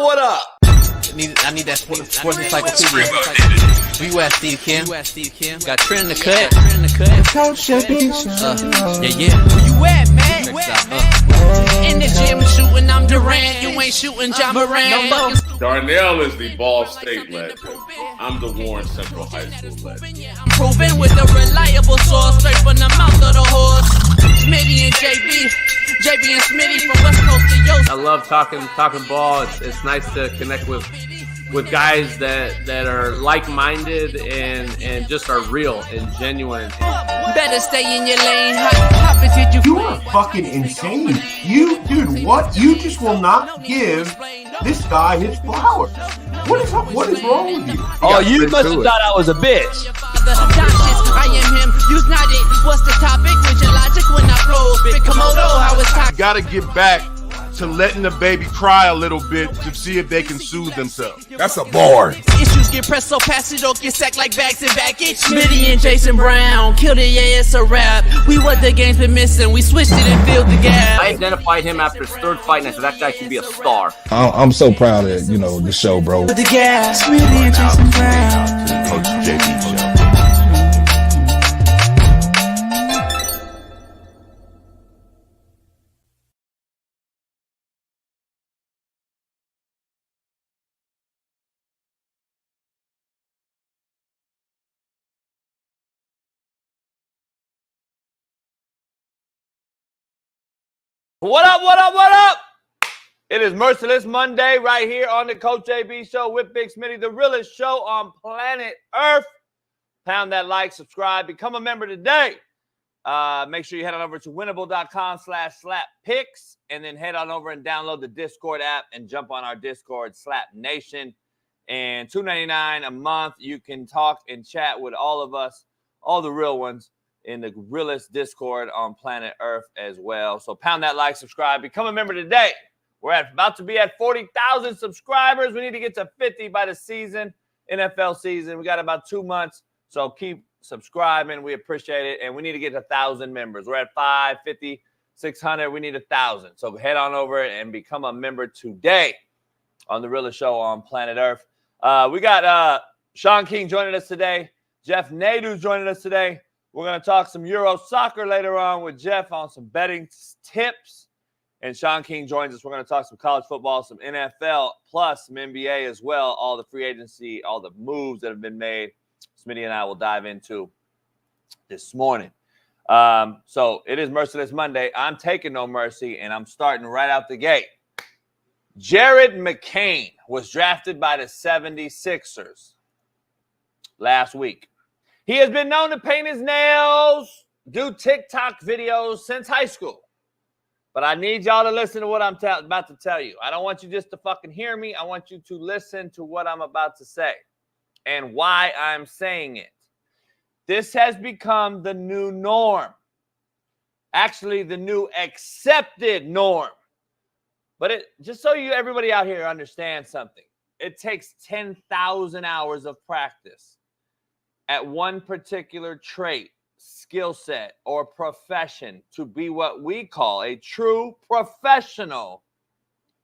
What up? I need that sports encyclopedia. Where you at, Steve Kim? Got Trent in the cut. Coach JB. Yeah. Where you at, man? In the gym shooting, I'm Durant. You ain't shooting John Moran. Darnell is the Ball State legend. I'm the Warren Central High School legend. I'm proving with a reliable source, straight from the mouth of the horse. Smitty and JB and Smitty from West Coast to Yost. I love talking ball. It's nice to connect with guys that are like-minded and just are real and genuine. Better stay in your lane. How did You are fucking insane. Dude, what? You just will not give this guy his flowers. What is wrong with you? Oh, you must have thought I was a bitch. I am him. Use not it. What's the topic? With your logic when I flow. Big Komodo, how it's talking. Got to get back to letting the baby cry a little bit to see if they can soothe themselves. That's a bar. Issues get pressed so fast it don't get sacked like bags and baggage. Smitty and Jason Brown killed it, yeah, it's a rap. We what the game's been missing, we switched it and filled the gap. I identified him after his third fight and I said that guy can be a star. I'm so proud of the show, bro. The gap. Smitty and Jason Brown. To the Coach JB show. What up? It is Merciless Monday right here on the Coach JB Show with Big Smitty, the realest show on Planet ERF. Pound that like, subscribe, become a member today. Make sure you head on over to winnable.com/slap-picks and then head on over and download the Discord app and jump on our Discord, Slap Nation. And $2.99 a month, you can talk and chat with all of us, all the real ones, in the realest Discord on Planet ERF as well. So pound that like, subscribe, become a member today. We're about to be at 40,000 subscribers. We need to get to 50 by the season, NFL season. We got about 2 months, so keep subscribing. We appreciate it, and we need to get 1,000 members. We're at 550, 600. We need 1,000. So head on over and become a member today on the realest show on Planet ERF. We got Shaun joining us today. Jeff Nadu joining us today. We're going to talk some Euro soccer later on with Jeff on some betting tips. And Shaun joins us. We're going to talk some college football, some NFL, plus some NBA as well. All the free agency, all the moves that have been made. Smitty and I will dive into this morning. So it is Merciless Monday. I'm taking no mercy, and I'm starting right out the gate. Jared McCain was drafted by the 76ers last week. He has been known to paint his nails, do TikTok videos since high school. But I need y'all to listen to what I'm about to tell you. I don't want you just to fucking hear me. I want you to listen to what I'm about to say and why I'm saying it. This has become the new norm. Actually, the new accepted norm. But just so everybody out here understands something, it takes 10,000 hours of practice at one particular trait, skill set, or profession to be what we call a true professional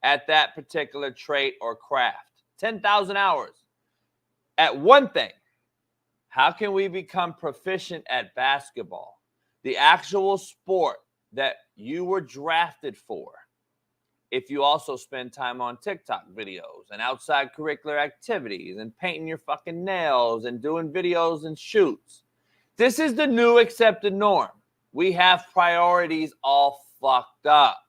at that particular trait or craft. 10,000 hours at one thing. How can we become proficient at basketball, the actual sport that you were drafted for, if you also spend time on TikTok videos and outside curricular activities and painting your fucking nails and doing videos and shoots? This is the new accepted norm. We have priorities all fucked up.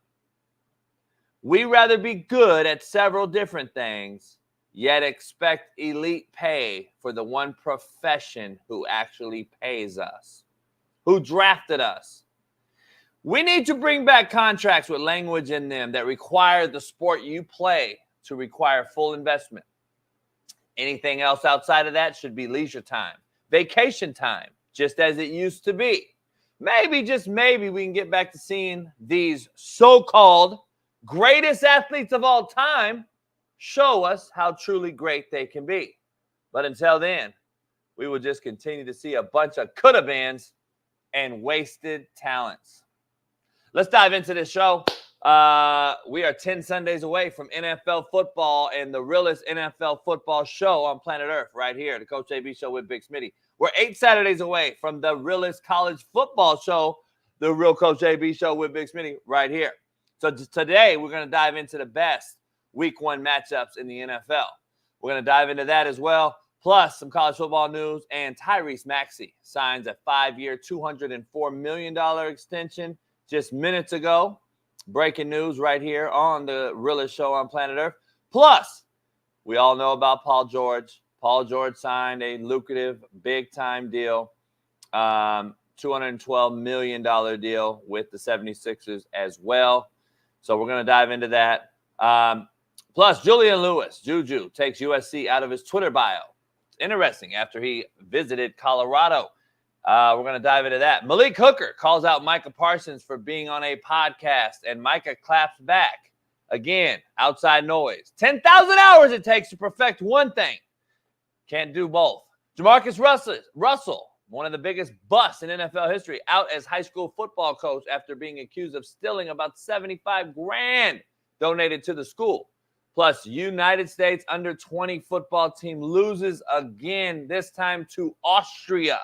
We rather be good at several different things, yet expect elite pay for the one profession who actually pays us, who drafted us. We need to bring back contracts with language in them that require the sport you play to require full investment. Anything else outside of that should be leisure time, vacation time, just as it used to be. Maybe, just maybe, we can get back to seeing these so-called greatest athletes of all time show us how truly great they can be. But until then, we will just continue to see a bunch of coulda-beens and wasted talents. Let's dive into this show. We are 10 Sundays away from NFL football and the realest NFL football show on planet Earth right here, the Coach AB Show with Big Smitty. We're 8 Saturdays away from the realest college football show, the Real Coach AB Show with Big Smitty right here. So today we're going to dive into the best Week 1 matchups in the NFL. We're going to dive into that as well, plus some college football news, and Tyrese Maxey signs a 5-year, $204 million extension just minutes ago. Breaking news right here on the realest show on planet Earth. Plus, we all know about Paul George. Paul George signed a lucrative, big-time deal, $212 million deal with the 76ers as well. So we're going to dive into that. Plus, Julian Lewis, Juju, takes USC out of his Twitter bio. Interesting, after he visited Colorado. We're going to dive into that. Malik Hooker calls out Micah Parsons for being on a podcast, and Micah claps back. Again, outside noise. 10,000 hours it takes to perfect one thing. Can't do both. Jamarcus Russell, one of the biggest busts in NFL history, out as high school football coach after being accused of stealing about $75,000 donated to the school. Plus, United States under-20 football team loses again, this time to Austria.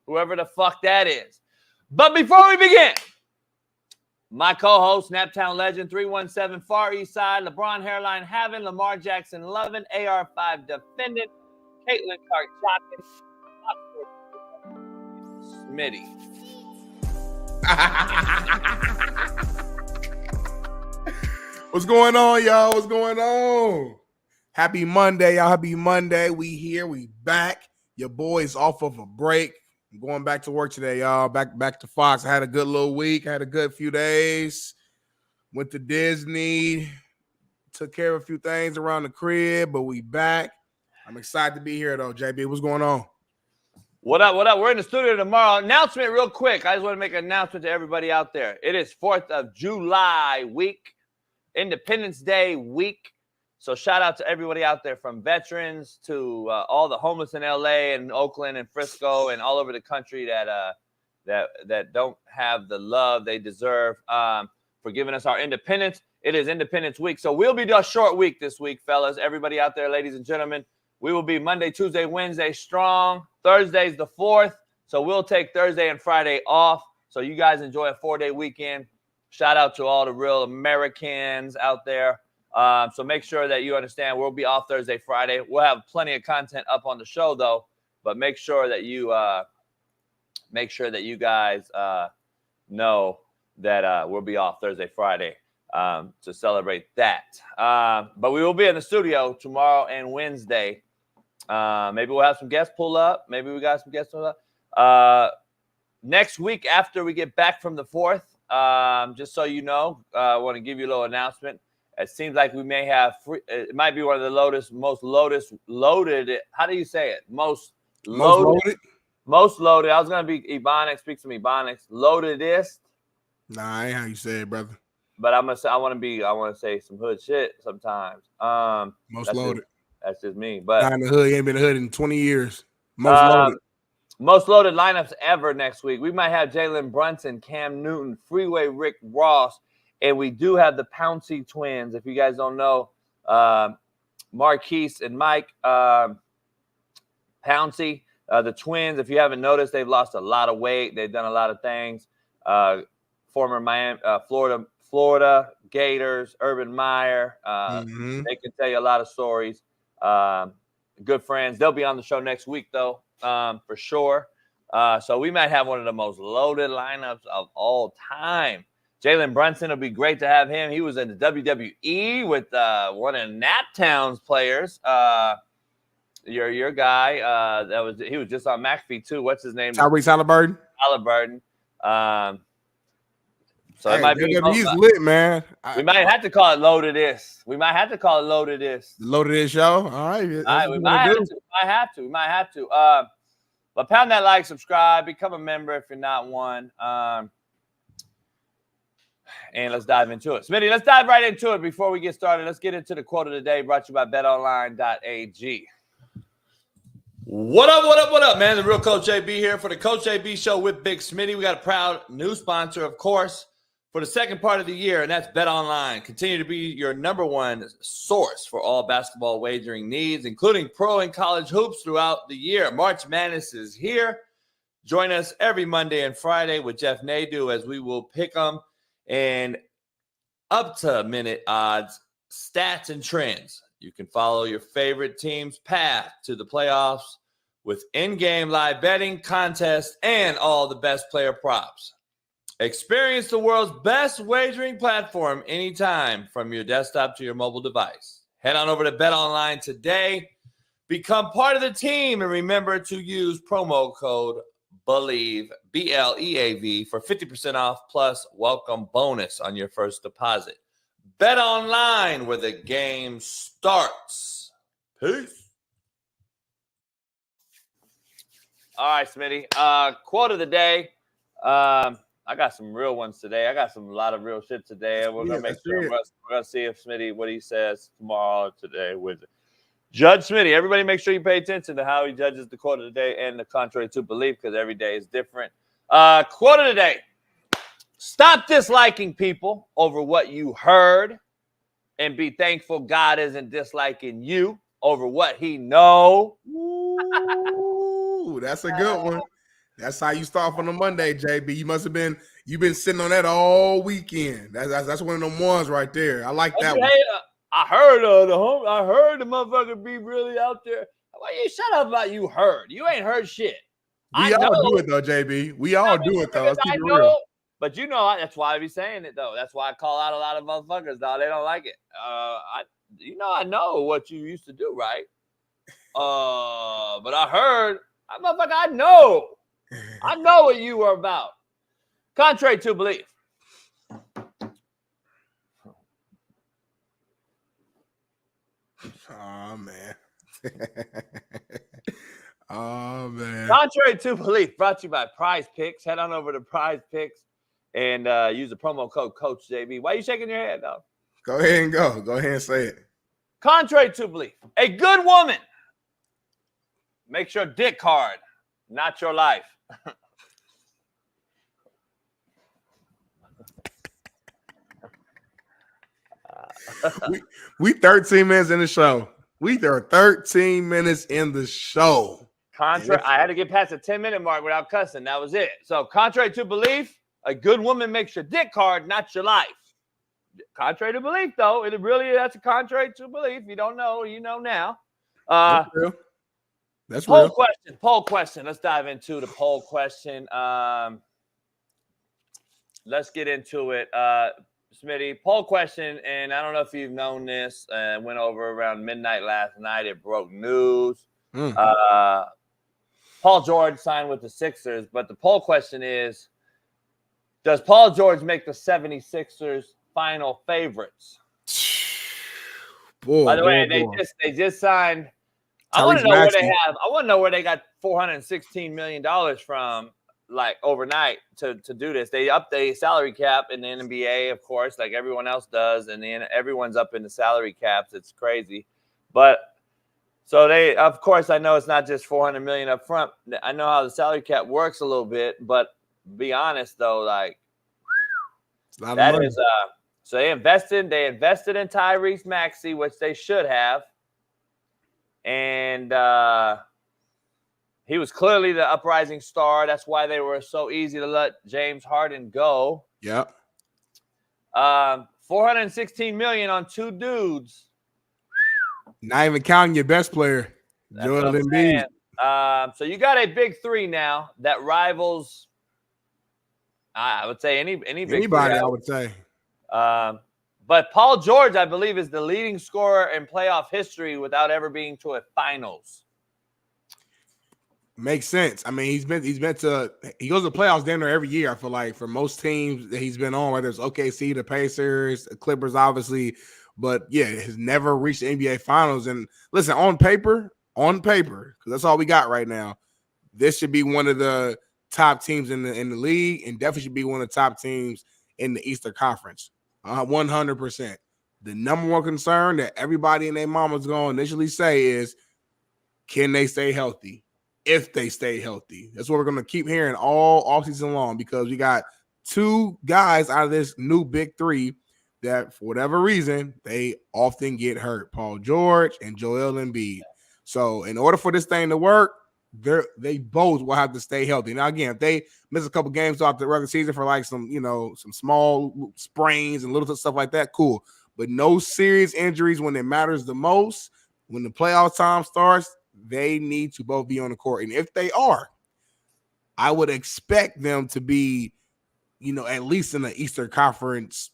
Whoever the fuck that is. But before we begin, my co-host, Snaptown legend, 317 Far East Side, LeBron hairline having, Lamar Jackson loving, AR5 defendant, Caitlin Clark Jockett, Smitty. What's going on, y'all? What's going on? Happy Monday, y'all. Happy Monday. We here. We back. Your boy's off of a break. I'm going back to work today, y'all. Back to Fox. I had a good little week. I had a good few days. Went to Disney. Took care of a few things around the crib, but we back. I'm excited to be here, though, JB. What's going on? What up? What up? We're in the studio tomorrow. Announcement real quick. I just want to make an announcement to everybody out there. It is 4th of July week, Independence Day week. So shout out to everybody out there, from veterans to all the homeless in LA and Oakland and Frisco and all over the country that don't have the love they deserve, for giving us our independence. It is Independence Week. So we'll be a short week this week, fellas. Everybody out there, ladies and gentlemen, we will be Monday, Tuesday, Wednesday strong. Thursday's the 4th. So we'll take Thursday and Friday off. So you guys enjoy a 4-day weekend. Shout out to all the real Americans out there. So make sure that you understand we'll be off Thursday, Friday. We'll have plenty of content up on the show, though. But make sure that you guys know that we'll be off Thursday, Friday to celebrate that. But we will be in the studio tomorrow and Wednesday. Maybe we'll have some guests pull up. Maybe we got some guests pull up. Next week after we get back from the 4th, just so you know, I want to give you a little announcement. It seems like we may have it might be one of the most loaded. How do you say it? Most loaded. Most loaded. I was gonna be Ebonics. Speak to me, Ebonics. Loadedest. Nah, ain't how you say it, brother. But I want to say some hood shit sometimes. Most loaded. That's just me. But not in the hood. You ain't been in the hood in 20 years. Most loaded. Most loaded lineups ever next week. We might have Jalen Brunson, Cam Newton, Freeway Rick Ross. And we do have the Pouncey twins. If you guys don't know, Marquise and Mike Pouncey, the twins. If you haven't noticed, they've lost a lot of weight. They've done a lot of things. Former Miami, Florida Gators, Urban Meyer. They can tell you a lot of stories. Good friends. They'll be on the show next week, though, for sure. So we might have one of the most loaded lineups of all time. Jalen Brunson, it'll be great to have him. He was in the WWE with one of Naptown's players. Your guy. He was just on McAfee too. What's his name? Tyrese Halliburton. So it might be. He's lit, man. We might have to call it Loaded This. Loaded This show. All right. We might have to. But pound that like, subscribe, become a member if you're not one. And let's dive into it. Smitty, let's dive right into it before we get started. Let's get into the quote of the day brought to you by betonline.ag. What up, man? The real Coach AB here for the Coach AB Show with Big Smitty. We got a proud new sponsor, of course, for the second part of the year, and that's Bet Online. Continue to be your number one source for all basketball wagering needs, including pro and college hoops throughout the year. March Madness is here. Join us every Monday and Friday with Jeff Nadu as we will pick them and up-to-minute odds, stats, and trends. You can follow your favorite team's path to the playoffs with in-game live betting, contests, and all the best player props. Experience the world's best wagering platform anytime from your desktop to your mobile device. Head on over to Bet Online today. Become part of the team and remember to use promo code BELIEVE, BLEAV, for 50% off plus welcome bonus on your first deposit. Bet Online, where the game starts. Peace. All right, Smitty. Quote of the day. I got some real ones today. I got a lot of real shit today. We're gonna make sure we're gonna see if Smitty what he says tomorrow, today with Judge Smitty. Everybody, make sure you pay attention to how he judges the quote of the day and the contrary to belief, because every day is different. Quote of the day: stop disliking people over what you heard, and be thankful God isn't disliking you over what He know. Ooh, that's a good one. That's how you start on a Monday, JB. You've been sitting on that all weekend. That's one of them ones right there. I like that one. I heard the motherfucker be really out there. Why you shut up about you heard? You ain't heard shit. We all do it though, JB. We all do it though. Let's keep it real. But you know, that's why I be saying it though. That's why I call out a lot of motherfuckers, dog. They don't like it. I know what you used to do, right? But I heard, motherfucker, I know what you were about. Contrary to belief. Oh man. Oh man. Contrary to belief, brought to you by Prize Picks. Head on over to Prize Picks and use the promo code Coach JB. Why are you shaking your head, though? Go ahead and go. Go ahead and say it. Contrary to belief, a good woman makes your dick hard, not your life. we 13 minutes in the show. We are 13 minutes in the show. I had to get past the 10-minute mark without cussing. That was it. So, contrary to belief, a good woman makes your dick hard, not your life. Contrary to belief, though, that's a contrary to belief. You don't know, you know now. That's real. That's poll real. Poll question. Let's dive into the poll question. Let's get into it. Smitty, poll question, and I don't know if you've known this. Went over around midnight last night. It broke news. Paul George signed with the Sixers, but the poll question is, does Paul George make the 76ers final favorites? By the way, they just signed. I want to know where they have. I want to know where they got $416 million from, like overnight, to do this. They update salary cap in the NBA, of course, like everyone else does, and then everyone's up in the salary caps. It's crazy, but so they, of course, I know it's not just $400 million up front. I know how the salary cap works a little bit, but be honest though, like that is so they invested in Tyrese Maxey, which they should have, and he was clearly the uprising star. That's why they were so easy to let James Harden go. Yep. $416 million on two dudes. Not even counting your best player, Joel Embiid. So you got a big three now that rivals, I would say, anybody. I would say. But Paul George, I believe, is the leading scorer in playoff history without ever being to a finals. Makes sense. I mean, he goes to playoffs damn near every year. I feel like for most teams that he's been on, whether it's OKC, the Pacers, the Clippers, obviously, but yeah, has never reached the NBA Finals. And listen, on paper, because that's all we got right now, this should be one of the top teams in the league, and definitely should be one of the top teams in the Eastern Conference. 100%. The number one concern that everybody and their mama's going to initially say is, can they stay healthy? If they stay healthy. That's what we're going to keep hearing all offseason long, because we got two guys out of this new big three that, for whatever reason, they often get hurt: Paul George and Joel Embiid. So, in order for this thing to work, they both will have to stay healthy. Now, again, if they miss a couple games throughout the regular season for like some small sprains and little stuff like that, cool. But no serious injuries when it matters the most. When the playoff time starts, they need to both be on the court. And if they are, I would expect them to be, at least in the Eastern Conference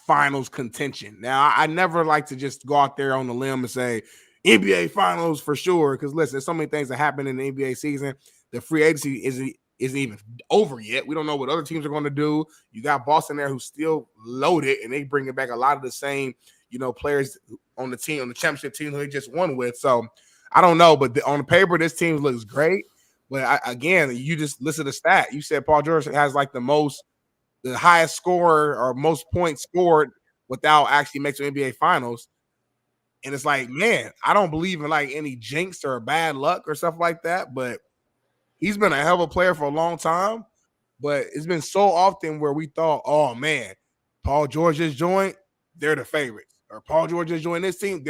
Finals contention. Now, I never like to just go out there on the limb and say NBA Finals for sure, because listen, there's so many things that happen in the NBA season. The free agency isn't even over yet. We don't know what other teams are going to do. You got Boston there who's still loaded, and they bringing back a lot of the same, players on the team, on the championship team who they just won with. So I don't know, but on the paper, this team looks great. But again, you just listen to the stat. You said Paul George has like the highest score or most points scored without actually making NBA Finals. And it's like, man, I don't believe in like any jinx or bad luck or stuff like that. But he's been a hell of a player for a long time. But it's been so often where we thought, oh man, Paul George just joined, they're the favorites. Or Paul George just joined this team,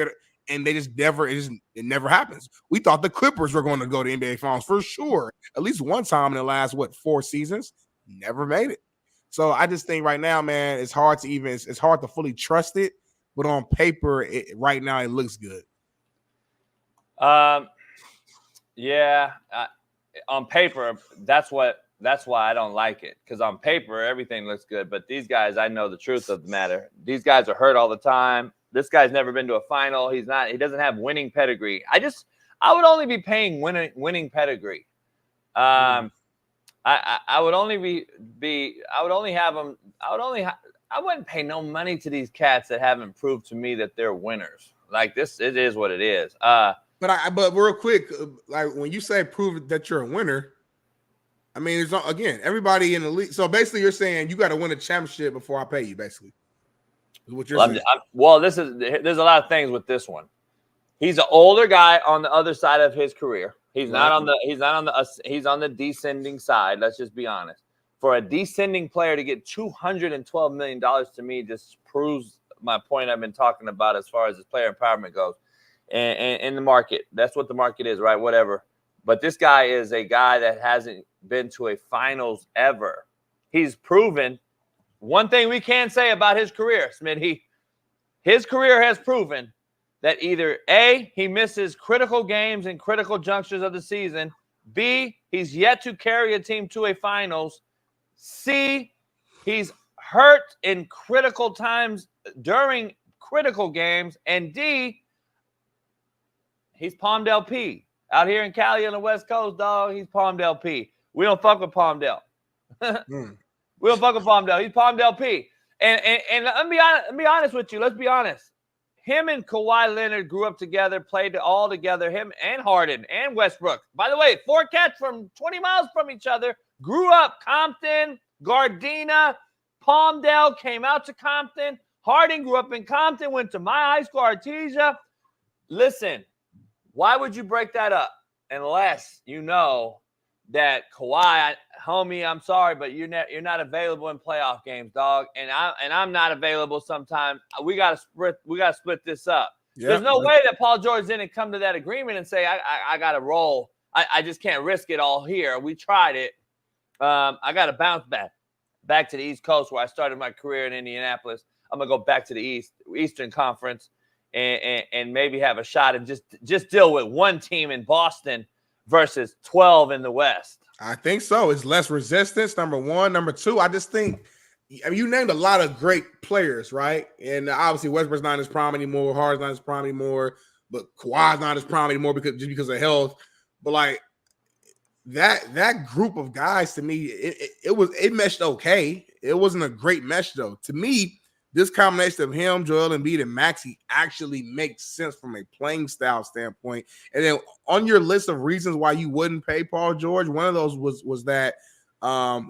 and they just never, it never happens. We thought the Clippers were going to go to NBA Finals for sure. At least one time in the last, 4 seasons, never made it. So I just think right now, man, it's hard to fully trust it. But on paper, right now, it looks good. Yeah. On paper, that's why I don't like it. Because on paper, everything looks good. But these guys, I know the truth of the matter. These guys are hurt all the time. This guy's never been to a final. He doesn't have winning pedigree. I would only be paying winning pedigree. I wouldn't pay no money to these cats that haven't proved to me that they're winners. Like this, it is what it is. But real quick, like when you say prove that you're a winner, I mean, it's not, again, everybody in the league. So basically, you're saying you got to win a championship before I pay you. Basically, is what you're saying. There's a lot of things with this one. He's an older guy on the other side of his career. He's on the descending side. Let's just be honest. For a descending player to get $212 million to me just proves my point I've been talking about as far as his player empowerment goes. And in the market, that's what the market is, right? Whatever. But this guy is a guy that hasn't been to a finals ever. He's proven one thing we can say about his career, Smitty. His career has proven that either A, he misses critical games and critical junctures of the season. B, he's yet to carry a team to a finals. C, he's hurt in critical times during critical games. And D, he's Palmdale P. Out here in Cali on the West Coast, dog, he's Palmdale P. We don't fuck with Palmdale. We don't fuck with Palmdale. He's Palmdale P. And let me be honest with you. Let's be honest. Him and Kawhi Leonard grew up together, played all together. Him and Harden and Westbrook. By the way, 4 cats from 20 miles from each other. Grew up Compton, Gardena, Palmdale, came out to Compton. Harden grew up in Compton, went to my high school, Artesia. Listen, why would you break that up unless you know that Kawhi, homie, I'm sorry, but you're not available in playoff games, dog, and I'm not available sometimes. We gotta split this up. Yep. There's no way that Paul George didn't come to that agreement and say I gotta roll. I just can't risk it all here. We tried it. I gotta bounce back to the East Coast where I started my career in Indianapolis. I'm gonna go back to the Eastern Conference and maybe have a shot and just deal with one team in Boston versus 12 in the West. I think so. It's less resistance, number one. Number two, I just think, I mean, you named a lot of great players, right? And obviously Westbrook's not in his prime anymore. Harden's not in his prime anymore. But Kawhi's not in his prime anymore because of health. But like that group of guys, to me, it meshed okay. It wasn't a great mesh though. To me, this combination of him, Joel Embiid, and Maxey actually makes sense from a playing style standpoint. And then on your list of reasons why you wouldn't pay Paul George, one of those was that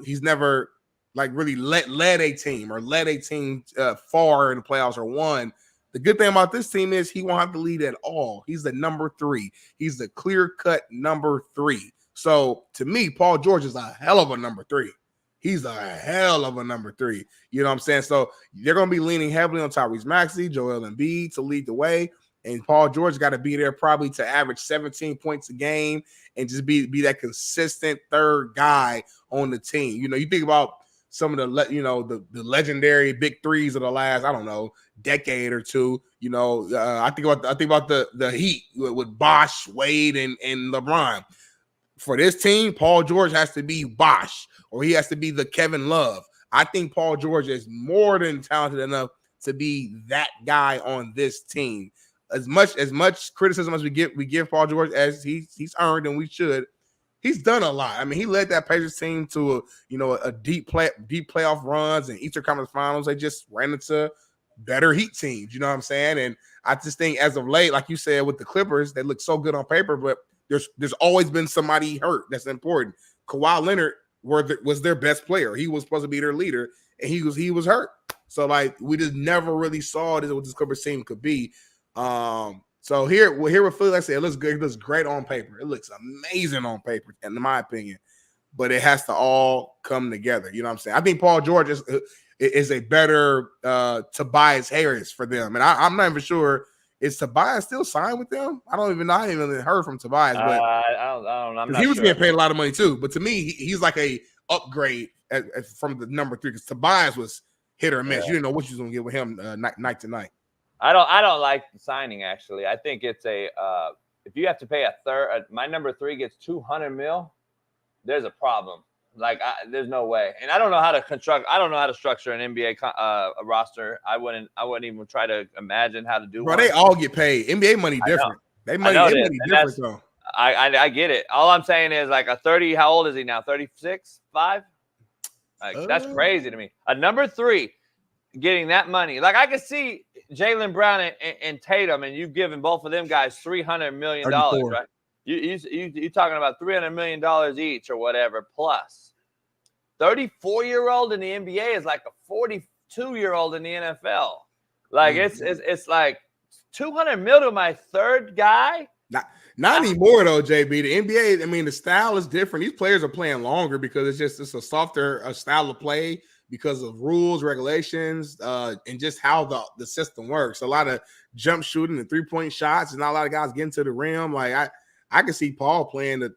he's never like really led a team far in the playoffs or won. The good thing about this team is he won't have to lead at all. He's the number 3. He's the clear-cut number 3. So to me, Paul George is a hell of a number 3. he's a hell of a number 3. You know what I'm saying? So they're going to be leaning heavily on Tyrese Maxey, Joel Embiid to lead the way. And Paul George got to be there probably to average 17 points a game and just be that consistent third guy on the team. You know, you think about some of the legendary big threes of the last, I don't know, decade or two. You know, I think about the Heat with Bosh, Wade, and LeBron. For this team, Paul George has to be Bosh, or he has to be the Kevin Love. I think Paul George is more than talented enough to be that guy on this team. As much criticism as we give Paul George as he's earned, and we should, he's done a lot. I mean, he led that Pacers team to a deep playoff runs and Eastern Conference Finals. They just ran into better Heat teams. You know what I'm saying? And I just think as of late, like you said, with the Clippers, they look so good on paper, but there's always been somebody hurt. That's important. Kawhi Leonard was their best player. He was supposed to be their leader, and he was hurt. So like we just never really saw what this Clippers team could be. So here with Philly, like I said, it looks good. It looks great on paper. It looks amazing on paper, in my opinion. But it has to all come together. You know what I'm saying? I think Paul George is a better Tobias Harris for them. And I'm not even sure, is Tobias still signed with them? I don't even know. I haven't even heard from Tobias. But I don't know. He was getting paid a lot of money too. But to me, he's like a upgrade from the number 3, because Tobias was hit or miss. Yeah. You didn't know what you was going to get with him night to night. I don't like the signing, actually. I think it's if you have to pay a third, my number 3 gets $200 million, there's a problem. Like there's no way. And I don't know how to structure an NBA a roster. I wouldn't even try to imagine how to do. Bro, they all get paid. NBA money different. They money different though. I get it. All I'm saying is like a 30. How old is he now? 36, 5. Like that's crazy to me. A number 3 getting that money. Like I could see Jaylen Brown and Tatum, and you've given both of them guys $300 million, right? You talking about $300 million each or whatever plus. 34-year-old in the NBA is like a 42-year-old in the NFL. Like it's like $200 million to my third guy. Not anymore though, JB. The NBA, I mean, the style is different. These players are playing longer because it's a softer style of play because of rules, regulations, and just how the system works. A lot of jump shooting and 3-point shots, and not a lot of guys getting to the rim. Like I can see Paul playing to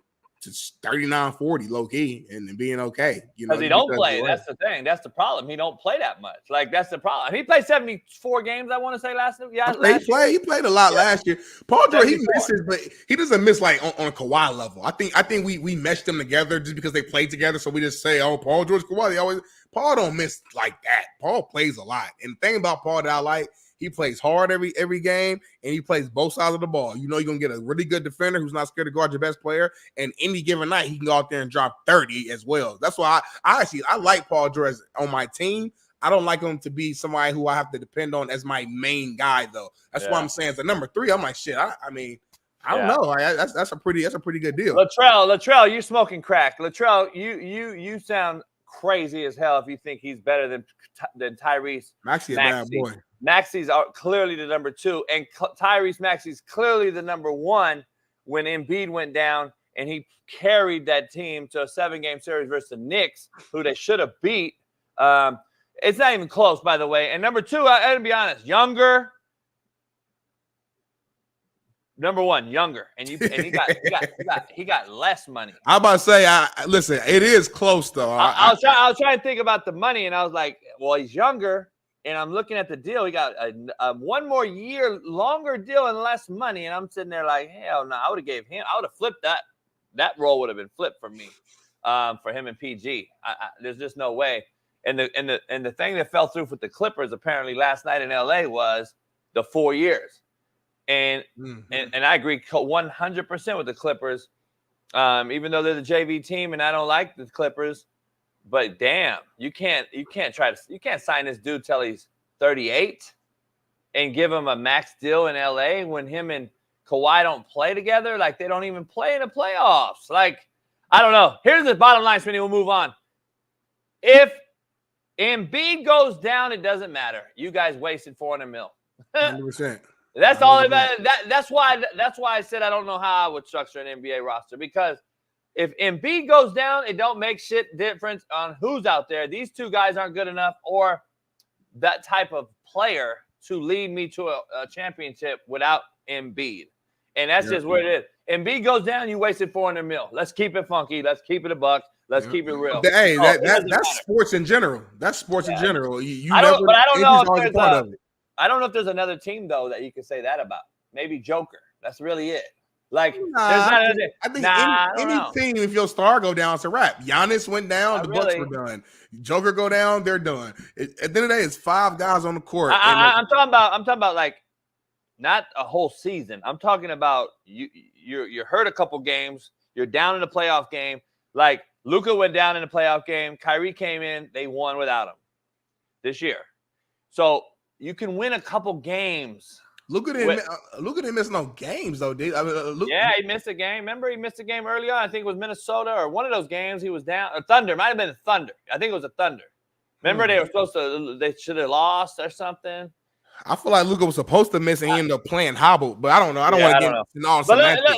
39-40 low key and being okay. You know, because he don't play. That's the thing. That's the problem. He don't play that much. Like that's the problem. He played 74 games. I want to say last year. Yeah, he played a lot last year. Paul George, he misses, but he doesn't miss like on a Kawhi level. I think we meshed them together just because they played together. So we just say, oh, Paul George, Kawhi. Paul don't miss like that. Paul plays a lot. And the thing about Paul that I like, he plays hard every game, and he plays both sides of the ball. You know you're going to get a really good defender who's not scared to guard your best player, and any given night, he can go out there and drop 30 as well. That's why I like Paul George on my team. I don't like him to be somebody who I have to depend on as my main guy, though. That's why I'm saying as a number 3, I'm like, shit, I don't know. That's a pretty good deal. Latrell, you smoking crack. Latrell, you sound crazy as hell if you think he's better than Tyrese Maxey. A bad boy. Maxey's clearly the number 2, and Tyrese Maxey's clearly the number 1 when Embiid went down, and he carried that team to a 7-game series versus the Knicks, who they should have beat. It's not even close, by the way. And number 2, I gotta be honest, younger. Number 1, younger, and he got less money. I'm about to say, listen, it is close though. I was trying to think about the money, and I was like, well, he's younger. And I'm looking at the deal. He got a 1 more year, longer deal and less money. And I'm sitting there like, hell no, I would have flipped that. That role would have been flipped for me, for him and PG. There's just no way. And the thing that fell through with the Clippers apparently last night in LA was the 4 years. And I agree 100% with the Clippers, even though they're the JV team and I don't like the Clippers. But damn, you can't sign this dude till he's 38 and give him a max deal in LA when him and Kawhi don't play together. Like they don't even play in the playoffs. Like, I don't know. Here's the bottom line, Smitty, we'll move on. If Embiid goes down, it doesn't matter. You guys wasted $400 million. 100%. That's all about it. That's why I said I don't know how I would structure an NBA roster, because if Embiid goes down, it don't make shit difference on who's out there. These two guys aren't good enough or that type of player to lead me to a championship without Embiid. And that's just where it is. Embiid goes down, you wasted $400 million. Let's keep it funky. Let's keep it a buck. Let's keep it real. Hey, that's sports in general. That's sports in general. I don't know if there's another team though that you can say that about. Maybe Joker. That's really it. Like, I think any team, if your star go down, it's a wrap. Giannis went down, the Bucks were done. Joker go down, they're done. At the end of the day, it's 5 guys on the court. I'm talking about like not a whole season. I'm talking about you're hurt a couple games. You're down in the playoff game. Like Luka went down in the playoff game. Kyrie came in. They won without him this year. So you can win a couple games. Luka didn't miss no games though, dude. He missed a game. Remember, he missed a game early on. I think it was Minnesota or one of those games. He was down. Or Thunder. Might have been Thunder. I think it was a Thunder. Remember, they should have lost or something. I feel like Luka was supposed to miss and he ended up playing hobbled, but I don't know. I don't want to get into all semantics.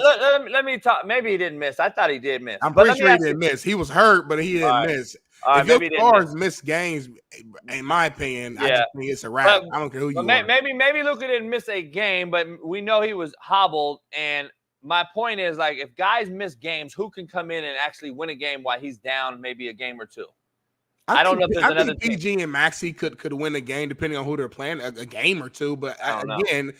Let me talk. Maybe he didn't miss. I thought he did miss. I'm pretty sure he didn't miss. He was hurt, but he didn't miss. If your stars miss games, in my opinion, I just think it's a wrap. I don't care who you are. Maybe Luka didn't miss a game, but we know he was hobbled. And my point is, like, if guys miss games, who can come in and actually win a game while he's down maybe a game or two? I don't know if there's another team. PG and Maxey could win a game depending on who they're playing, a game or two. But again,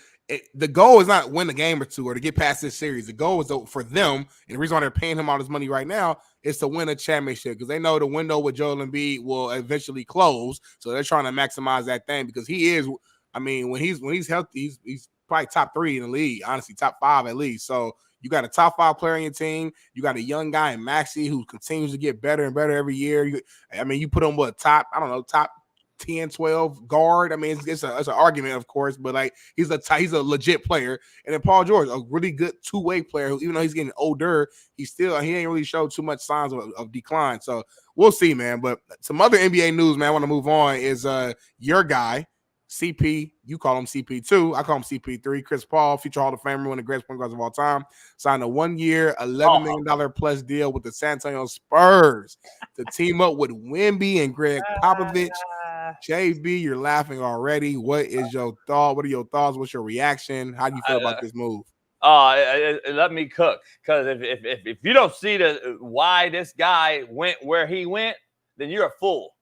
the goal is not win a game or two or to get past this series. The goal is for them, and the reason why they're paying him all this money right now is to win a championship because they know the window with Joel Embiid will eventually close. So they're trying to maximize that thing because he is. I mean, when he's healthy, he's probably top 3 in the league. Honestly, top 5 at least. So you got a top 5 player on your team. You got a young guy in Maxey who continues to get better and better every year. You put him with top 10, 12 guard. I mean, it's an argument, of course, but like he's a legit player. And then Paul George, a really good 2-way player who, even though he's getting older, he ain't really showed too much signs of decline. So we'll see, man. But some other NBA news, man, I want to move on is your guy, CP, you call him CP2. I call him CP3. Chris Paul, future Hall of Famer, one of the greatest point guards of all time, signed a 1-year, $11 million plus deal with the San Antonio Spurs to team up with Wemby and Greg Popovich. JB, you're laughing already. What is your thought? What are your thoughts? What's your reaction? How do you feel about this move? Let me cook, because if you don't see why this guy went where he went, then you're a fool.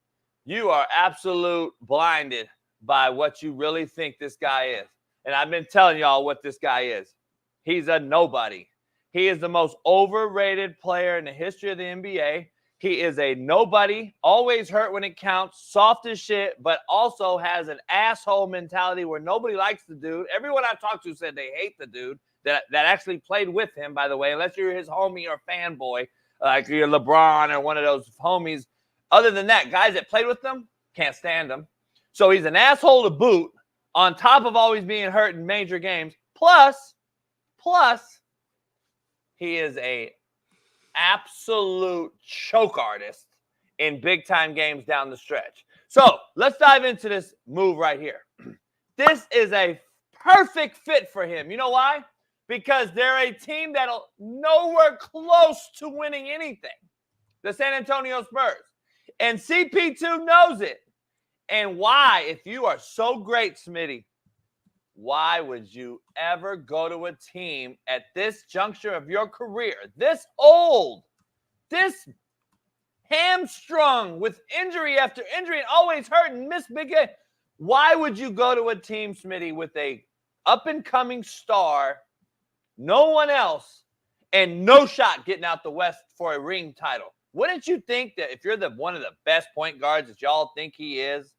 You are absolute blinded by what you really think this guy is. And I've been telling y'all what this guy is. He's a nobody. He is the most overrated player in the history of the NBA. He is a nobody, always hurt when it counts, soft as shit, but also has an asshole mentality where nobody likes the dude. Everyone I've talked to said they hate the dude that actually played with him, by the way, unless you're his homie or fanboy, like you're LeBron or one of those homies. Other than that, guys that played with them, can't stand him. So he's an asshole to boot, on top of always being hurt in major games. Plus, he is a absolute choke artist in big-time games down the stretch. So let's dive into this move right here. This is a perfect fit for him. You know why? Because they're a team that'll nowhere close to winning anything. The San Antonio Spurs. And CP2 knows it. And why, if you are so great, Smitty, why would you ever go to a team at this juncture of your career, this old, this hamstrung with injury after injury and always hurt and miss big games? Why would you go to a team, Smitty, with a up-and-coming star, no one else, and no shot getting out the West for a ring title? Wouldn't you think that if you're one of the best point guards that y'all think he is,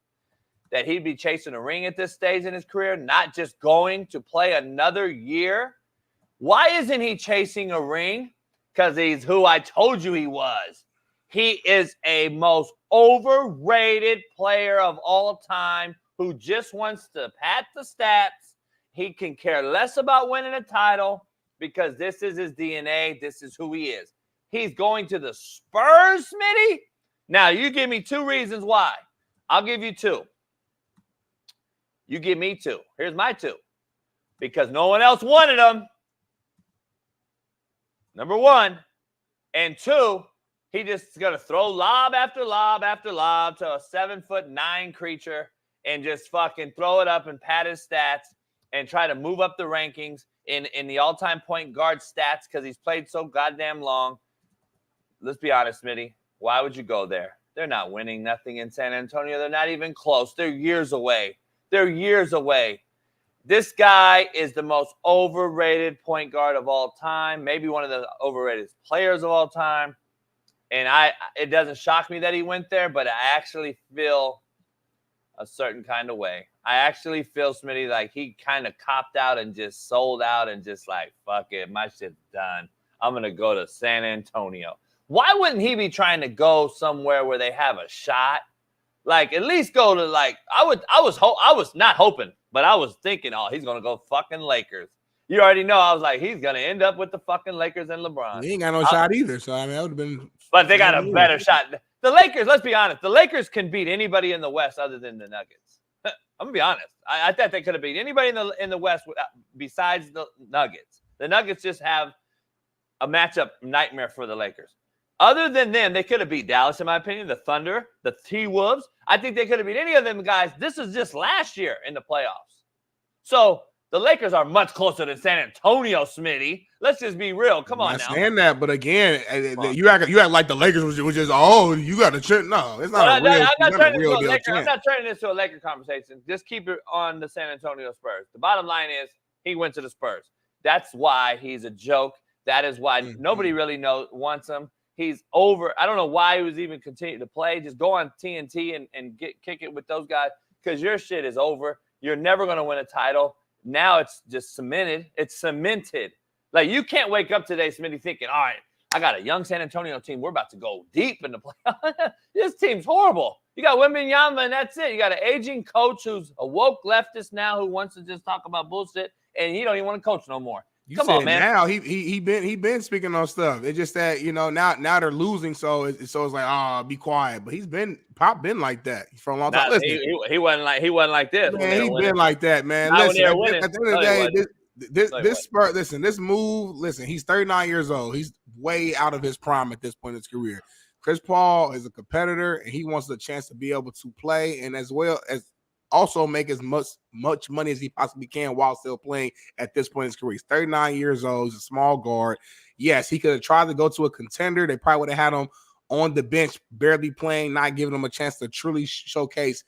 that he'd be chasing a ring at this stage in his career, not just going to play another year? Why isn't he chasing a ring? Because he's who I told you he was. He is a most overrated player of all time who just wants to pat the stats. He can care less about winning a title because this is his DNA. This is who he is. He's going to the Spurs, Smitty? Now, you give me 2 reasons why. I'll give you 2. You give me 2. Here's my 2. Because no one else wanted him. Number 1, And 2, he just going to throw lob after lob after lob to a 7'9" creature and just fucking throw it up and pad his stats and try to move up the rankings in the all-time point guard stats because he's played so goddamn long. Let's be honest, Smitty. Why would you go there? They're not winning nothing in San Antonio. They're not even close. They're years away. This guy is the most overrated point guard of all time, maybe one of the overrated players of all time. And it doesn't shock me that he went there, but I actually feel a certain kind of way. I actually feel, Smitty, like he kind of copped out and just sold out and just like, fuck it, my shit's done. I'm going to go to San Antonio. Why wouldn't he be trying to go somewhere where they have a shot? Like, at least go to, like, I was not hoping, but I was thinking, oh, he's going to go fucking Lakers. You already know. I was like, he's going to end up with the fucking Lakers and LeBron. He ain't got no shot either. So, I mean, that would have been. But they got a better shot. The Lakers, let's be honest, the Lakers can beat anybody in the West other than the Nuggets. I'm going to be honest. I thought they could have beat anybody in the West besides the Nuggets. The Nuggets just have a matchup nightmare for the Lakers. Other than them, they could have beat Dallas, in my opinion, the Thunder, the T-Wolves. I think they could have beat any of them guys. This is just last year in the playoffs. So the Lakers are much closer than San Antonio, Smitty. Let's just be real. Come on now. I understand that, but again, you act like the Lakers was just, oh, you got to check. No, it's not a real deal. I'm not turning this to a Laker conversation. Just keep it on the San Antonio Spurs. The bottom line is he went to the Spurs. That's why he's a joke. That is why nobody really wants him. He's over. I don't know why he was even continuing to play. Just go on TNT and kick it with those guys because your shit is over. You're never going to win a title. Now it's just cemented. It's cemented. Like, you can't wake up today, Smitty, thinking, all right, I got a young San Antonio team. We're about to go deep in the playoffs. This team's horrible. You got Wembanyama, and that's it. You got an aging coach who's a woke leftist now who wants to just talk about bullshit, and he don't even want to coach no more. Come on, man. Now he been speaking on stuff. It's just that, you know, now they're losing, so it's like, be quiet. But Pop been like that for a long time. Listen, he wasn't like this. Man, he been like that, man. Listen, at the end of the day, this Spurs, this move. Listen, he's 39 years old. He's way out of his prime at this point in his career. Chris Paul is a competitor, and he wants the chance to be able to play, and as well as also make as much money as he possibly can while still playing at this point in his career. He's 39 years old. He's a small guard. Yes, he could have tried to go to a contender. They probably would have had him on the bench, barely playing, not giving him a chance to truly showcase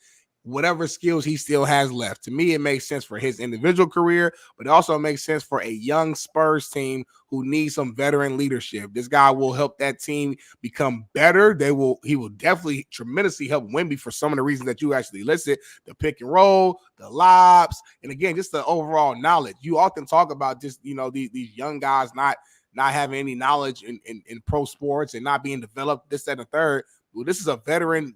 whatever skills he still has left. To me, it makes sense for his individual career, but it also makes sense for a young Spurs team who needs some veteran leadership. This guy will help that team become better. He will definitely tremendously help Wemby for some of the reasons that you actually listed: the pick and roll, the lobs, and again, just the overall knowledge. You often talk about just, you know, these young guys not having any knowledge in pro sports and not being developed, this, that, and the third. Well, this is a veteran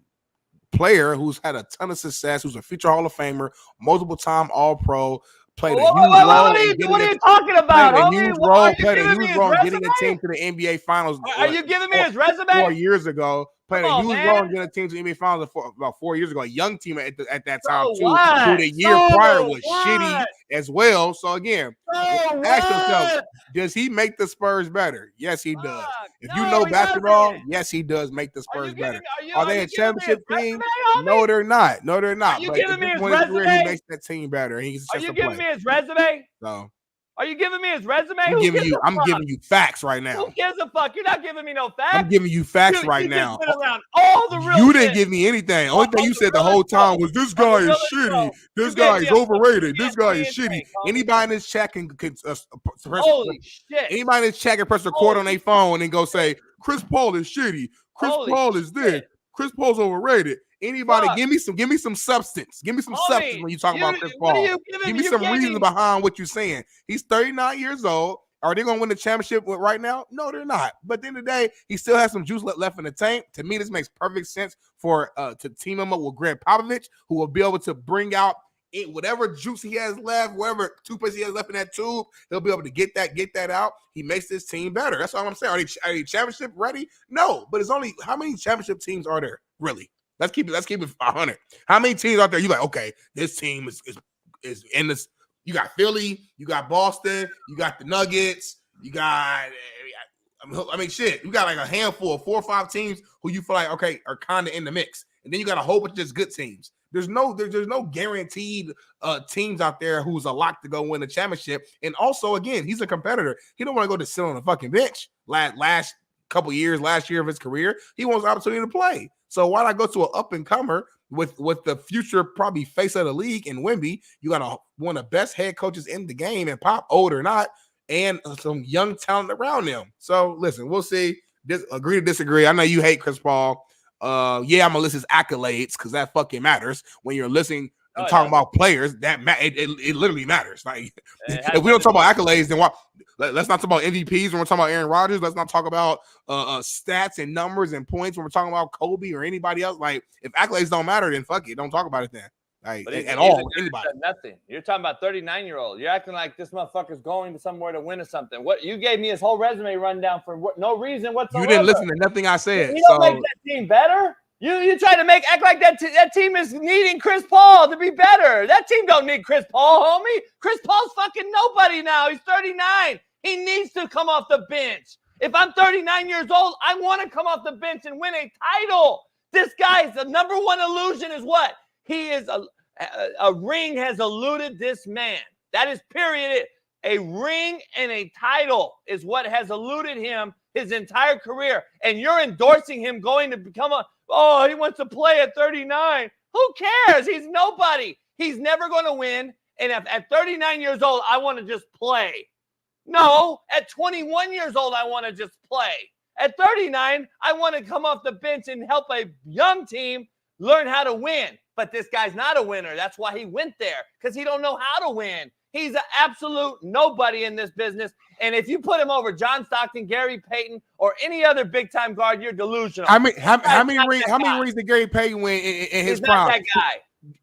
player who's had a ton of success, who's a future Hall of Famer, multiple time All-Pro, played a huge role. What are you talking about? Played a huge role getting a team to the NBA Finals. Are you giving me his resume? 4 years ago. Played a huge role in getting a team to the NBA Finals about 4 years ago. A young team at that time, too. Who the year prior was shitty as well. So, again, ask yourself, does he make the Spurs better? Yes, he does. If you know basketball, yes, he does make the Spurs better. Are they a championship team? No, they're not. No, they're not. But at this point in his career, he makes that team better. Are you giving me his resume? So. Are you giving me his resume? I'm giving you facts right now. Who gives a fuck? You're not giving me no facts. I'm giving you facts right now. All the real you didn't give me anything. Only thing you said the whole time was, this guy is shitty. This guy is overrated. This guy is shitty. Anybody in this chat can holy shit. Anybody in this chat can press record on their phone and go say, Chris Paul is shitty. Chris Paul is this. Chris Paul's overrated. Anybody, give me some substance. Give me some substance when you talk about Chris Paul. Give me some reason behind what you're saying. He's 39 years old. Are they going to win the championship right now? No, they're not. But at the end of the day, he still has some juice left in the tank. To me, this makes perfect sense to team him up with Greg Popovich, who will be able to bring out whatever juice he has left, whatever toothpaste he has left in that tube. He'll be able to get that out. He makes this team better. That's all I'm saying. Are they championship ready? No, but it's only, how many championship teams are there really? Let's keep it 500. How many teams out there you like, okay, this team is in this? You got Philly, you got Boston, you got the Nuggets, you got I mean, shit, you got like a handful of 4 or 5 teams who you feel like, okay, are kind of in the mix. And then you got a whole bunch of just good teams. There's no guaranteed teams out there who's a lock to go win the championship. And also, again, he's a competitor. He don't want to go to sit on the fucking bench last year of his career. He wants the opportunity to play. So why not go to an up-and-comer with the future probably face of the league in Wemby? You got one of the best head coaches in the game, and Pop, old or not, and some young talent around them. So listen, we'll see. Agree to disagree. I know you hate Chris Paul. I'm gonna list his accolades because that fucking matters when you're listening and talking about players. It literally matters. Like if we don't talk about accolades, then what? Let's not talk about MVPs when we're talking about Aaron Rodgers. Let's not talk about stats and numbers and points when we're talking about Kobe or anybody else. Like if accolades don't matter, then fuck it. Don't talk about it then. Like at all. Anybody. Nothing. You're talking about 39-year-old. You're acting like this motherfucker's going to somewhere to win or something. What you gave me his whole resume rundown for no reason whatsoever. You didn't listen to nothing I said. You don't make that team better. You try to act like that team is needing Chris Paul to be better. That team don't need Chris Paul, homie. Chris Paul's fucking nobody now. He's 39. He needs to come off the bench. If I'm 39 years old, I want to come off the bench and win a title. This guy's the number one illusion is what? He is a ring has eluded this man. That is period. A ring and a title is what has eluded him his entire career. And you're endorsing him going to become he wants to play at 39. Who cares? He's nobody. He's never going to win. And if at 39 years old, I want to just play. No, at 21 years old, I want to just play. At 39, I want to come off the bench and help a young team learn how to win. But this guy's not a winner. That's why he went there, because he don't know how to win. He's an absolute nobody in this business. And if you put him over John Stockton, Gary Payton, or any other big-time guard, you're delusional. How many rings did Gary Payton win in his prime? He's not that guy.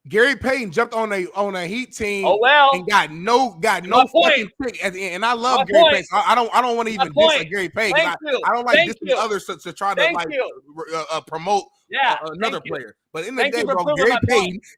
Gary Payton jumped on a Heat team and got no fucking pick at the end. And I love Gary Payton. I don't want to even diss Gary Payton. I don't like dissing others to try to promote another player. But in the day, bro,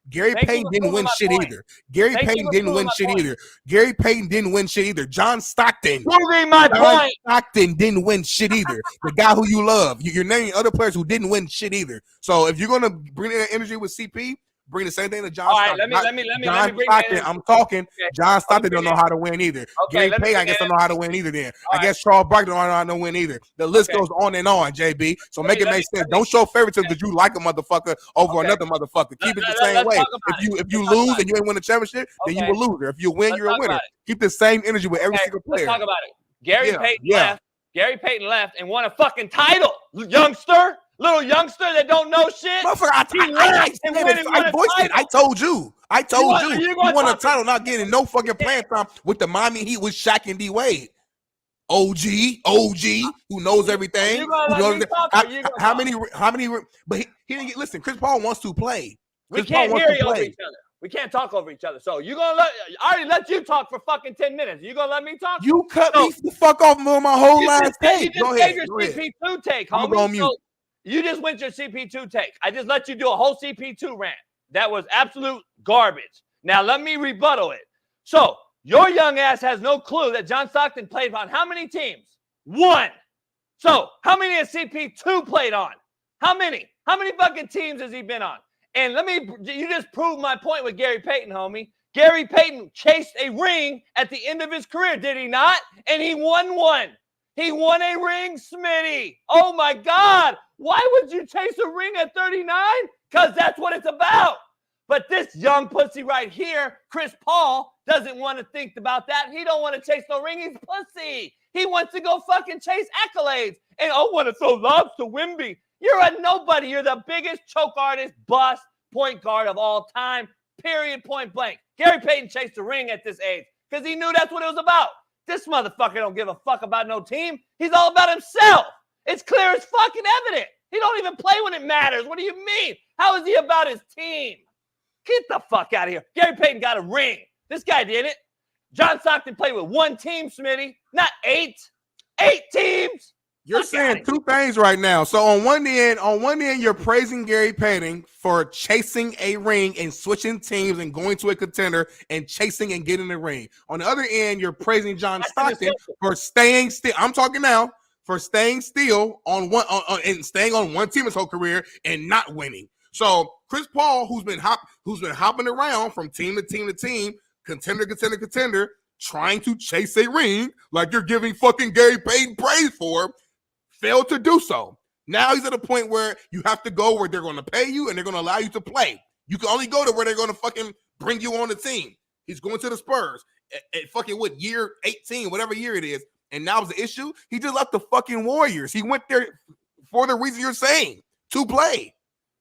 Gary Payton didn't win shit either. Gary Payton didn't win shit either. Gary Payton didn't win shit either. John Stockton. Proving my point. Stockton didn't win shit either. The guy who you love. You're naming other players who didn't win shit either. So if you're gonna bring in that energy with CP, bring the same thing to John Stockton. Let me bring Stockton. I'm talking. Okay. John Stockton don't know how to win either. Okay, Gary Payton, I guess, don't know how to win either. Then I guess Charles Barkley don't know how to win either. The list goes on and on, JB. So make it make sense. Don't show favoritism because you like a motherfucker over another motherfucker. Keep it the same way. If you lose and you ain't win the championship, then you a loser. If you win, you're a winner. Keep the same energy with every single player. Let's talk about it. Gary Payton left. Gary Payton left and won a fucking title. Youngster. Little youngster that don't know shit. I voiced it. I told you. You won a title not getting no fucking playing time with the Miami Heat with Shaq and D Wade. OG, who knows everything. How many? But he didn't get. Listen, Chris Paul wants to play. We can't hear you over each other. We can't talk over each other. So I already let you talk for fucking 10 minutes. You gonna let me talk? You cut me the fuck off on my whole last take. You just gave your CP2 take, homie. I'm going on mute. You just went your CP2 take. I just let you do a whole CP2 rant. That was absolute garbage. Now let me rebuttal it. So your young ass has no clue that John Stockton played on how many teams? 1. So how many has CP2 played on? How many? How many fucking teams has he been on? And you just proved my point with Gary Payton, homie. Gary Payton chased a ring at the end of his career, did he not? And he won one. He won a ring, Smitty. Oh, my God. Why would you chase a ring at 39? Because that's what it's about. But this young pussy right here, Chris Paul, doesn't want to think about that. He don't want to chase no ring. He's pussy. He wants to go fucking chase accolades. And I want to throw lobs to Wemby. You're a nobody. You're the biggest choke artist, bust, point guard of all time. Period, point blank. Gary Payton chased the ring at this age because he knew that's what it was about. This motherfucker don't give a fuck about no team. He's all about himself. It's clear as fucking evident. He don't even play when it matters. What do you mean? How is he about his team? Get the fuck out of here. Gary Payton got a ring. This guy did it. John Stockton played with 1 team, Smitty, not 8. 8 teams. You're saying 2 things right now. So on one end, you're praising Gary Payton for chasing a ring and switching teams and going to a contender and chasing and getting the ring. On the other end, you're praising John Stockton for staying still. I'm talking now. for staying still on one and staying on one team his whole career and not winning. So Chris Paul, who's been hopping around from team to team to team, contender, trying to chase a ring like you're giving fucking Gary Payton praise for, failed to do so. Now he's at a point where you have to go where they're going to pay you and they're going to allow you to play. You can only go to where they're going to fucking bring you on the team. He's going to the Spurs at fucking what, year 18, whatever year it is. And now it's the issue. He just left the fucking Warriors. He went there for the reason you're saying, to play.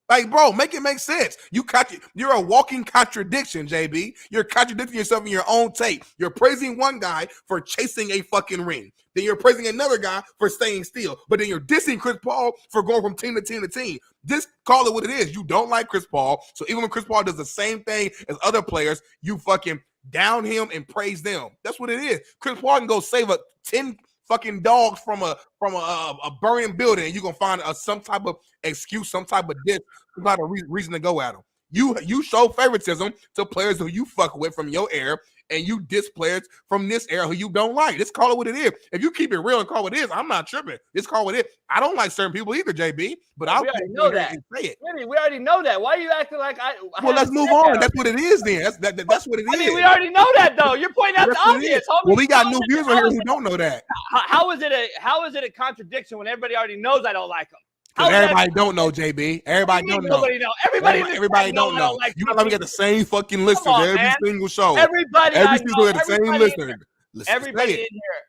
Like, bro, make it make sense. You're a walking contradiction, JB. You're contradicting yourself in your own tape. You're praising one guy for chasing a fucking ring. Then you're praising another guy for staying still. But then you're dissing Chris Paul for going from team to team to team. Just call it what it is. You don't like Chris Paul. So even when Chris Paul does the same thing as other players, you fucking down him and praise them. That's what it is. Chris Paul can go save 10 fucking dogs from a burning building, and you're gonna find some type of excuse, some type of diss, some type of reason to go at them. You show favoritism to players who you fuck with from your era, and you diss players from this era who you don't like. Just call it what it is. If you keep it real and call it what it is, I'm not tripping. Just call it what it is. I don't like certain people either, JB, but I'll know that. Say it. We already know that. Why are you acting like Well, let's move on. That's what it is then. That's what it is. I mean, we already know that, though. You're pointing out the obvious. Well, we got new viewers right here who don't know that. How is it a contradiction when everybody already knows I don't like them? Everybody don't know, JB. Everybody don't know. Everybody don't know. You know, we got the same fucking listeners every single show. Every single the same listener.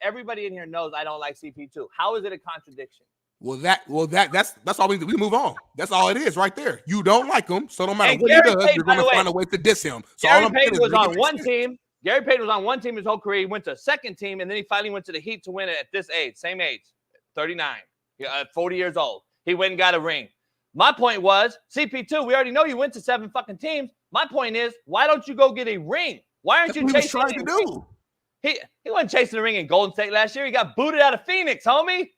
Everybody in here knows I don't like CP2. How is it a contradiction? Well, that's all we move on. That's all it is right there. You don't like him, so no matter what he does, you're going to find a way to diss him. So Gary Payton was on one team. Gary Payton was on one team his whole career. He went to a second team, and then he finally went to the Heat to win it at this age, same age, 39, 40 years old. He went and got a ring. My point was, CP2, we already know you went to 7 fucking teams. My point is, why don't you go get a ring? Why aren't you chasing trying to do? He wasn't chasing the ring in Golden State last year. He got booted out of Phoenix, homie.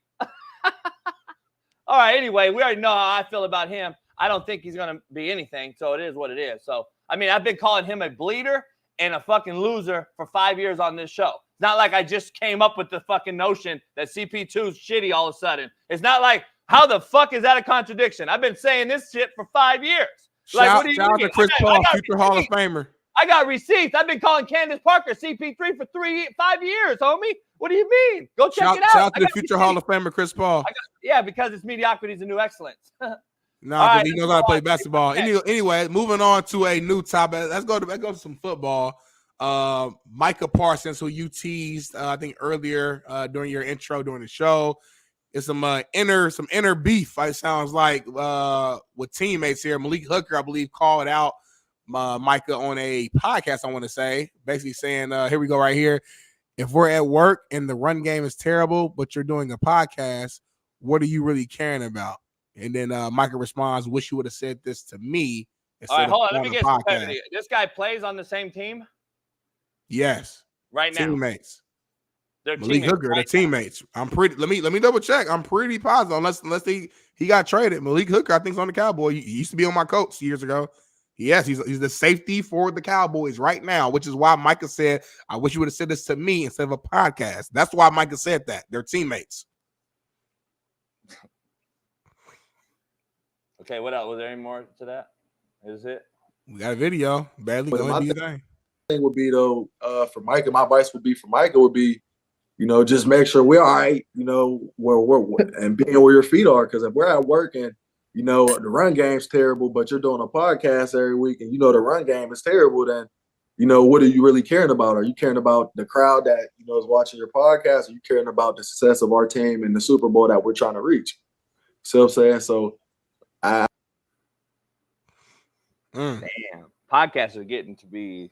All right, anyway, we already know how I feel about him. I don't think he's going to be anything, so it is what it is. So, I mean, I've been calling him a bleeder and a fucking loser for 5 years on this show. It's not like I just came up with the fucking notion that CP2's shitty all of a sudden. It's not like, how the fuck is that a contradiction? I've been saying this shit for 5 years. Shout out to Chris Paul, future Hall of Famer. I got receipts. I've been calling Candace Parker CP3 for 5 years, homie. What do you mean? Go check it out. Shout out to the future Hall of Famer, Chris Paul. Because it's mediocrity is the new excellence. No, he knows how to play basketball. Anyway, moving on to a new topic. Let's go to some football. Micah Parsons, who you teased, I think earlier during your intro during the show. It's some inner beef. It sounds like with teammates here. Malik Hooker, I believe, called out Micah on a podcast. I want to say, basically saying, "Here we go, right here. If we're at work and the run game is terrible, but you're doing a podcast, what are you really caring about?" And then Micah responds, "Wish you would have said this to me." All right, hold on. Let me get some clarity. This guy plays on the same team. Yes, right now. Teammates. They're Malik Hooker, right, the teammates. I'm pretty. Let me double check. I'm pretty positive. Unless he got traded. Malik Hooker, I think, is on the Cowboys. He used to be on my coach years ago. Yes, he's the safety for the Cowboys right now, which is why Micah said, "I wish you would have said this to me instead of a podcast." That's why Micah said that. They're teammates. Okay, what else? Was there any more to that? Is it? We got a video. Badly going to do thing. Thing would be though, for Micah. My advice would be for Micah would be, just make sure we're all right, where we're and being where your feet are. Because if we're at work and the run game's terrible, but you're doing a podcast every week and the run game is terrible, then what are you really caring about? Are you caring about the crowd that is watching your podcast? Are you caring about the success of our team and the Super Bowl that we're trying to reach? See what I'm saying? So damn, podcasts are getting to be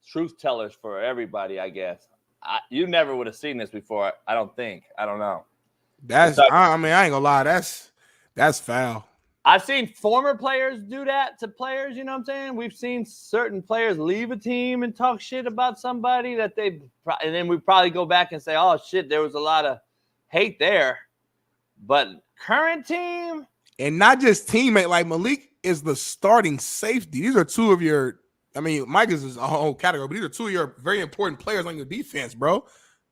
truth tellers for everybody, I guess. You never would have seen this before, I don't think. I don't know. I ain't gonna lie, that's foul. I've seen former players do that to players, you know what I'm saying? We've seen certain players leave a team and talk shit about somebody and then we probably go back and say, oh shit, there was a lot of hate there. But current team, and not just teammate, like Malik is the starting safety. These are two of your, Mike is a whole category, but these are two of your very important players on your defense, bro.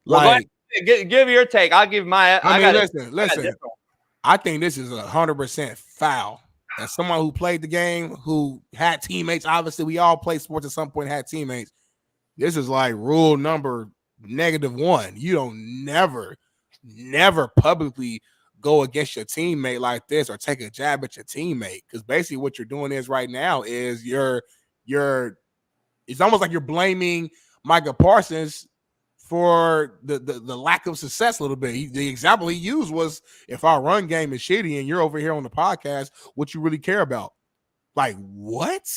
Like, Give your take. I'll give my. Listen. I think this is 100% foul. As someone who played the game, who had teammates, obviously we all played sports at some point, had teammates. This is like rule number -1. You don't never publicly go against your teammate like this or take a jab at your teammate. Because basically what you're doing is right now is it's almost like you're blaming Micah Parsons for the lack of success a little bit. The example he used was, if our run game is shitty and you're over here on the podcast, what you really care about? Like, what?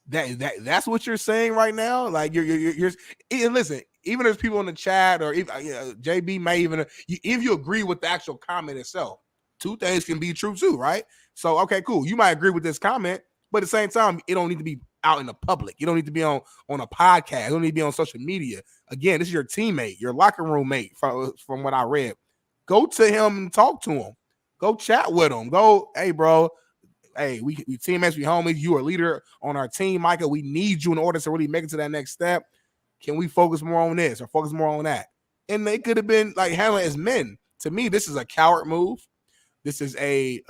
That's what you're saying right now? Like, you're listen, even if people in the chat or JB may even, if you agree with the actual comment itself, two things can be true too, right? So, okay, cool. You might agree with this comment, but at the same time, it don't need to be out in the public. You don't need to be on a podcast. You don't need to be on social media. Again, this is your teammate, your locker room mate, from what I read. Go to him and talk to him. Go chat with him. Go, hey, bro. Hey, we teammates, we homies. You are a leader on our team, Micah. We need you in order to really make it to that next step. Can we focus more on this or focus more on that? And they could have been like handling as men. To me, this is a coward move. This is a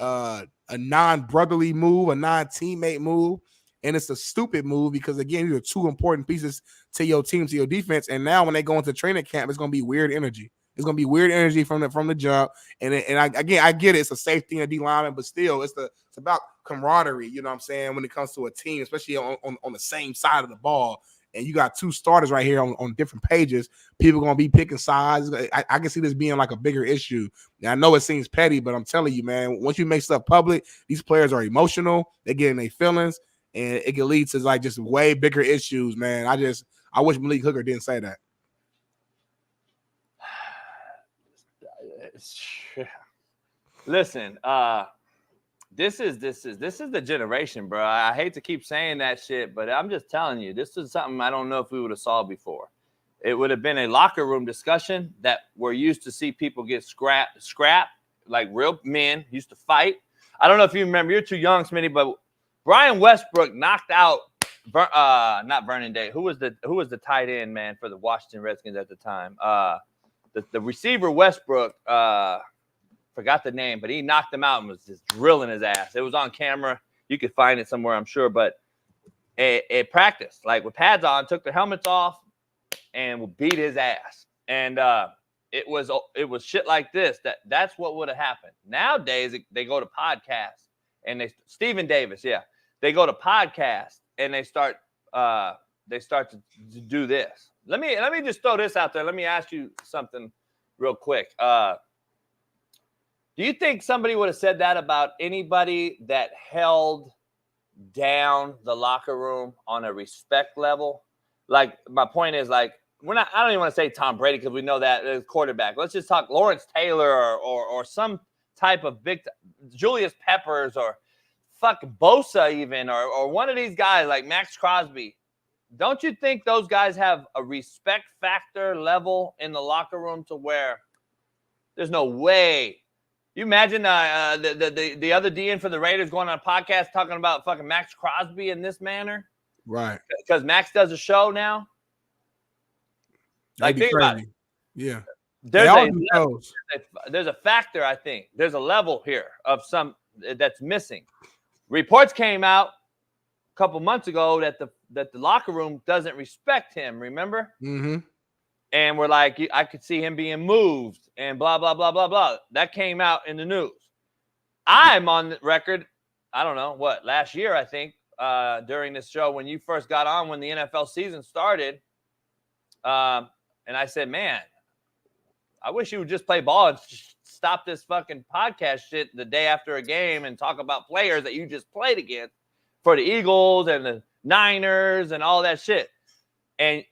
non-brotherly move, a non-teammate move. And it's a stupid move because, again, these are two important pieces to your team, to your defense. And now when they go into training camp, it's going to be weird energy. It's going to be weird energy from the jump. And I get it. It's a safety and D lineman, but still, it's about camaraderie, you know what I'm saying, when it comes to a team, especially on the same side of the ball. And you got two starters right here on different pages. People are going to be picking sides. I can see this being like a bigger issue. Now, I know it seems petty, but I'm telling you, man, once you make stuff public, these players are emotional. They get in their feelings. And it can lead to like just way bigger issues, man. I wish Malik Hooker didn't say that. Listen, this is the generation, bro. I hate to keep saying that shit, but I'm just telling you, this is something I don't know if we would have saw before. It would have been a locker room discussion that we're used to see people get scrapped, like real men used to fight. I don't know if you remember. You're too young, Smitty, but Brian Westbrook knocked out not Vernon Day. Who was the tight end, man, for the Washington Redskins at the time? The receiver Westbrook, forgot the name, but he knocked him out and was just drilling his ass. It was on camera. You could find it somewhere, I'm sure. But it practiced, like with pads on, took their helmets off, and beat his ass. And it was shit like this. That's what would have happened. Nowadays, they go to podcasts. And Stephen Davis, yeah, they go to podcasts and they start to do this. Let me just throw this out there. Let me ask you something real quick. Do you think somebody would have said that about anybody that held down the locker room on a respect level? Like, my point is, like, I don't even want to say Tom Brady because we know that as quarterback. Let's just talk Lawrence Taylor or some type of big Julius Peppers or fucking Bosa even or one of these guys like Max Crosby. Don't you think those guys have a respect factor level in the locker room to where there's no way? You imagine the other DN for the Raiders going on a podcast talking about fucking Max Crosby in this manner? Right. Because Max does a show now. Like, think about it. Yeah. There's a factor, I think. There's a level here of some that's missing. Reports came out a couple months ago that the locker room doesn't respect him, remember? Mm-hmm. And we're like, I could see him being moved and blah, blah, blah, blah, blah. That came out in the news. I'm on the record, I don't know, last year, I think, during this show when you first got on, when the NFL season started. And I said, man, I wish you would just play ball and stop this fucking podcast shit the day after a game and talk about players that you just played against for the Eagles and the Niners and all that shit. And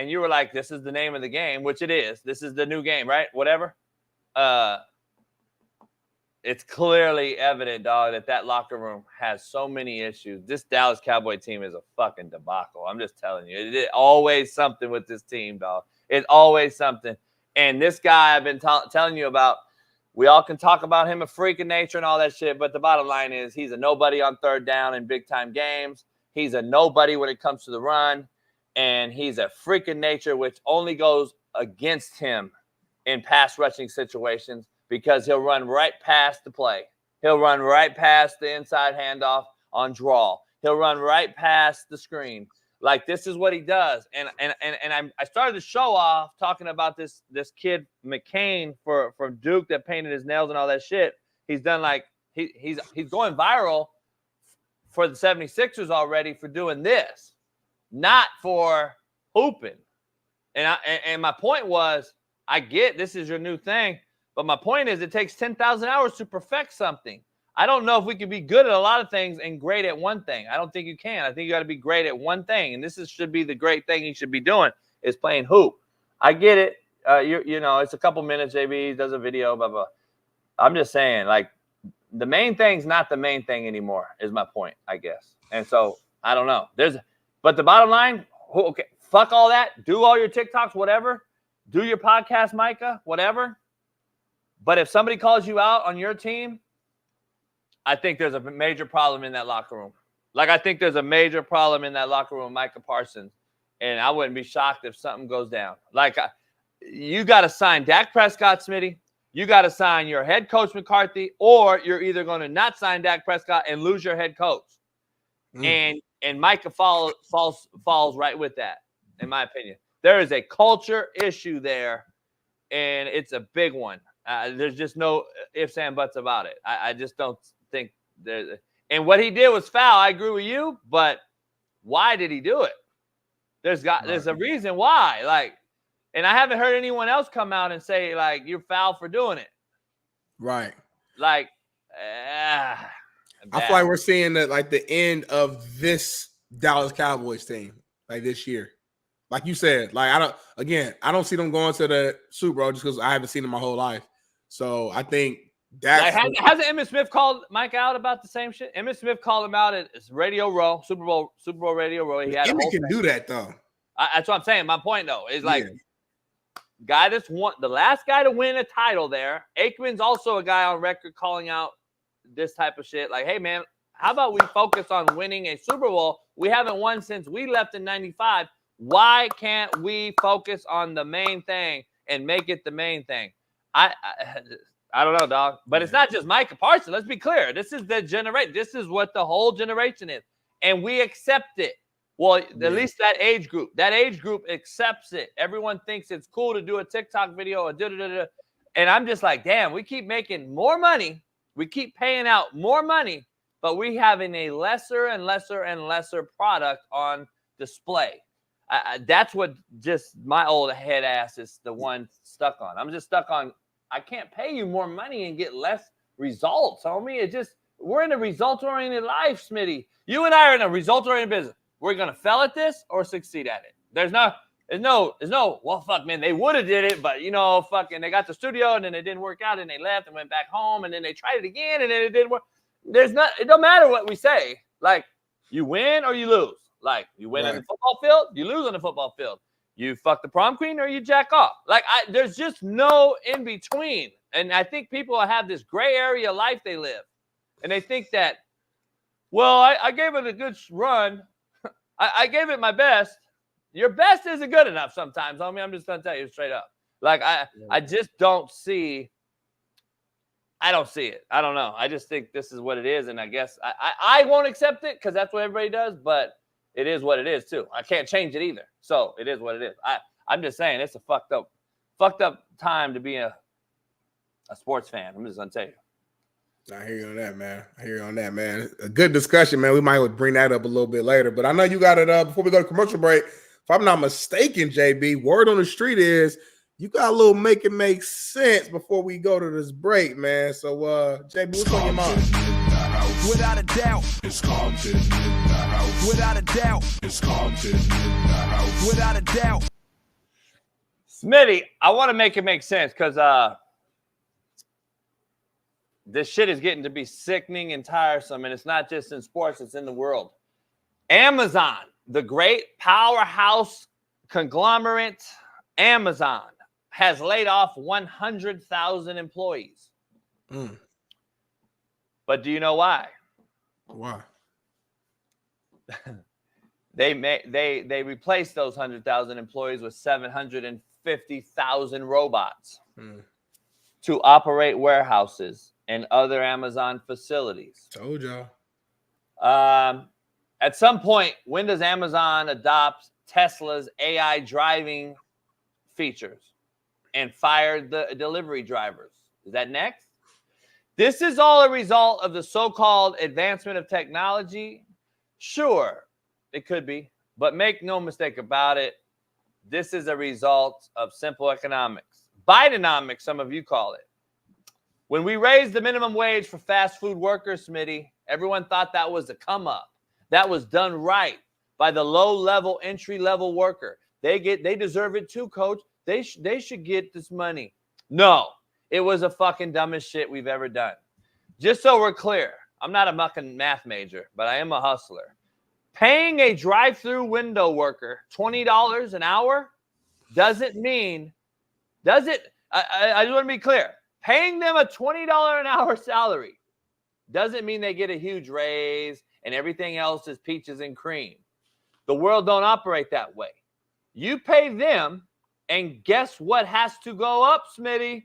you were like, this is the name of the game, which it is. This is the new game, right? Whatever. It's clearly evident, dog, that locker room has so many issues. This Dallas Cowboy team is a fucking debacle. I'm just telling you. It's always something with this team, dog. It's always something. And this guy I've been telling you about, we all can talk about him a freak of nature and all that shit, but the bottom line is he's a nobody on third down in big-time games. He's a nobody when it comes to the run, and he's a freak of nature, which only goes against him in pass rushing situations because he'll run right past the play. He'll run right past the inside handoff on draw. He'll run right past the screen. Like, this is what he does. And I started the show off talking about this kid McCain from Duke that painted his nails and all that shit. He's done like he's going viral for the 76ers already for doing this, not for hooping. And my point was, I get this is your new thing, but my point is it takes 10,000 hours to perfect something. I don't know if we can be good at a lot of things and great at one thing. I don't think you can. I think you got to be great at one thing, and should be the great thing you should be doing is playing hoop. I get it. You know, it's a couple minutes. JB does a video, blah blah. I'm just saying, like, the main thing's not the main thing anymore. Is my point, I guess. And so I don't know. But the bottom line, okay, fuck all that. Do all your TikToks, whatever. Do your podcast, Micah, whatever. But if somebody calls you out on your team, I think there's a major problem in that locker room. Like, I think there's a major problem in that locker room, Micah Parsons. And I wouldn't be shocked if something goes down. Like, you got to sign Dak Prescott, Smitty. You got to sign your head coach, McCarthy, or you're either going to not sign Dak Prescott and lose your head coach. And Micah falls right with that, in my opinion. There is a culture issue there, and it's a big one. There's just no ifs and buts about it. I just don't think there's. And what he did was foul. I agree with you, but why did he do it? There's a reason why. Like, and I haven't heard anyone else come out and say, like, you're foul for doing it. Right. Like, I feel like we're seeing the end of this Dallas Cowboys team, like, this year. Like you said, like, I don't see them going to the Super Bowl just because I haven't seen them my whole life. So I think that's hasn't Emmitt Smith called Mike out about the same shit? Emmitt Smith called him out at Radio Row, Super Bowl Radio Row. Emmitt can do that though. That's what I'm saying. My point though is, like, guy that's the last guy to win a title there. Aikman's also a guy on record calling out this type of shit. Like, hey man, how about we focus on winning a Super Bowl? We haven't won since we left in '95. Why can't we focus on the main thing and make it the main thing? I don't know, dog. But it's not just Micah Parsons. Let's be clear. This is the generation. This is what the whole generation is. And we accept it. Well, at least that age group. That age group accepts it. Everyone thinks it's cool to do a TikTok video or da-da-da-da. And I'm just like, damn, we keep making more money. We keep paying out more money, but we having a lesser and lesser and lesser product on display. That's what just my old head ass is the one stuck on. I'm just stuck on, I can't pay you more money and get less results, homie. We're in a result-oriented life, Smitty. You and I are in a result-oriented business. We're going to fail at this or succeed at it. There's no, well, fuck, man, they would have did it, but, fucking, they got the studio and then it didn't work out and they left and went back home and then they tried it again and then it didn't work. It don't matter what we say. Like, you win or you lose. Like, you win on the football field, you lose on the football field. You fuck the prom queen or you jack off. Like, there's just no in between. And I think people have this gray area life they live. And they think that, well, I gave it a good run. I gave it my best. Your best isn't good enough sometimes, homie. I'm just going to tell you straight up. Like, I just don't see. I don't see it. I don't know. I just think this is what it is. And I guess I won't accept it because that's what everybody does. But it is what it is, too. I can't change it either. So it is what it is. I'm just saying it's a fucked up time to be a sports fan. I'm just going to tell you. I hear you on that, man. A good discussion, man. We might bring that up a little bit later. But I know you got it before we go to commercial break. If I'm not mistaken, JB, word on the street is you got a little make it make sense before we go to this break, man. So, JB, what's on your mind? Without a doubt, it's Compton in the house. Without a doubt, it's Compton in the house. Without a doubt. Smitty, I want to make it make sense because this shit is getting to be sickening and tiresome, and it's not just in sports, it's in the world. Amazon, the great powerhouse conglomerate Amazon, has laid off 100,000 employees. But do you know why? Why? They replaced those 100,000 employees with 750,000 250,000 robots to operate warehouses and other Amazon facilities. Told y'all. At some point, when does Amazon adopt Tesla's AI driving features and fire the delivery drivers? Is that next? This is all a result of the so-called advancement of technology. Sure, it could be, but make no mistake about it. This is a result of simple economics. Bidenomics, some of you call it. When we raised the minimum wage for fast food workers, Smitty, everyone thought that was a come up. That was done right by the low-level, entry-level worker. They deserve it too, coach. They should get this money. No, it was the fucking dumbest shit we've ever done. Just so we're clear, I'm not a fucking math major, but I am a hustler. Paying a drive-through window worker $20 an hour doesn't mean, I just want to be clear. Paying them a $20 an hour salary doesn't mean they get a huge raise and everything else is peaches and cream. The world don't operate that way. You pay them, and guess what has to go up, Smitty?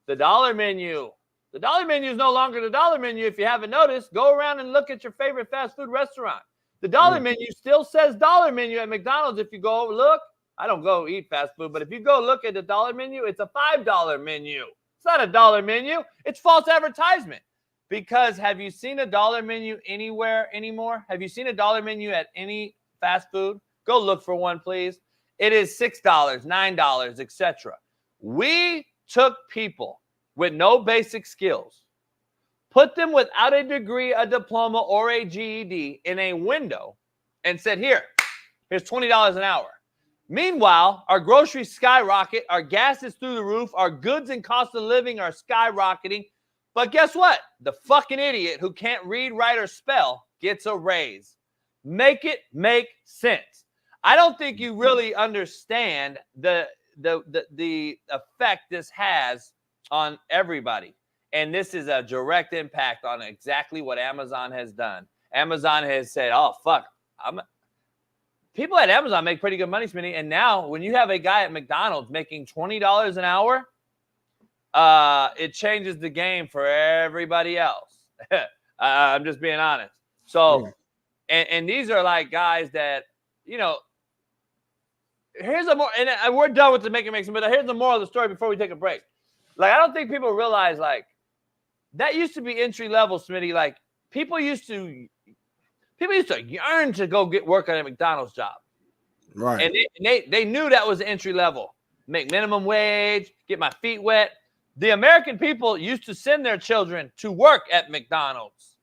The dollar menu. The dollar menu is no longer the dollar menu. If you haven't noticed, go around and look at your favorite fast food restaurant. The dollar menu still says dollar menu at McDonald's. If you go look, I don't go eat fast food, but if you go look at the dollar menu, it's a $5 menu. It's not a dollar menu. It's false advertisement. Because have you seen a dollar menu anywhere anymore? Have you seen a dollar menu at any fast food? Go look for one, please. It is $6, $9, etc. We took people with no basic skills, put them without a degree, a diploma, or a GED in a window and said, here's $20 an hour. Meanwhile, our groceries skyrocket, our gas is through the roof, our goods and cost of living are skyrocketing. But guess what? The fucking idiot who can't read, write, or spell gets a raise. Make it make sense. I don't think you really understand the effect this has on everybody. And this is a direct impact on exactly what Amazon has done. Amazon has said, oh, fuck. People at Amazon make pretty good money, Smitty. And now when you have a guy at McDonald's making $20 an hour, it changes the game for everybody else. I'm just being honest. So, and these are like guys that, you know, here's a more, and we're done with the make it make sense, but here's the moral of the story before we take a break. Like, I don't think people realize, like, that used to be entry level, Smitty. Like, people used to yearn to go get work on a McDonald's job. Right. And they knew that was entry level. Make minimum wage, get my feet wet. The American people used to send their children to work at McDonald's,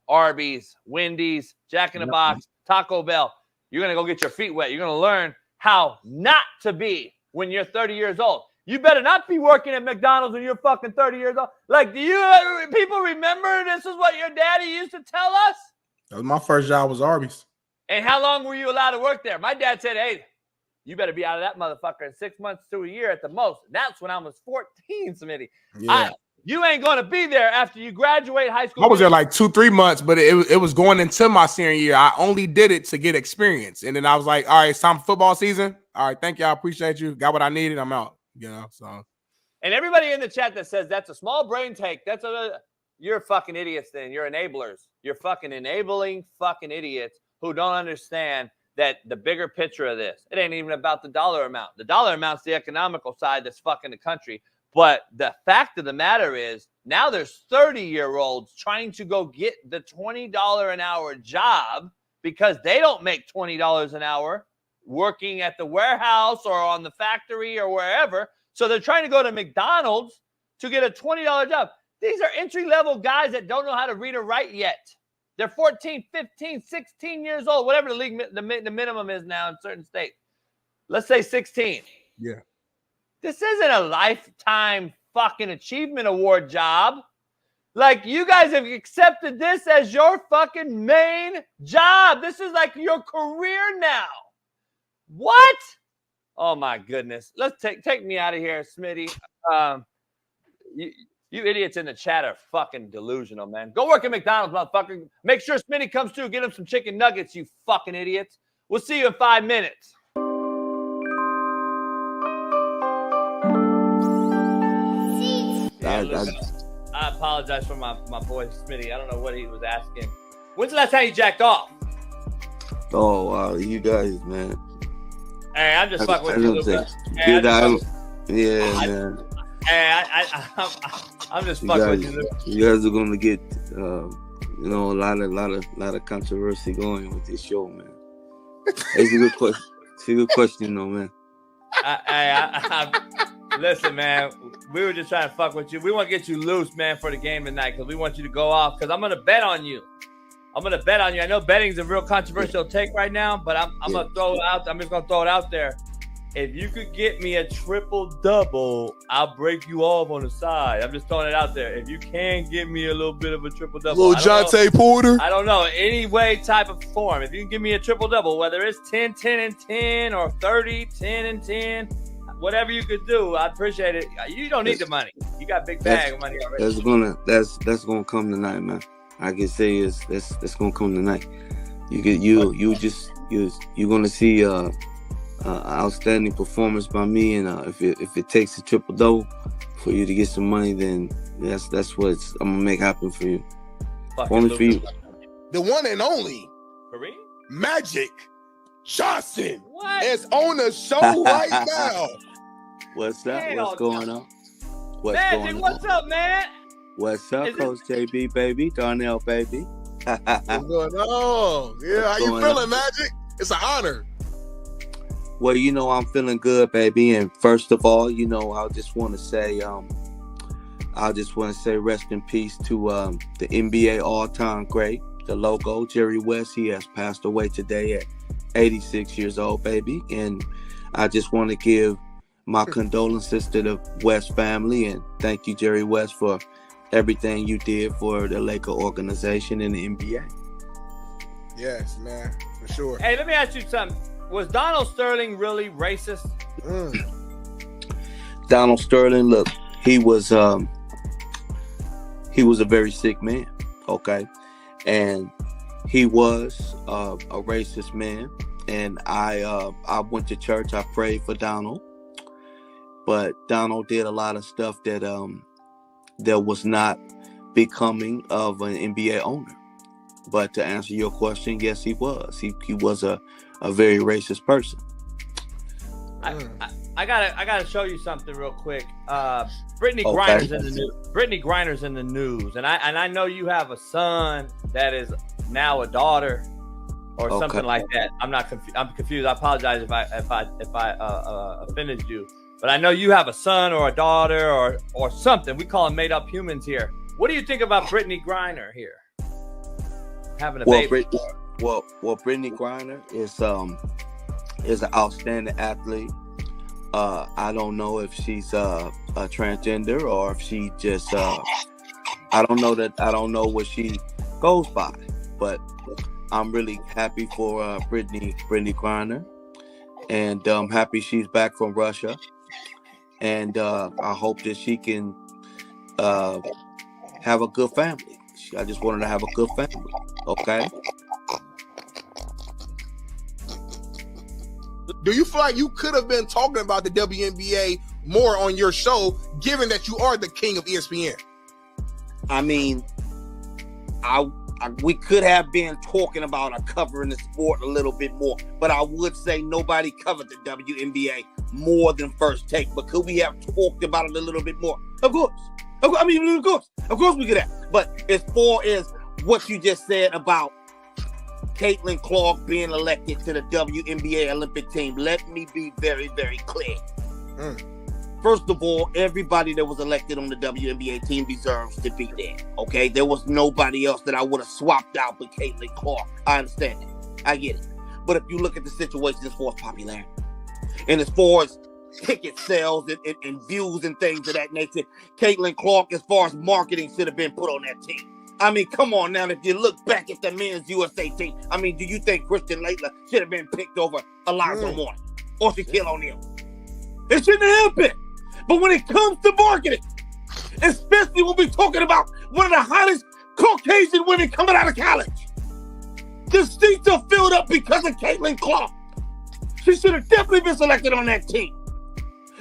Arby's, Wendy's, Jack in the Box, Taco Bell. You're going to go get your feet wet. You're going to learn how not to be when you're 30 years old. You better not be working at McDonald's when you're fucking 30 years old. Like, do you people remember this is what your daddy used to tell us? That was my first job was Arby's. And how long were you allowed to work there? My dad said, hey, you better be out of that motherfucker in 6 months to a year at the most. That's when I was 14, Smitty. Yeah. You ain't going to be there after you graduate high school. I was there like 2-3 months, but it was going into my senior year. I only did it to get experience. And then I was like, all right, it's time for football season. All right, thank you. I appreciate you. Got what I needed. I'm out. You know, so. And everybody in the chat that says that's a small brain take, you're fucking idiots then. You're enablers. You're fucking enabling fucking idiots who don't understand that the bigger picture of this, it ain't even about the dollar amount. The dollar amount's the economical side that's fucking the country. But the fact of the matter is now there's 30-year-olds trying to go get the $20 an hour job because they don't make $20 an hour working at the warehouse or on the factory or wherever. So they're trying to go to McDonald's to get a $20 job. These are entry-level guys that don't know how to read or write yet. They're 14, 15, 16 years old, whatever the minimum is now in certain states. Let's say 16. Yeah. This isn't a lifetime fucking achievement award job. Like, you guys have accepted this as your fucking main job. This is like your career now. What? Oh, my goodness. Let's take me out of here, Smitty. You idiots in the chat are fucking delusional, man. Go work at McDonald's, motherfucker. Make sure Smitty comes through. Get him some chicken nuggets, you fucking idiots. We'll see you in 5 minutes. I apologize for my boy Smitty. I don't know what he was asking. When's the last time you jacked off? Oh, you guys, man. Hey, I'm just fucking with you, little bit. Man. Hey, I'm just fucking with you. You guys are gonna get, a lot of controversy going with this show, man. It's a good question. It's a good question, though, man. Listen, man. We were just trying to fuck with you. We want to get you loose, man, for the game tonight because we want you to go off. Because I'm gonna bet on you. I know betting's a real controversial take right now, but I'm gonna throw it out. I'm just gonna throw it out there. If you could get me a triple-double, I'll break you off on the side. I'm just throwing it out there. If you can get me a little bit of a triple-double. Little Jonte Porter. I don't know. Any way, type of form. If you can give me a triple-double, whether it's 10, 10, and 10, or 30, 10, and 10, whatever you could do, I appreciate it. You don't need the money. You got big bag of money already. That's gonna come tonight, man. I can say that's gonna come tonight. You're gonna see outstanding performance by me, and if it takes a triple double for you to get some money, then that's what I'm gonna make happen for you. Only for you. The one and only Kareem? Magic Johnson is on the show right now. What's up? What's going on? Magic, what's up, man? What's up, Coach JB, baby? Darnell, baby. What's going on? Yeah, how you feeling, Magic? It's an honor. Well, I'm feeling good, baby. And first of all, I just want to say, rest in peace to the NBA all-time great, the logo, Jerry West. He has passed away today at 86 years old, baby. And I just want to give my condolences to the West family and thank you, Jerry West, for everything you did for the Laker organization and the NBA. Yes, man, for sure. Hey, let me ask you something. Was Donald Sterling really racist? Donald Sterling, look, he was a very sick man, okay? And he was a racist man. And I went to church. I prayed for Donald. But Donald did a lot of stuff that was not becoming of an NBA owner. But to answer your question, yes, he was. He was a very racist person. I gotta show you something real quick. Brittany Griner's in the news. Brittany Griner's in the news, and I know you have a son that is now a daughter, or something like that. I'm confused. I apologize if I offended you, but I know you have a son or a daughter or something. We call them made up humans here. What do you think about Brittany Griner here having a baby? Brittany Griner is an outstanding athlete. I don't know if she's a transgender or if she just I don't know what she goes by, but I'm really happy for Brittany Griner, and I'm happy she's back from Russia, and I hope that she can have a good family. I just want her to have a good family, okay? Do you feel like you could have been talking about the WNBA more on your show, given that you are the king of ESPN? I mean, we could have been talking about or covering the sport a little bit more, but I would say nobody covered the WNBA more than First Take. But could we have talked about it a little bit more? Of course. Of course we could have. But as far as what you just said about Caitlin Clark being elected to the WNBA Olympic team, let me be very, very clear. First of all, everybody that was elected on the WNBA team deserves to be there, okay? There was nobody else that I would have swapped out but Caitlin Clark. I understand it. I get it. But if you look at the situation as far as popularity, and as far as ticket sales and views and things of that nature, Caitlin Clark, as far as marketing, should have been put on that team. I mean, come on now. If you look back at the men's USA team, I mean, do you think Christian Laettner should have been picked over Elijah Moore or Shaquille O'Neal? It shouldn't have been. But when it comes to marketing, especially when we're talking about one of the hottest Caucasian women coming out of college, the seats are filled up because of Caitlin Clark. She should have definitely been selected on that team.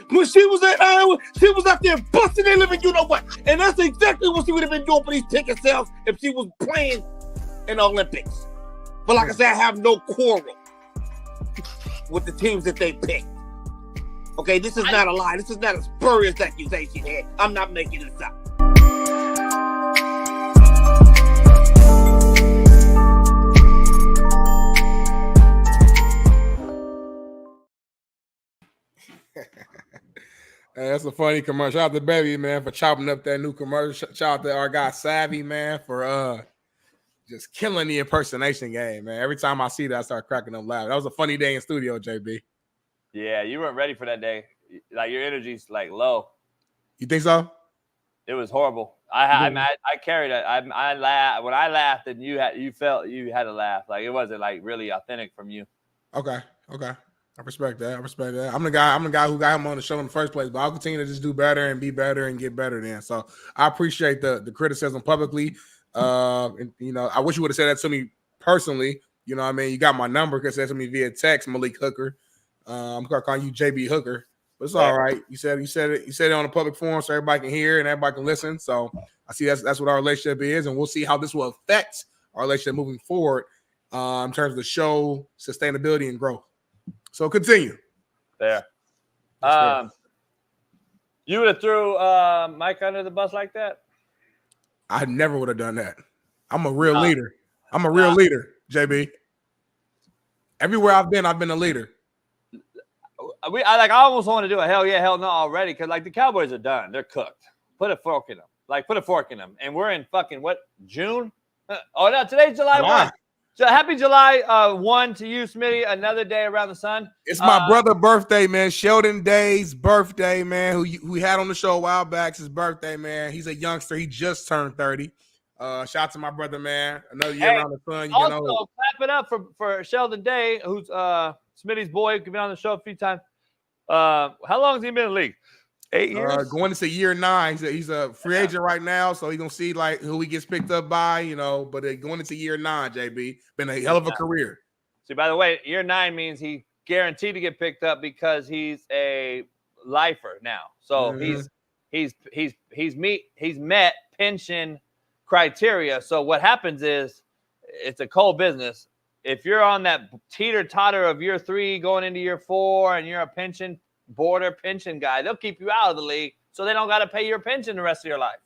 When she was at Iowa, she was out there busting their living, you know what? And that's exactly what she would have been doing for these ticket sales if she was playing in the Olympics. But like I said, I have no quarrel with the teams that they picked. Okay, this is not a lie. This is not a spurious accusation here. I'm not making this up. Hey, that's a funny commercial. Shout out to Baby, man, for chopping up that new commercial. Shout out to our guy Savvy, man, for just killing the impersonation game, man. Every time I see that, I start cracking up loud. That was a funny day in studio, JB. Yeah, you weren't ready for that day. Like your energy's like low. You think so? It was horrible. I carried it. I laughed when I laughed, and you felt you had to laugh. Like it wasn't like really authentic from you. Okay. I respect that. I'm the guy who got him on the show in the first place, but I'll continue to just do better and be better and get better then. So I appreciate the criticism publicly. And you know, I wish you would have said that to me personally. You know what I mean? You got my number because it said to me via text, Malik Hooker. I'm gonna call you JB Hooker, but it's all right. You said it on a public forum so everybody can hear and everybody can listen. So I see that's what our relationship is, and we'll see how this will affect our relationship moving forward in terms of the show sustainability and growth. So continue. There. You would have threw Mike under the bus like that? I never would have done that. I'm a real leader. I'm a real leader, JB. Everywhere I've been a leader. I almost want to do a hell yeah, hell no already because like the Cowboys are done. They're cooked. Put a fork in them. Put a fork in them. And we're in fucking what, June? Oh no, today's July 1. So happy July 1 to you, Smitty. Another day around the sun. It's my brother's birthday, man. Sheldon Day's birthday, man. Who we had on the show a while back. It's his birthday, man. He's a youngster. He just turned 30. Shout out to my brother, man. Another year around the sun. Also, clap it up for Sheldon Day, who's Smitty's boy. Been on the show a few times. How long has he been in the league? 8 years. Going into year 9. He's a free agent right now, so he's gonna see like who he gets picked up by, you know. But going into year 9, JB, been a hell of a career. See, by the way, year 9 means he guaranteed to get picked up because he's a lifer now. So he's met pension criteria. So what happens is it's a cold business. If you're on that teeter-totter of year 3 going into year 4 and you're a pension guy, they'll keep you out of the league so they don't got to pay your pension the rest of your life.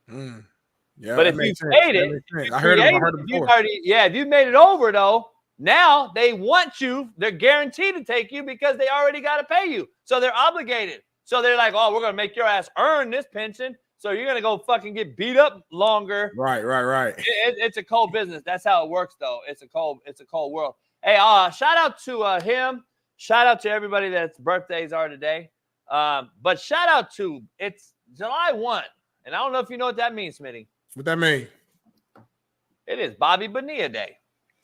Yeah, but if you paid it, I heard it before. If you made it over though, now they want you. They're guaranteed to take you because they already got to pay you. So they're obligated. So they're like, oh, we're going to make your ass earn this pension. So you're going to go fucking get beat up longer. Right. It's a cold business. That's how it works though. It's a cold world. Hey, shout out to him. Shout out to everybody that's birthdays are today. But shout out to, it's July 1. And I don't know if you know what that means, Smitty. What that mean? It is Bobby Bonilla Day.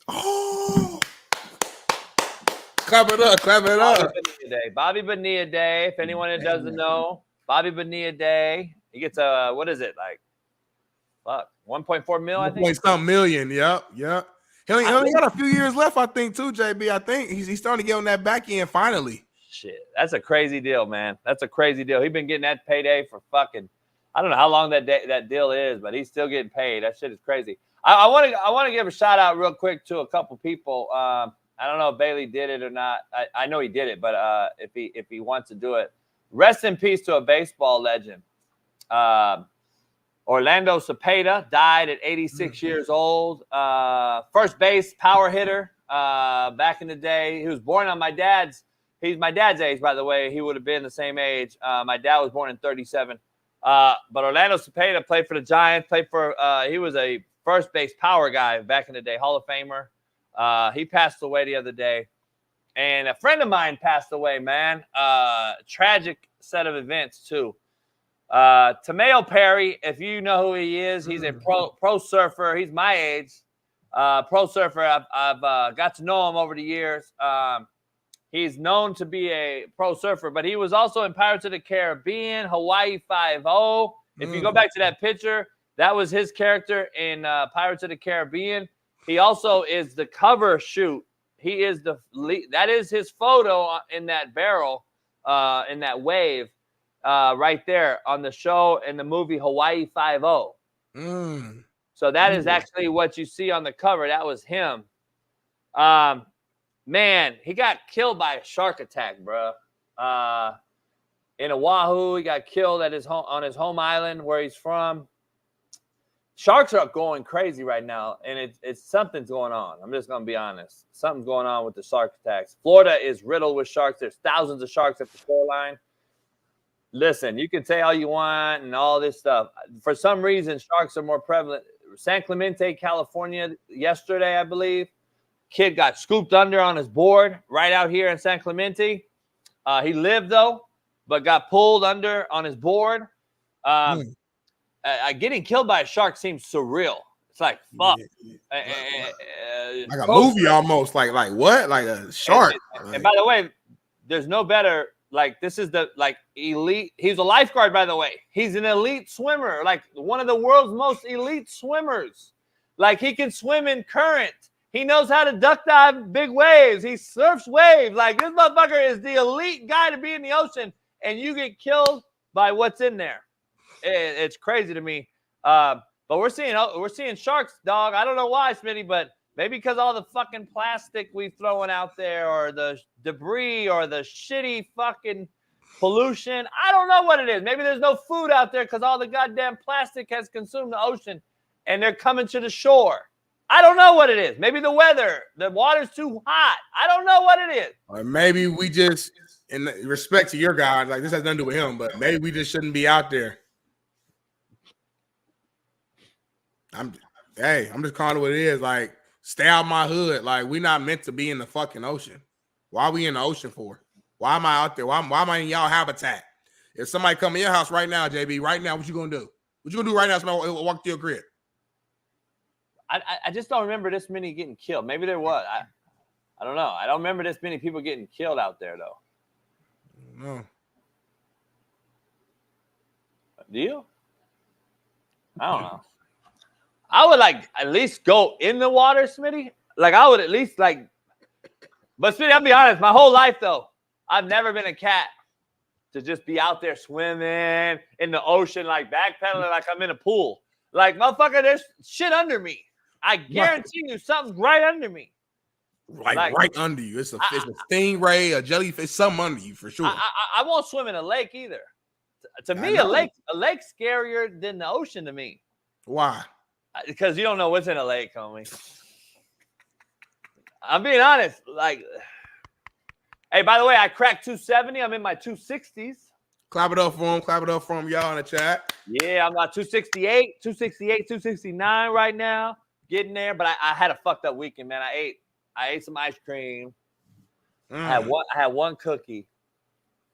Oh. Clap it up. Bobby Bonilla Day. If anyone that doesn't know, Bobby Bonilla Day. He gets what is it? Like, fuck, 1.4 mil, I think. 1.something million. Yep. He only got a few years left, I think, too, JB. I think he's starting to get on that back end finally. Shit, that's a crazy deal, man. That's a crazy deal. He's been getting that payday for fucking, I don't know how long that deal is, but he's still getting paid. That shit is crazy. I want to give a shout out real quick to a couple people. I don't know if Bailey did it or not. I know he did it, but if he wants to do it, rest in peace to a baseball legend. Orlando Cepeda died at 86 years old. First base power hitter back in the day. He was born on he's my dad's age, by the way. He would have been the same age. My dad was born in 37. But Orlando Cepeda played for the Giants, he was a first base power guy back in the day, Hall of Famer. He passed away the other day. And a friend of mine passed away, man. Tragic set of events, too. Tameo Perry, if you know who he is, he's a pro surfer. He's my age. Pro surfer. I've got to know him over the years. He's known to be a pro surfer, but he was also in Pirates of the Caribbean, Hawaii 5-0. If you go back to that picture, that was his character in Pirates of the Caribbean. He also is the cover shoot. He is that is his photo in that barrel in that wave right there on the show in the movie Hawaii Five-0. So that is actually what you see on the cover. That was him. Man, he got killed by a shark attack, bro. In Oahu, he got killed at on his home island where he's from. Sharks are going crazy right now, and it's something's going on. I'm just gonna be honest. Something's going on with the shark attacks. Florida is riddled with sharks. There's thousands of sharks at the shoreline. Listen, you can say all you want and all this stuff. For some reason, sharks are more prevalent. San Clemente, California, yesterday, I believe, kid got scooped under on his board right out here in San Clemente. He lived though, but got pulled under on his board. Getting killed by a shark seems surreal. It's like fuck, like a movie almost. Like what? Like a shark. And by the way, there's no better. Like this is the elite. He's a lifeguard, by the way. He's an elite swimmer, like one of the world's most elite swimmers. Like he can swim in current. He knows how to duck dive big waves. He surfs waves. Like this motherfucker is the elite guy to be in the ocean, and you get killed by what's in there. It's crazy to me. But we're seeing sharks, dog. I don't know why, Smitty, but maybe because all the fucking plastic we've thrown out there, or the debris, or the shitty fucking pollution. I don't know what it is. Maybe there's no food out there because all the goddamn plastic has consumed the ocean, and they're coming to the shore. I don't know what it is. Maybe the weather. The water's too hot. I don't know what it is. Or maybe we just, in respect to your guy, like this has nothing to do with him, but maybe we just shouldn't be out there. I'm just calling it what it is. Like, stay out my hood. Like, we're not meant to be in the fucking ocean. Why are we in the ocean for? Why am I out there? Why am I in y'all habitat? If somebody come in your house right now, JB, right now, what you gonna do? What you gonna do right now if somebody walk through your crib? I just don't remember this many getting killed. Maybe there was. I don't know. I don't remember this many people getting killed out there, though. No. Do you? I don't know. I would at least go in the water, Smitty. Like I would at least but Smitty, I'll be honest, my whole life though, I've never been a cat to just be out there swimming in the ocean, like backpedaling like I'm in a pool. Like motherfucker, there's shit under me. I guarantee you something's right under me. Like right under you. It's a stingray, a jellyfish, something under you for sure. I won't swim in a lake either. To me, a lake's scarier than the ocean to me. Why? Because you don't know what's in a lake, homie. I'm being honest. Like, hey, by the way, I cracked 270. I'm in my 260s. Clap it up for him. Clap it up for him, y'all in the chat. Yeah, I'm at 268, 269 right now. Getting there, but I had a fucked up weekend, man. I ate some ice cream. I had one cookie,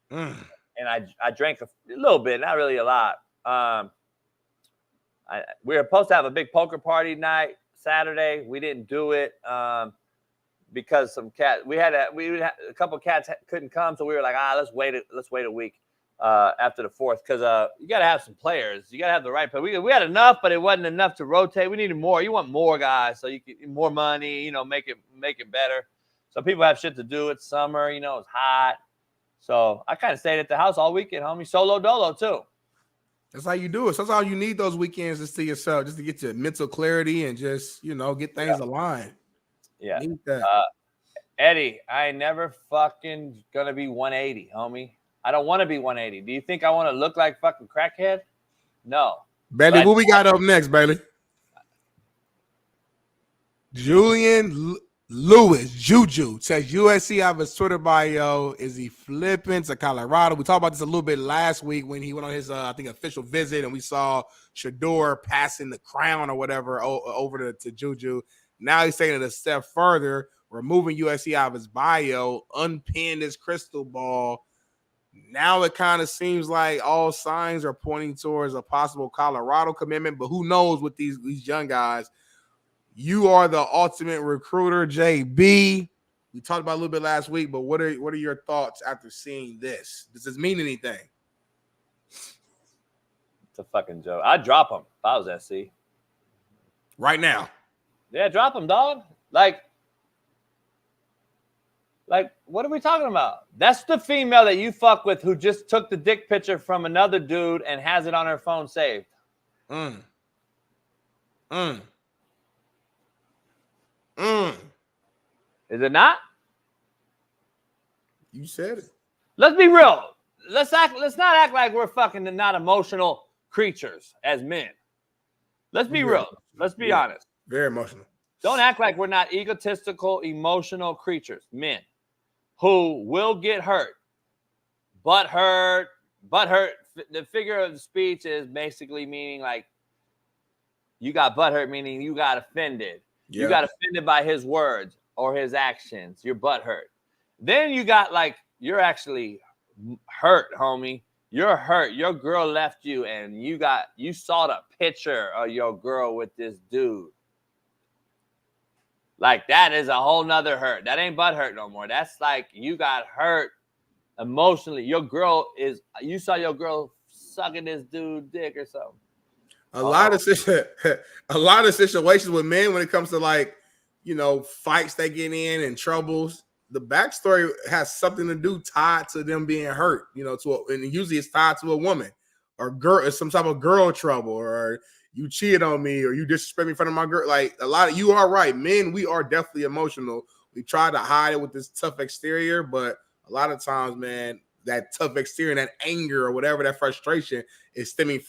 and I drank a little bit, not really a lot. We were supposed to have a big poker party night Saturday. We didn't do it because some cat. We had a couple of cats couldn't come, so we were like, let's wait a week after the 4th because you got to have some players. You got to have the right players. We had enough, but it wasn't enough to rotate. We needed more. You want more guys, so you get more money. Make it better. So people have shit to do. It's summer. It's hot. So I kind of stayed at the house all weekend, homie. Solo dolo too. That's how you do it. Sometimes you need those weekends just to yourself, just to get your mental clarity and just, get things aligned. Yeah. Eddie, I ain't never fucking gonna be 180, homie. I don't want to be 180. Do you think I want to look like fucking crackhead? No. Bailey, what we got up next, Bailey? Julian Lewis, Juju, says USC out of his Twitter bio. Is he flipping to Colorado? We talked about this a little bit last week when he went on his, official visit, and we saw Shador passing the crown or whatever over to Juju. Now he's taking it a step further, removing USC out of his bio, unpinned his crystal ball. Now it kind of seems like all signs are pointing towards a possible Colorado commitment, but who knows with these young guys. You are the ultimate recruiter, JB. We talked about it a little bit last week, but what are your thoughts after seeing this? Does this mean anything? It's a fucking joke. I'd drop him if I was SC. Right now. Yeah, drop him, dog. Like, Like, what are we talking about? That's the female that you fuck with who just took the dick picture from another dude and has it on her phone saved. Mm. Is it not? You said it. Let's be real. Let's not act like we're fucking not emotional creatures as men. Let's be real. Let's be honest. Very emotional. Don't act like we're not egotistical, emotional creatures, men, who will get hurt. Butthurt. The figure of the speech is basically meaning like you got butthurt, meaning you got offended. Yeah. You got offended by his words or his actions. You're butthurt. Then you got like, you're actually hurt, homie. You're hurt. Your girl left you and you saw the picture of your girl with this dude. Like, that is a whole nother hurt. That ain't butthurt no more. That's like you got hurt emotionally. You saw your girl sucking this dude dick or something. A lot of situations with men when it comes to like, fights they get in and troubles, the backstory has something to do tied to them being hurt, and usually it's tied to a woman or girl, some type of girl trouble, or you cheated on me, or you disrespect me in front of my girl. Like you are right. Men, we are definitely emotional. We try to hide it with this tough exterior, but a lot of times, man, that tough exterior, that anger or whatever, that frustration is stemming,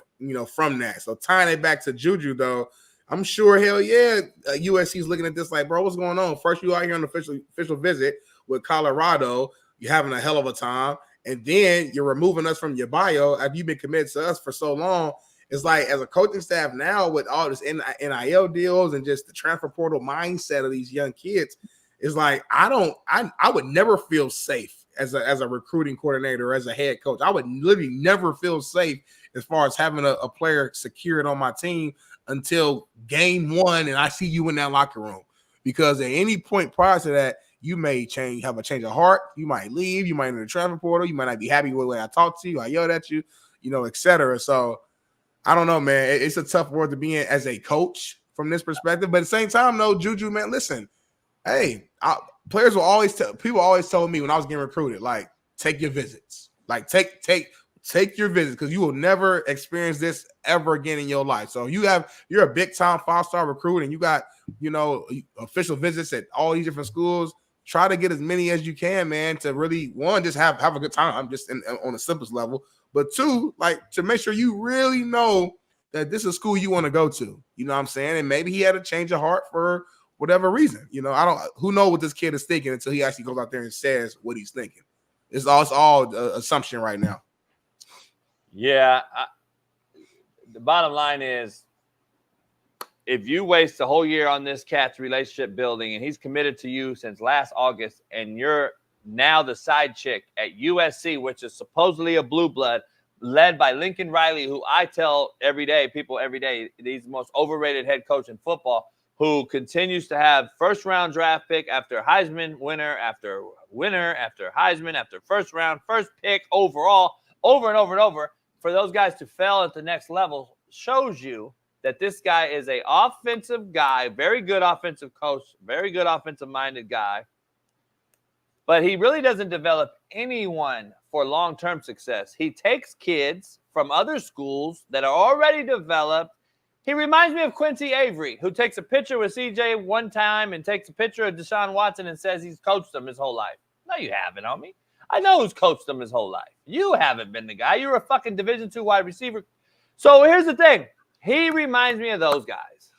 from that. So tying it back to Juju, though, I'm sure, hell yeah, USC's looking at this like, bro, what's going on? First, you out here on the official visit with Colorado. You're having a hell of a time. And then you're removing us from your bio after you've been committed to us for so long. It's like, as a coaching staff now, with all this NIL deals and just the transfer portal mindset of these young kids, it's like, I would never feel safe as a recruiting coordinator or as a head coach. I would literally never feel safe as far as having a player secured on my team until game one and I see you in that locker room. Because at any point prior to that, you may have a change of heart. You might leave. You might enter the transfer portal. You might not be happy with the way I talk to you. I yelled at you, et cetera. So I don't know, man. It's a tough world to be in as a coach from this perspective. But at the same time, though, Juju, man, listen, hey, people always told me when I was getting recruited, like, take your visits. Like, take your visits, because you will never experience this ever again in your life. So you're a big time 5-star recruit and you got, official visits at all these different schools. Try to get as many as you can, man, to really, one, just have a good time, just on the simplest level. But two, like, to make sure you really know that this is a school you want to go to. You know what I'm saying? And maybe he had a change of heart for whatever reason. Who knows what this kid is thinking until he actually goes out there and says what he's thinking. It's all assumption right now. Yeah. The bottom line is, if you waste a whole year on this cat's relationship building and he's committed to you since last August and you're now the side chick at USC, which is supposedly a blue blood led by Lincoln Riley, who I tell people every day, he's the most overrated head coach in football, who continues to have first-round draft pick after Heisman winner after Heisman after first pick overall, over and over and over. For those guys to fail at the next level shows you that this guy is an offensive guy, very good offensive coach, very good offensive-minded guy. But he really doesn't develop anyone for long-term success. He takes kids from other schools that are already developed. He reminds me of Quincy Avery, who takes a picture with CJ one time and takes a picture of Deshaun Watson and says he's coached them his whole life. No, you haven't, homie. I know who's coached them his whole life. You haven't been the guy. You're a fucking Division II wide receiver. So here's the thing. He reminds me of those guys.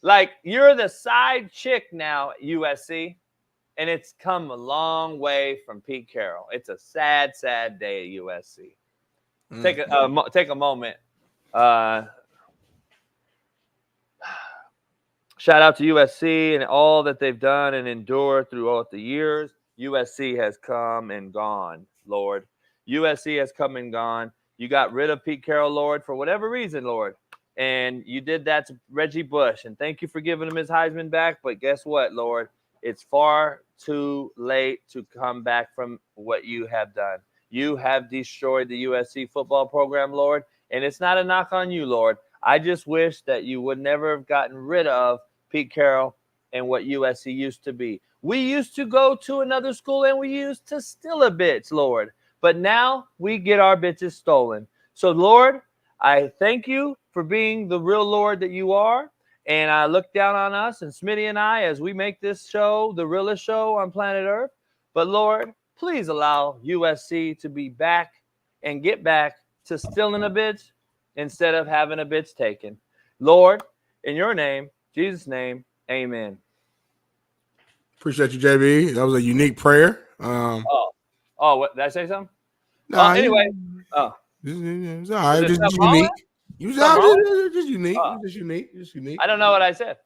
Like, you're the side chick now at USC, and it's come a long way from Pete Carroll. It's a sad, sad day at USC. Take a moment. Shout out to USC and all that they've done and endured throughout the years. USC has come and gone, Lord. USC has come and gone. You got rid of Pete Carroll, Lord, for whatever reason, Lord. And you did that to Reggie Bush. And thank you for giving him his Heisman back. But guess what, Lord? It's far too late to come back from what you have done. You have destroyed the USC football program, Lord. And it's not a knock on you, Lord. I just wish that you would never have gotten rid of Pete Carroll and what USC used to be. We used to go to another school and we used to steal a bitch, Lord. But now we get our bitches stolen. So, Lord, I thank you for being the real Lord that you are. And I look down on us and Smitty and I as we make this show the realest show on planet Earth. But, Lord, please allow USC to be back and get back to stealing a bitch instead of having a bitch taken. Lord, in your name, Jesus' name, amen. Appreciate you, JB. That was a unique prayer. What did I say something? Nah, anyway. It's all right. Just unique. Just unique. Just unique. I don't know what I said.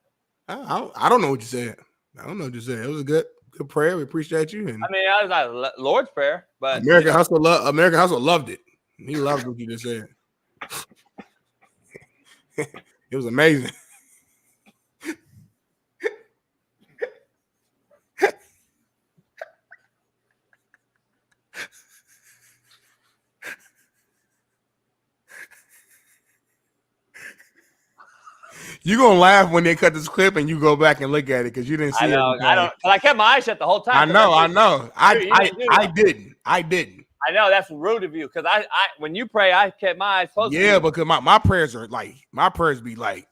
I don't know what you said. I don't know what you said. It was a good prayer. We appreciate you. And I mean, I was like Lord's prayer, but American Hustle loved it. He loved what you just said. It was amazing. You're gonna laugh when they cut this clip and you go back and look at it because you didn't see it. I don't. I kept my eyes shut the whole time. I know. I didn't. I know that's rude of you because I when you pray, I kept my eyes closed. Yeah, because my prayers are like be like,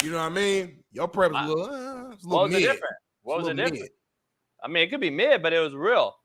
you know what I mean? Your prayer was a little. What was it different? What was it different? I mean, it could be mid, but it was real.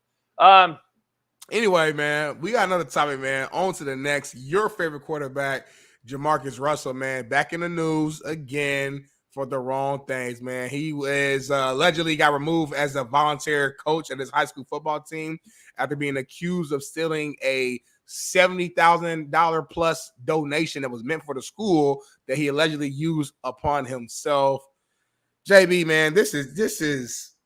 Anyway, man, we got another topic, man. On to the next. Your favorite quarterback, Jamarcus Russell, man, back in the news again for the wrong things, man. He was allegedly got removed as a volunteer coach at his high school football team after being accused of stealing a $70,000 plus donation that was meant for the school that he allegedly used upon himself. JB, man, this is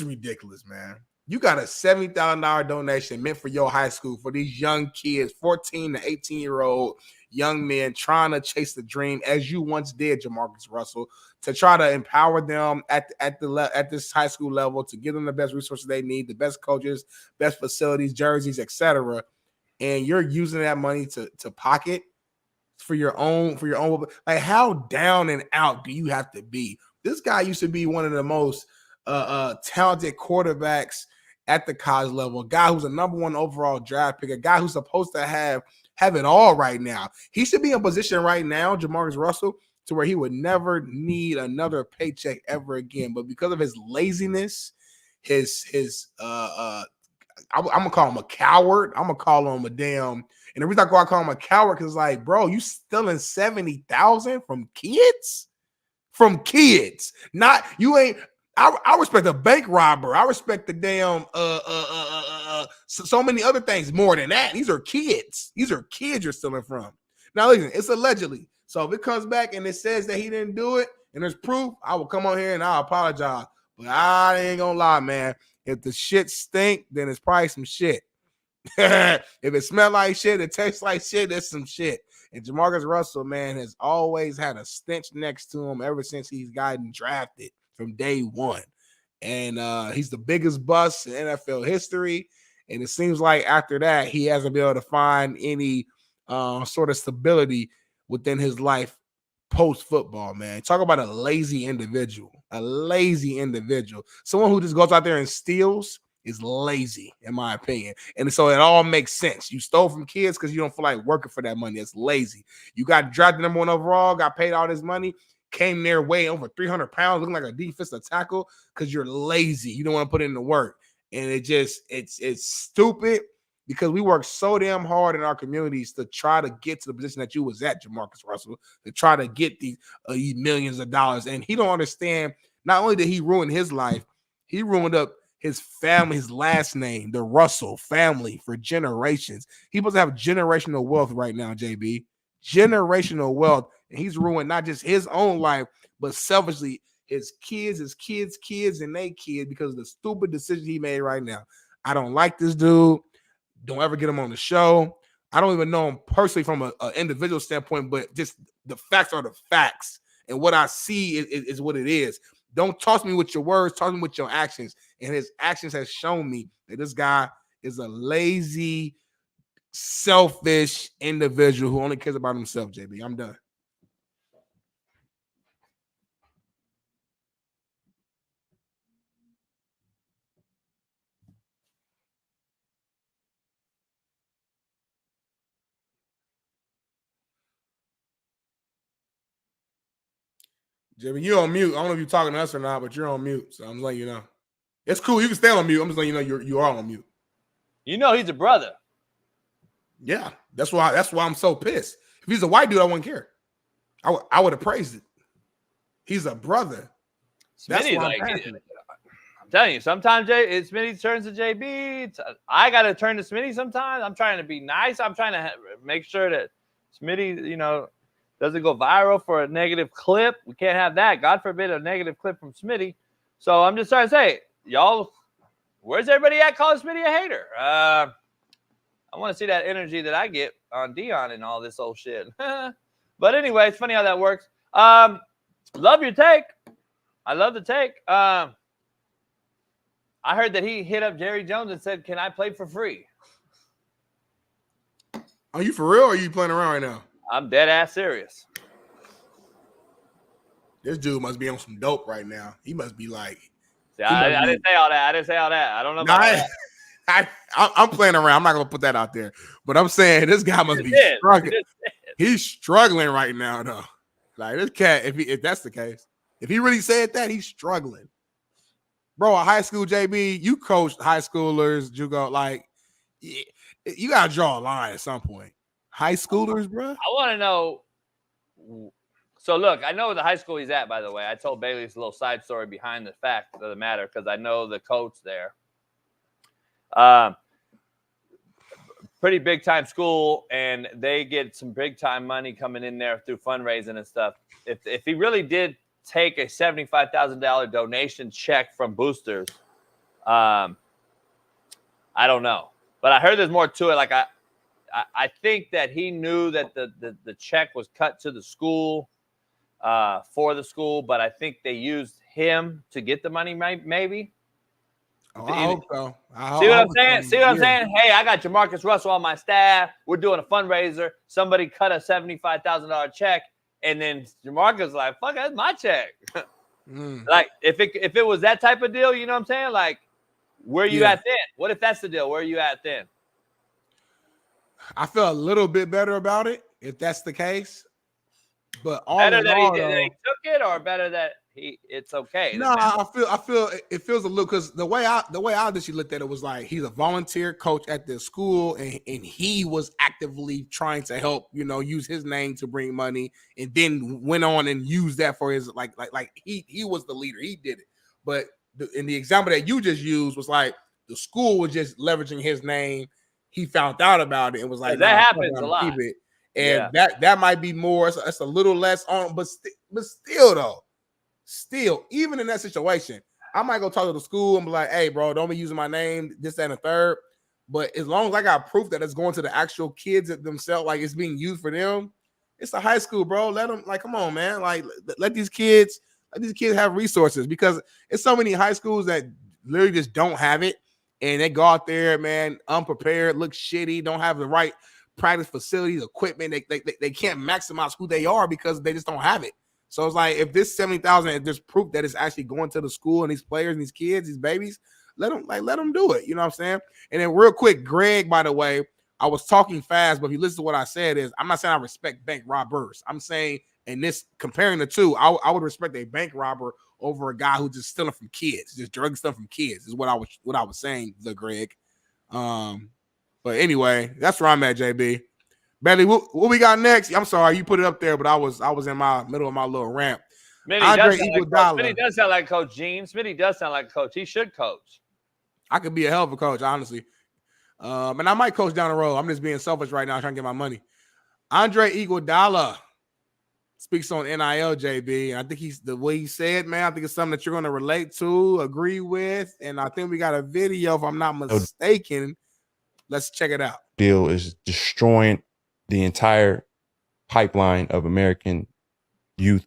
ridiculous, man. You got a $70,000 donation meant for your high school for these young kids, 14 to 18-year-old young men trying to chase the dream as you once did, Jamarcus Russell, to try to empower them at this high school level, to give them the best resources they need, the best coaches, best facilities, jerseys, etc. And you're using that money to pocket for your own. Like, how down and out do you have to be? This guy used to be one of the most talented quarterbacks at the college level, a guy who's a number 1 overall draft pick, a guy who's supposed to have it all right now. He should be in position right now, Jamarcus Russell, to where he would never need another paycheck ever again. But because of his laziness, I'm gonna call him a coward. I'm gonna call him a damn. And the reason I call him a coward because, like, bro, you stealing $70,000 from kids? From kids, not you ain't. I respect a bank robber. I respect the damn so many other things more than that. These are kids. These are kids you're stealing from. Now listen, it's allegedly. So if it comes back and it says that he didn't do it and there's proof, I will come on here and I'll apologize. But I ain't gonna lie, man. If the shit stink, then it's probably some shit. If it smells like shit, it tastes like shit, there's some shit. And Jamarcus Russell, man, has always had a stench next to him ever since he's gotten drafted from day one. And he's the biggest bust in NFL history. And it seems like after that, he hasn't been able to find any sort of stability within his life post-football, man. Talk about a lazy individual. Someone who just goes out there and steals is lazy, in my opinion. And so it all makes sense. You stole from kids because you don't feel like working for that money. It's lazy. You got drafted number 1 overall, got paid all this money, came there weighing over 300 pounds, looking like a defensive tackle because you're lazy. You don't want to put in the work. And it's stupid because we work so damn hard in our communities to try to get to the position that you was at, Jamarcus Russell, to try to get these millions of dollars. And he don't understand, not only did he ruin his life, he ruined up his family, his last name, the Russell family, for generations. He supposed to have generational wealth right now, JB. Generational wealth. And he's ruined not just his own life, but selfishly his kids, and they kids because of the stupid decision he made right now. I don't like this dude. Don't ever get him on the show. I don't even know him personally from an individual standpoint, but just the facts are the facts. And what I see is what it is. Don't toss me with your words, toss me with your actions. And his actions has shown me that this guy is a lazy, selfish individual who only cares about himself, JB. I'm done. Jimmy, you're on mute. I don't know if you're talking to us or not, but you're on mute. So I'm letting you know. It's cool. You can stay on mute. I'm just letting you know you are on mute. You know he's a brother. Yeah, that's why I'm so pissed. If he's a white dude, I wouldn't care. I would have praised it. He's a brother. That's why I'm telling you, sometimes Smitty turns to JB. I got to turn to Smitty sometimes. I'm trying to be nice. I'm trying to make sure that Smitty, doesn't go viral for a negative clip. We can't have that. God forbid a negative clip from Smitty. So I'm just trying to say, y'all, where's everybody at calling Smitty a hater? I want to see that energy that I get on Dion and all this old shit. But anyway, it's funny how that works. Love your take. I love the take. I heard that he hit up Jerry Jones and said, "Can I play for free?" Are you for real or are you playing around right now? I'm dead ass serious. This dude must be on some dope right now. He must be like. See, I didn't say all that. I don't know about that. I'm playing around. I'm not gonna put that out there, but I'm saying this guy must be struggling. He's struggling right now, though. Like this cat, if that's the case, if he really said that, he's struggling. Bro, a high school JB, you coached high schoolers, JUCO, like you gotta draw a line at some point. High schoolers, bro. I want to know. So look, I know the high school he's at. By the way, I told Bailey this little side story behind the fact of the matter because I know the coach there. Pretty big time school, and they get some big time money coming in there through fundraising and stuff. If he really did take a $75,000 donation check from boosters, I don't know, but I heard there's more to it. Like I think that he knew that the check was cut to the school for the school, but I think they used him to get the money, maybe. Oh, I hope so. See what I'm saying? See what I'm saying? Hey, I got Jamarcus Russell on my staff. We're doing a fundraiser. Somebody cut a $75,000 check, and then Jamarcus like, "Fuck, that's my check." Like if it was that type of deal, you know what I'm saying? Like, where you at then? What if that's the deal? Where are you at then? I feel a little bit better about it if that's the case. But all better in that all, he took it, or better that it's okay. No, I feel it feels a little because the way I just looked at it was like he's a volunteer coach at this school, and he was actively trying to help, use his name to bring money, and then went on and used that for his like he was the leader. He did it. But in the example that you just used was like the school was just leveraging his name. He found out about it and was like, that happens a lot. Keep it. And that might be more. It's a little less on, but still though. Still, even in that situation, I might go talk to the school and be like, "Hey, bro, don't be using my name, this, that, and the third." But as long as I got proof that it's going to the actual kids themselves, like it's being used for them, it's a high school, bro. Let them, come on, man. Like, let these kids have resources because it's so many high schools that literally just don't have it, and they go out there, man, unprepared, look shitty, don't have the right practice facilities, equipment. They can't maximize who they are because they just don't have it. So it's like if this 70,000 is just proof that it's actually going to the school and these players and these kids, these babies, let them do it. You know what I'm saying? And then real quick, Greg, by the way, I was talking fast, but if you listen to what I said, I'm not saying I respect bank robbers. I'm saying in this comparing the two, I would respect a bank robber over a guy who's just stealing from kids, just drug stuff from kids. Is what I was saying, the Greg. But anyway, that's where I'm at, JB. Bailey, what we got next? I'm sorry, you put it up there, but I was in my middle of my little rant. Smitty does sound like Coach Gene. Smitty does sound like a coach. He should coach. I could be a hell of a coach, honestly. And I might coach down the road. I'm just being selfish right now, trying to get my money. Andre Iguodala speaks on NIL, JB. And I think the way he said, man, I think it's something that you're going to relate to, agree with. And I think we got a video, if I'm not mistaken. Let's check it out. Deal is destroying the entire pipeline of American youth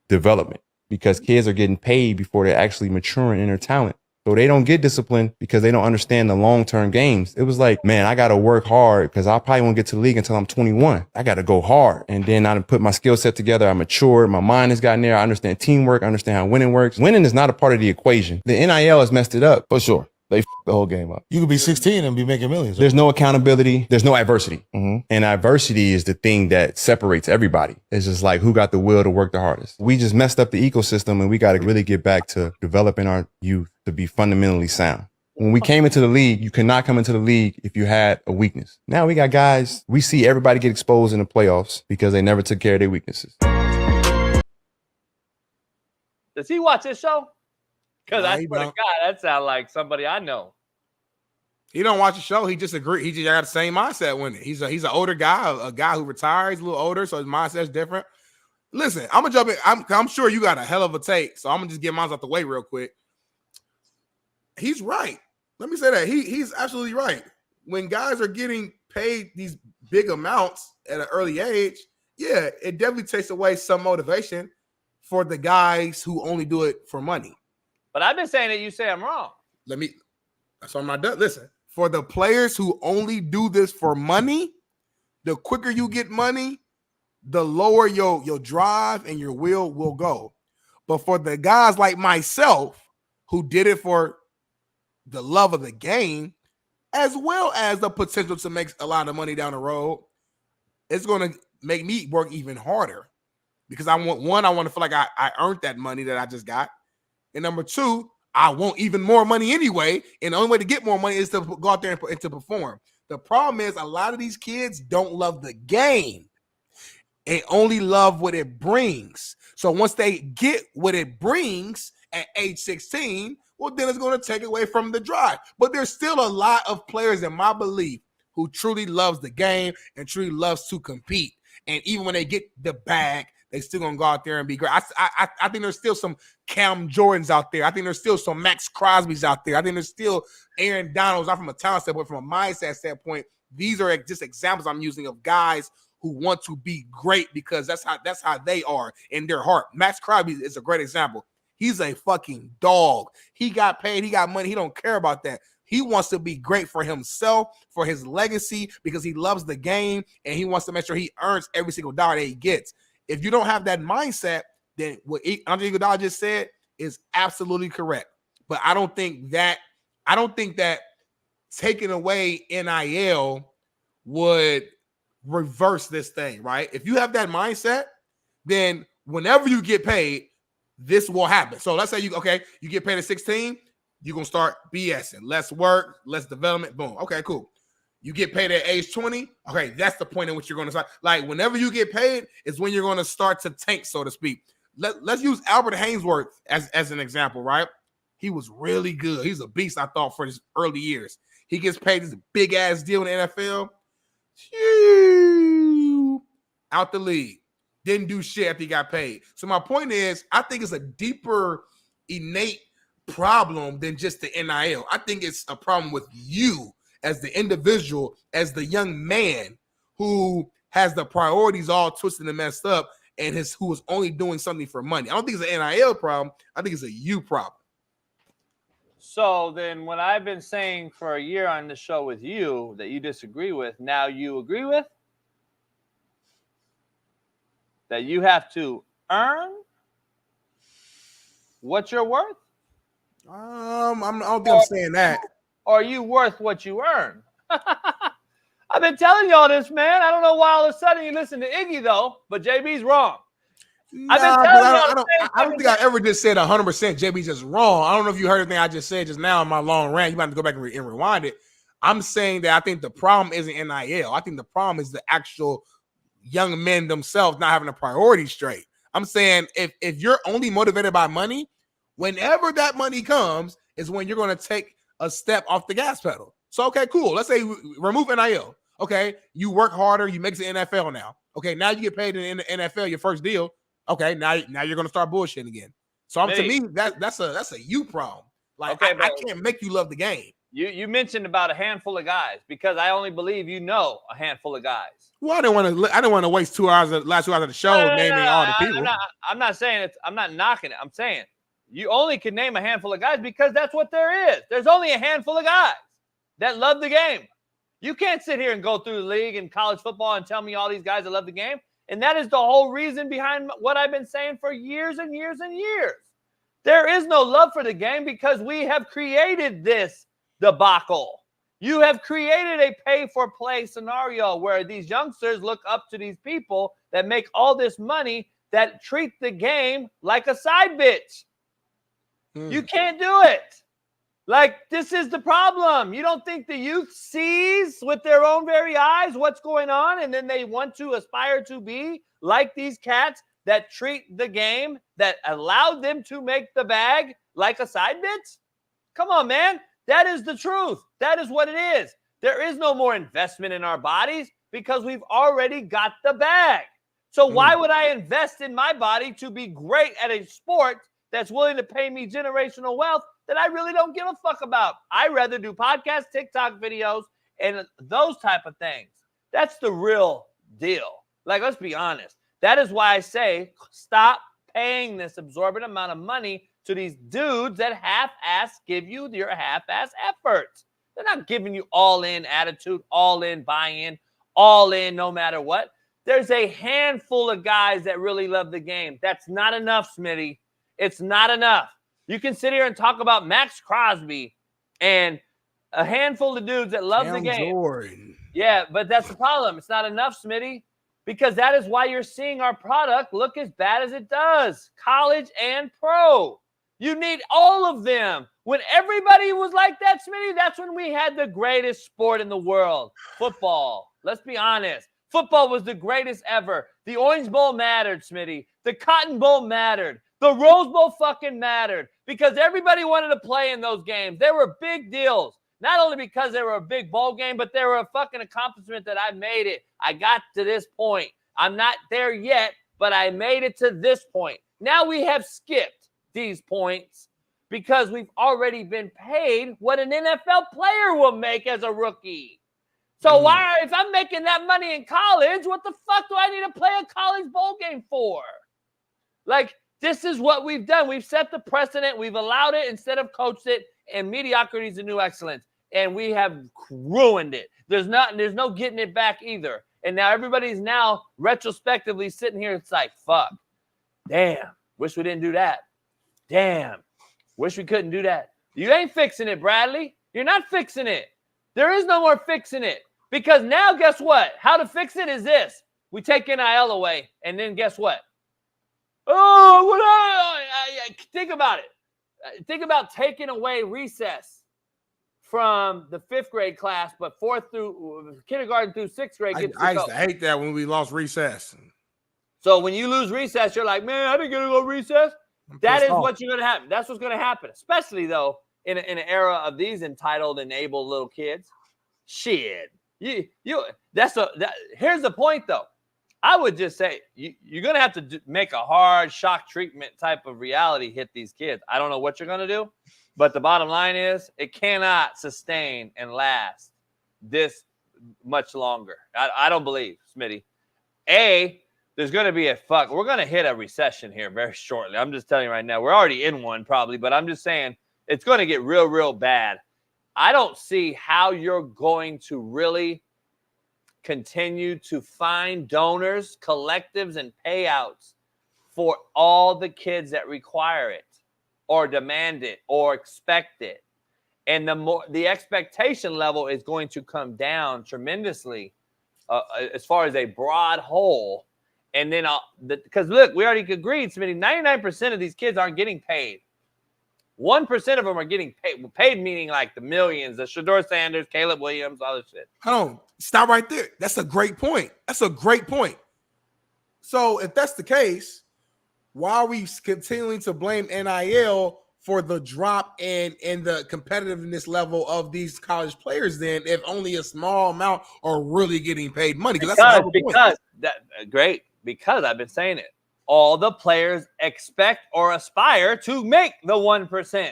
development because kids are getting paid before they're actually maturing in their talent. So they don't get disciplined because they don't understand the long-term games. It was like, man, I got to work hard because I probably won't get to the league until I'm 21. I got to go hard. And then I put my skill set together. I matured. My mind has gotten there. I understand teamwork. I understand how winning works. Winning is not a part of the equation. The NIL has messed it up for sure. They the whole game up. You could be 16 and be making millions. There's no accountability. There's no adversity. And adversity is the thing that separates everybody. It's just like who got the will to work the hardest. We just messed up the ecosystem, and we got to really get back to developing our youth to be fundamentally sound. When we came into the league, you cannot come into the league if you had a weakness. Now we got guys, we see everybody get exposed in the playoffs because they never took care of their weaknesses. Does he watch this show? Because Nah, I he swear to don't. God, that sounds like somebody I know. He don't watch the show. He just agree. He just got the same mindset with it. He's an older guy, a guy who retired. He's a little older, so his mindset's different. Listen, I'm gonna jump in. I'm sure you got a hell of a take, so I'm gonna just get mine out the way real quick. He's right. Let me say that he's absolutely right. When guys are getting paid these big amounts at an early age, yeah, it definitely takes away some motivation for the guys who only do it for money. But I've been saying that you say I'm wrong. That's why I'm not done. Listen, for the players who only do this for money, the quicker you get money, the lower your drive and your will go. But for the guys like myself who did it for the love of the game, as well as the potential to make a lot of money down the road, it's going to make me work even harder because I want to feel like I earned that money that I just got. And number two, I want even more money anyway. And the only way to get more money is to go out there and to perform. The problem is a lot of these kids don't love the game. They only love what it brings. So once they get what it brings at age 16, well, then it's going to take away from the drive. But there's still a lot of players, in my belief, who truly loves the game and truly loves to compete. And even when they get the bag, they still gonna go out there and be great. I think there's still some Cam Jordans out there. I think there's still some Max Crosby's out there. I think there's still Aaron Donalds, not from a talent standpoint, from a mindset standpoint. These are just examples I'm using of guys who want to be great because that's how they are in their heart. Max Crosby is a great example. He's a fucking dog. He got paid. He got money. He don't care about that. He wants to be great for himself, for his legacy, because he loves the game and he wants to make sure he earns every single dollar that he gets. If you don't have that mindset, then what Andre Iguodala just said is absolutely correct. But I don't think that taking away NIL would reverse this thing, right? If you have that mindset, then whenever you get paid, this will happen. So let's say you get paid at 16, you're gonna start BSing, less work, less development, boom. Okay, cool. You get paid at age 20. Okay, that's the point in which you're going to start. Like, whenever you get paid is when you're going to start to tank, so to speak. Let's use Albert Hainsworth as an example, right? He was really good. He's a beast, I thought, for his early years. He gets paid this big-ass deal in the NFL. Out the league. Didn't do shit after he got paid. So my point is, I think it's a deeper, innate problem than just the NIL. I think it's a problem with you as the individual, as the young man who has the priorities all twisted and messed up and who is only doing something for money. I don't think it's an NIL problem. I think it's a you problem. So then what I've been saying for a year on the show with you that you disagree with, now you agree with? That you have to earn what you're worth? I don't think I'm saying that. Or are you worth what you earn? I've been telling y'all this, man. I don't know why all of a sudden you listen to Iggy, though, but JB's wrong. I don't think I ever just said 100% JB just wrong. I don't know if you heard anything I just said just now in my long rant. You might have to go back and rewind it. I'm saying that I think the problem isn't NIL. I think the problem is the actual young men themselves not having a priority straight. I'm saying if you're only motivated by money, whenever that money comes is when you're going to take a step off the gas pedal. So, okay, cool. Let's say remove NIL. Okay, you work harder, you make the NFL now. Okay, now you get paid in the NFL, your first deal. Okay, now you're going to start bullshitting again. So to me, that's a you problem. Like, okay, I can't make you love the game. You mentioned about a handful of guys because I only believe you know a handful of guys. Well, I didn't want to waste 2 hours, the last 2 hours of the show naming all the people. I'm not saying it. I'm not knocking it. I'm saying you only can name a handful of guys because that's what there is. There's only a handful of guys that love the game. You can't sit here and go through the league and college football and tell me all these guys that love the game. And that is the whole reason behind what I've been saying for years and years and years. There is no love for the game because we have created this debacle. You have created a pay-for-play scenario where these youngsters look up to these people that make all this money that treat the game like a side bitch. You can't do it. Like, this is the problem. You don't think the youth sees with their own very eyes what's going on, and then they want to aspire to be like these cats that treat the game, that allowed them to make the bag like a side bitch? Come on, man. That is the truth. That is what it is. There is no more investment in our bodies because we've already got the bag. So why would I invest in my body to be great at a sport that's willing to pay me generational wealth that I really don't give a fuck about? I'd rather do podcasts, TikTok videos, and those type of things. That's the real deal. Like, let's be honest. That is why I say stop paying this absorbent amount of money to these dudes that half-ass give you your half-ass efforts. They're not giving you all-in attitude, all-in buy-in, all-in no matter what. There's a handful of guys that really love the game. That's not enough, Smitty. It's not enough. You can sit here and talk about Max Crosby and a handful of dudes that love the game. Jordan. Yeah, but that's the problem. It's not enough, Smitty, because that is why you're seeing our product look as bad as it does, college and pro. You need all of them. When everybody was like that, Smitty, that's when we had the greatest sport in the world, football. Let's be honest. Football was the greatest ever. The Orange Bowl mattered, Smitty. The Cotton Bowl mattered. The Rose Bowl fucking mattered because everybody wanted to play in those games. They were big deals. Not only because they were a big bowl game, but they were a fucking accomplishment that I made it. I got to this point. I'm not there yet, but I made it to this point. Now we have skipped these points because we've already been paid what an NFL player will make as a rookie. So why, if I'm making that money in college, what the fuck do I need to play a college bowl game for? Like, this is what we've done. We've set the precedent. We've allowed it instead of coached it, and mediocrity is the new excellence. And we have ruined it. There's no getting it back either. And now everybody's now retrospectively sitting here. It's like, fuck, damn, wish we didn't do that. Damn, wish we couldn't do that. You ain't fixing it, Bradley. You're not fixing it. There is no more fixing it. Because now, guess what? How to fix it is this. We take NIL away, and then guess what? Think about it. Think about taking away recess from the 5th grade class, but kindergarten through 6th grade. I used to hate that when we lost recess. So when you lose recess, you're like, man, I didn't get to go recess. That is what you're going to happen. That's what's going to happen, especially, though, in an era of these entitled, enabled little kids. Shit. Here's the point, though. I would just say you're going to have to make a hard shock treatment type of reality hit these kids. I don't know what you're going to do, but the bottom line is it cannot sustain and last this much longer. I don't believe, Smitty. There's going to be we're going to hit a recession here very shortly. I'm just telling you right now. We're already in one probably, but I'm just saying it's going to get real, real bad. I don't see how you're going to really continue to find donors, collectives, and payouts for all the kids that require it or demand it or expect it. And the expectation level is going to come down tremendously as far as a broad whole. And then, because look, we already agreed, Smitty, 99% of these kids aren't getting paid. 1% of them are getting paid. Paid meaning like the millions, the Shedeur Sanders, Caleb Williams, all this shit. Hold on. Stop right there. That's a great point. So if that's the case, why are we continuing to blame NIL for the drop in the competitiveness level of these college players then if only a small amount are really getting paid money? Because I've been saying it. All the players expect or aspire to make the 1%.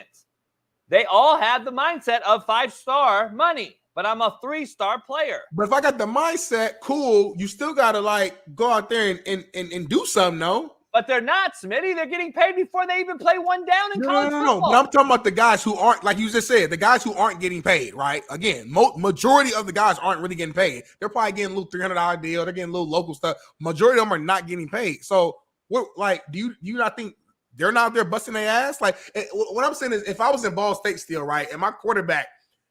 They all have the mindset of 5-star money, but I'm a 3-star player. But if I got the mindset, cool, you still got to go out there and do something, no? But they're not, Smitty. They're getting paid before they even play one down in college football. No. But I'm talking about the guys who aren't, like you just said, the guys who aren't getting paid, right? Again, majority of the guys aren't really getting paid. They're probably getting a little $300 deal. They're getting a little local stuff. Majority of them are not getting paid. So, do you not think they're not out there busting their ass? What I'm saying is, if I was in Ball State still, right, and my quarterback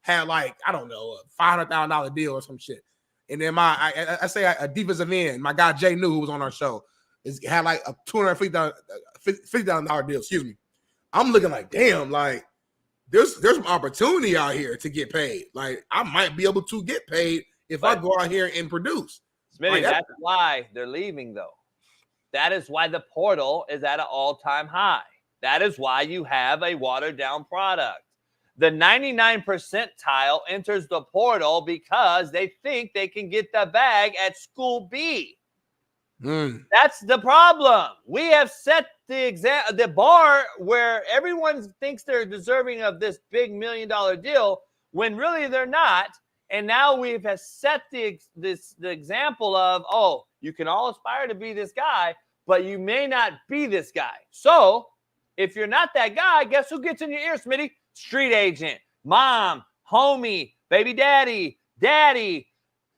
had like, I don't know, a $500,000 deal or some shit. And then I say a defensive end, my guy Jay New, who was on our show, had like a $250,000 deal. Excuse me. I'm looking like, damn, like there's some opportunity out here to get paid. Like I might be able to get paid if I go out here and produce. Smitty, Like, that's why they're leaving, though. That is why the portal is at an all-time high. That is why you have a watered-down product. The 99 percentile enters the portal because they think they can get the bag at school B. That's the problem. We have set the bar where everyone thinks they're deserving of this big $1 million deal when really they're not. And now we've set the example of, oh, you can all aspire to be this guy, but you may not be this guy. So if you're not that guy, guess who gets in your ear, Smitty? Street agent, mom, homie, baby daddy.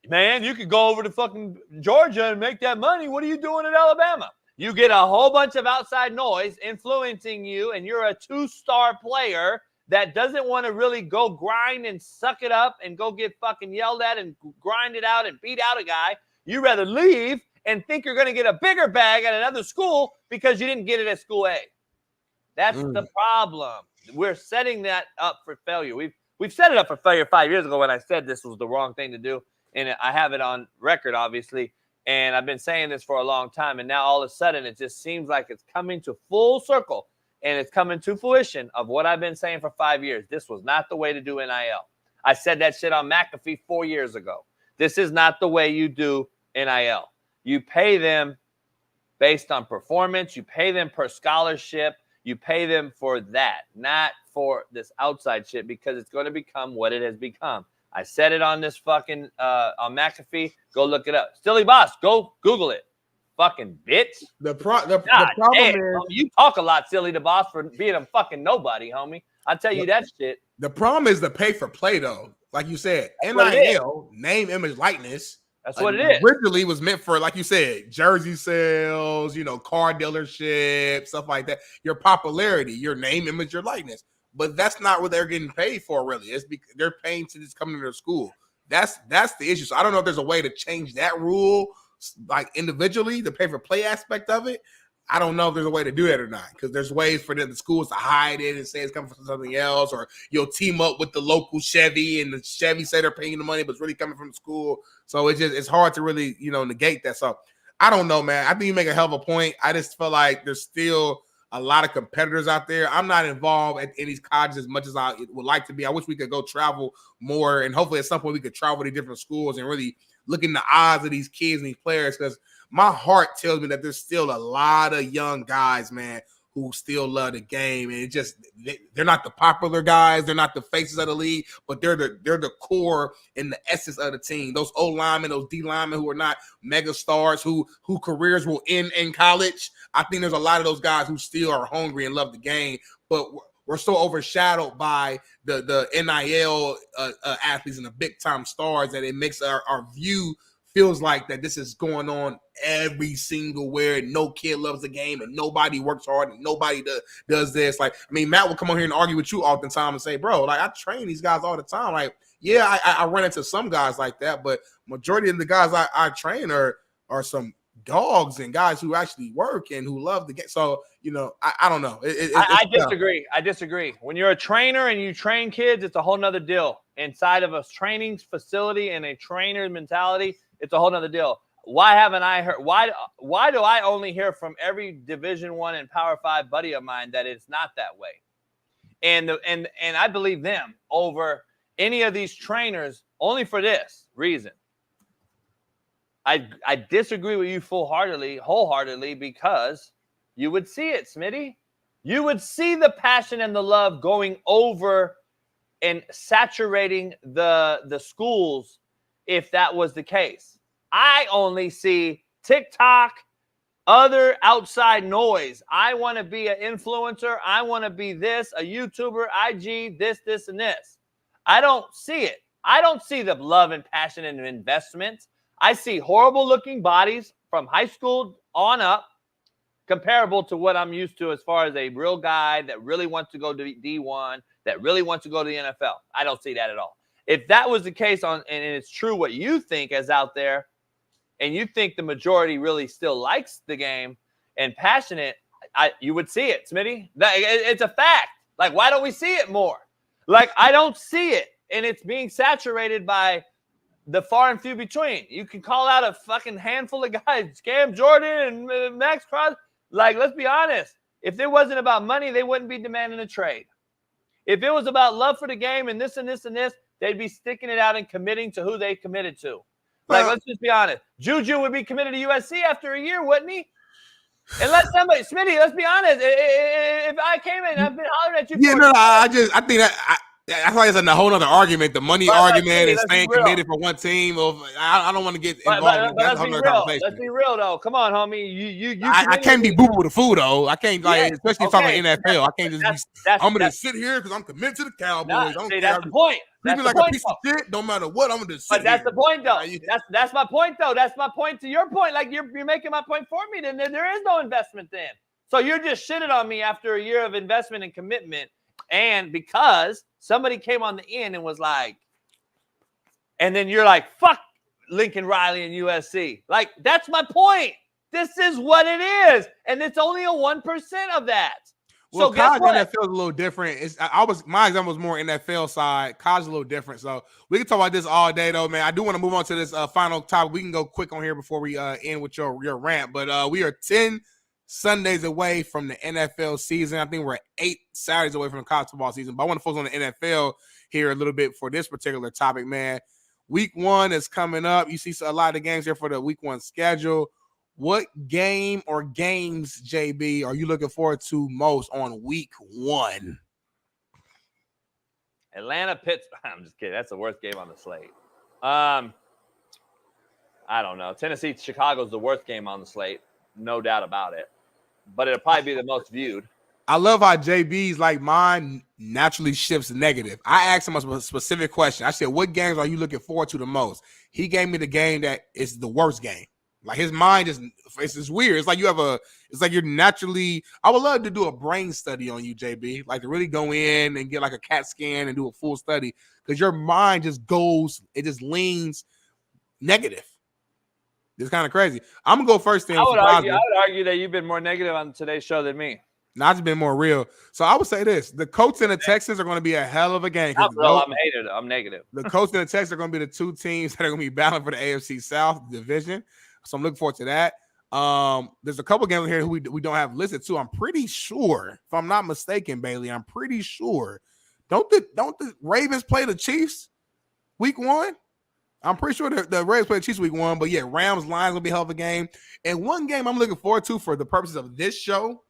Man, you could go over to fucking Georgia and make that money. What are you doing in Alabama? You get a whole bunch of outside noise influencing you, and you're a 2-star player that doesn't want to really go grind and suck it up and go get fucking yelled at and grind it out and beat out a guy. You rather leave and think you're going to get a bigger bag at another school because you didn't get it at school A. That's the problem. We're setting that up for failure. We've set it up for failure 5 years ago when I said this was the wrong thing to do. And I have it on record, obviously. And I've been saying this for a long time. And now all of a sudden, it just seems like it's coming to full circle. And it's coming to fruition of what I've been saying for 5 years. This was not the way to do NIL. I said that shit on McAfee 4 years ago. This is not the way you do NIL. You pay them based on performance. You pay them per scholarship. You pay them for that, not for this outside shit, because it's going to become what it has become. I said it on this fucking on McAfee. Go look it up. Stilly Boss, go Google it. Fucking bitch. The problem is, you talk a lot, Silly the Boss, for being a fucking nobody, homie. I tell you that shit. The problem is the pay for play, though. Like you said, NIL, name, image, likeness. That's what it is. Originally was meant for, like you said, jersey sales, car dealerships, stuff like that. Your popularity, your name, image, your likeness. But that's not what they're getting paid for, really. It's because they're paying to just come to their school. That's the issue. So I don't know if there's a way to change that rule, like individually, the pay for play aspect of it. I don't know if there's a way to do that or not, because there's ways for the schools to hide it and say it's coming from something else, or you'll team up with the local Chevy and the Chevy say they're paying the money, but it's really coming from the school. So it's hard to really, negate that. So I don't know, man. I think you make a hell of a point. I just feel like there's still a lot of competitors out there. I'm not involved in these colleges as much as I would like to be. I wish we could go travel more, and hopefully at some point we could travel to different schools and really look in the eyes of these kids and these players, because my heart tells me that there's still a lot of young guys, man, who still love the game. And they're not the popular guys. They're not the faces of the league, but they're the core and the essence of the team. Those O linemen, those D linemen who are not mega stars, who careers will end in college. I think there's a lot of those guys who still are hungry and love the game, but we're so overshadowed by the NIL athletes and the big time stars that it makes our view feels like that this is going on every single where. No kid loves the game and nobody works hard and nobody does this. Like, I mean, Matt will come on here and argue with you oftentimes and say, bro, like, I train these guys all the time. Like, yeah, I run into some guys like that, but majority of the guys I train are some dogs and guys who actually work and who love the game. So, I don't know. I disagree. I disagree. When you're a trainer and you train kids, it's a whole nother deal. Inside of a training facility and a trainer mentality, it's a whole nother deal. Why haven't I heard? Why do I only hear from every Division I and Power 5 buddy of mine that it's not that way? And I believe them over any of these trainers only for this reason. I disagree with you wholeheartedly, because you would see it, Smitty. You would see the passion and the love going over and saturating the schools if that was the case. I only see TikTok, other outside noise. I want to be an influencer. I want to be this, a YouTuber, IG, this, and this. I don't see it. I don't see the love and passion and investment. I see horrible looking bodies from high school on up, comparable to what I'm used to as far as a real guy that really wants to go to D1, that really wants to go to the NFL. I don't see that at all. if that was the case and it's true what you think is out there, and you think the majority really still likes the game and passionate, you would see it, Smitty. It's a fact. Like, why don't we see it more? Like, I don't see it, and it's being saturated by the far and few between. You can call out a fucking handful of guys, Cam Jordan and Max Crosby. Like, let's be honest. If it wasn't about money, they wouldn't be demanding a trade. If it was about love for the game and this and this and this, they'd be sticking it out and committing to who they committed to. Like, let's just be honest. Juju would be committed to USC after a year, wouldn't he? Unless somebody, Smitty, let's be honest. If I came in, I've been hollering at you. Yeah, I think that that's why it's a whole other argument. The money argument and staying committed for one team. I don't want to get involved. That's a whole other conversation. Let's be real, though. Come on, homie. I can't be boo-boo with the food, though. I can't, especially talking NFL. I can't just I'm going to sit here because I'm committed to the Cowboys. That's the point. Treat me like a piece of shit. No matter what, I'm going to sit here. But that's the point, though. That's my point, though. That's my point to your point. Like, you're making my point for me. Then there is no investment then. So you're just shitting on me after a year of investment and commitment. And because somebody came on the end and was like, and then you're like, fuck Lincoln Riley and USC. Like, that's my point. This is what it is. And it's only a 1% of that. Well, so college NFL is a little different. My example was more NFL side. College is a little different. So we can talk about this all day, though, man. I do want to move on to this final topic. We can go quick on here before we end with your rant. But we are 10 Sundays away from the NFL season. I think we're 8 Saturdays away from the college football season. But I want to focus on the NFL here a little bit for this particular topic, man. Week 1 is coming up. You see a lot of games here for the Week 1 schedule. What game or games, JB, are you looking forward to most on Week 1? Atlanta, Pittsburgh. I'm just kidding. That's the worst game on the slate. I don't know. Tennessee, Chicago's the worst game on the slate. No doubt about it. But it'll probably be the most viewed. I love how JB's like mine naturally shifts negative. I asked him a specific question. I said, what games are you looking forward to the most? He gave me the game that is the worst game. Like his mind it's just weird. It's like you're naturally, I would love to do a brain study on you, JB. Like to really go in and get like a CAT scan and do a full study. Because your mind just leans negative. It's kind of crazy. I'm gonna go first thing. I would argue that you've been more negative on today's show than me. Not just been more real. So I would say this: the Colts and the Texans are going to be a hell of a game. I'm negative. The Colts and the Texans are going to be the two teams that are going to be battling for the AFC South division. So I'm looking forward to that. There's a couple games here who we don't have listed too. I'm pretty sure, if I'm not mistaken, Bailey, I'm pretty sure. Don't the Ravens play the Chiefs Week 1? I'm pretty sure the Ravens play the Chiefs Week 1, but yeah, Rams Lions gonna be a hell of a game. And one game I'm looking forward to for the purposes of this show,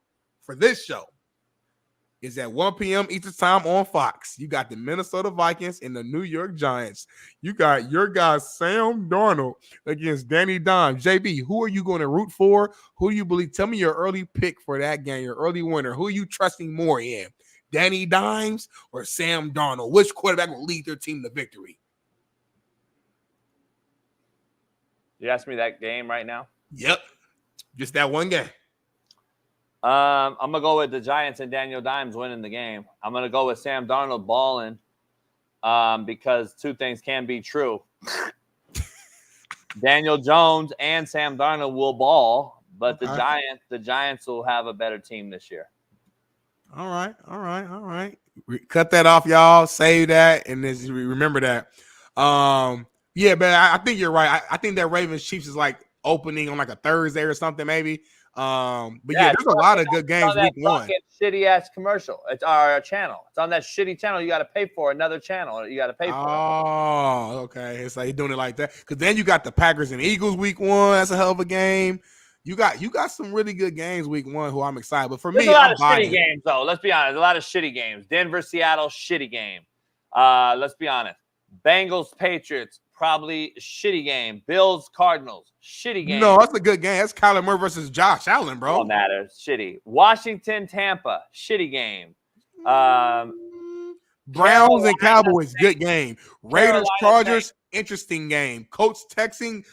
is at 1 p.m. Eastern time on Fox. You got the Minnesota Vikings and the New York Giants. You got your guy Sam Darnold against Danny Dimes. JB, who are you going to root for? Who do you believe? Tell me your early pick for that game, your early winner. Who are you trusting more in? Danny Dimes or Sam Darnold? Which quarterback will lead their team to victory? You ask me that game right now? Yep. Just that one game. I'm going to go with the Giants and Daniel Dimes winning the game. I'm going to go with Sam Darnold balling because two things can be true. Daniel Jones and Sam Darnold will ball, but the Giants will have a better team this year. All right. Cut that off, y'all. Save that, and remember that. Yeah, but I think you're right. I think that Ravens Chiefs is like opening on like a Thursday or something, maybe. But yeah, there's a lot of good games Week 1. Shitty ass commercial. It's our channel. It's on that shitty channel. You got to pay for another channel. You got to pay for. Oh, okay. It's like you're doing it like that. Because then you got the Packers and Eagles Week 1. That's a hell of a game. You got some really good games Week 1. Who I'm excited. But for me, a lot of shitty games though. Let's be honest. A lot of shitty games. Denver, Seattle, shitty game. Let's be honest. Bengals, Patriots. Probably shitty game. Bills, Cardinals, shitty game. No, that's a good game. That's Kyler Murray versus Josh Allen, bro. Don't matter. Shitty. Washington, Tampa, shitty game. Browns and Cowboys, good game. Raiders, Chargers, interesting game. Colts, Texans,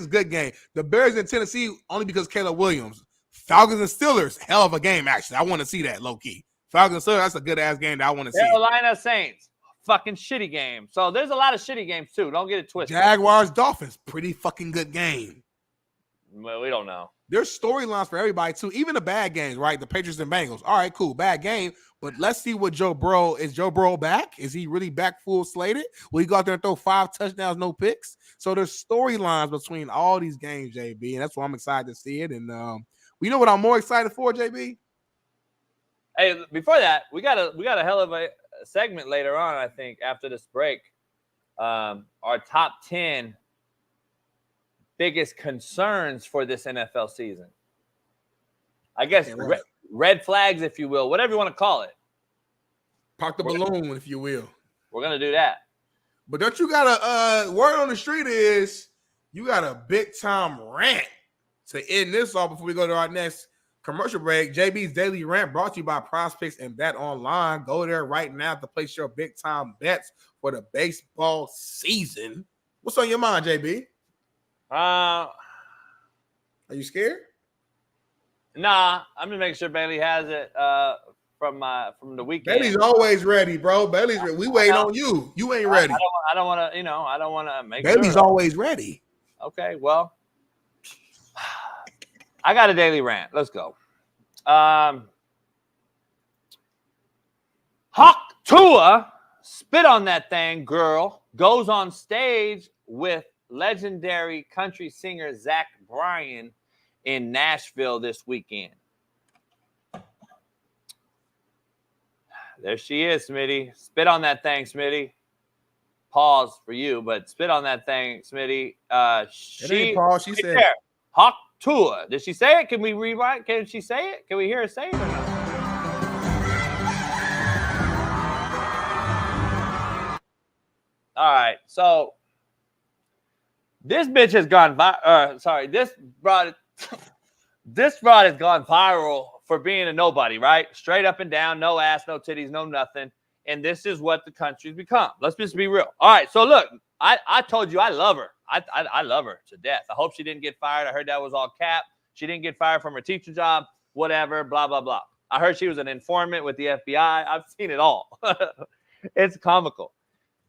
good game. The Bears in Tennessee, only because Caleb Williams. Falcons and Steelers, hell of a game, actually. I want to see that, low-key. Falcons and Steelers, that's a good-ass game that I want to see. Carolina Saints. fucking shitty game. So there's a lot of shitty games too. Don't get it twisted. Jaguars, Dolphins, pretty fucking good game. Well, we don't know. There's storylines for everybody too, even the bad games, right? The Patriots and Bengals. All right, cool, bad game. But let's see what Joe Burrow is. Joe Burrow back? Is he really back full slated? Will he go out there and throw 5 touchdowns, no picks? So there's storylines between all these games, JB, and that's why I'm excited to see it. And you know what I'm more excited for, JB? Hey, before that, we got a hell of a segment later on. I think after this break, our top 10 biggest concerns for this NFL season. I guess red flags, if you will, whatever you want to call it. Pop the balloon, if you will. We're gonna do that. But don't you got a word on the street is you got a big time rant to end this off before we go to our next commercial break. JB's Daily Rant brought to you by Prospects and Bet Online. Go there right now to place your big time bets for the baseball season. What's on your mind, JB? Are you scared? Nah, I'm just making sure Bailey has it from the weekend. Bailey's always ready, bro. Bailey's ready. We waiting on you. You ain't ready. I don't want to make Bailey's sure. always ready. Okay, well, I got a daily rant. Let's go. Hawk Tua, spit on that thing, girl, goes on stage with legendary country singer Zach Bryan in Nashville this weekend. There she is, Smitty. Spit on that thing, Smitty. Pause for you, but spit on that thing, Smitty. It ain't pause. She said there. Hawk Tua. Did she say it? Can we rewind? Can she say it? Can we hear her say it or not? All right. So this bitch has gone this broad has gone viral for being a nobody, right? Straight up and down, no ass, no titties, no nothing. And this is what the country's become. Let's just be real. All right, so look, I told you I love her. I love her to death. I hope she didn't get fired. I heard that was all cap. She didn't get fired from her teacher job, whatever, blah, blah, blah. I heard she was an informant with the FBI. I've seen it all. It's comical.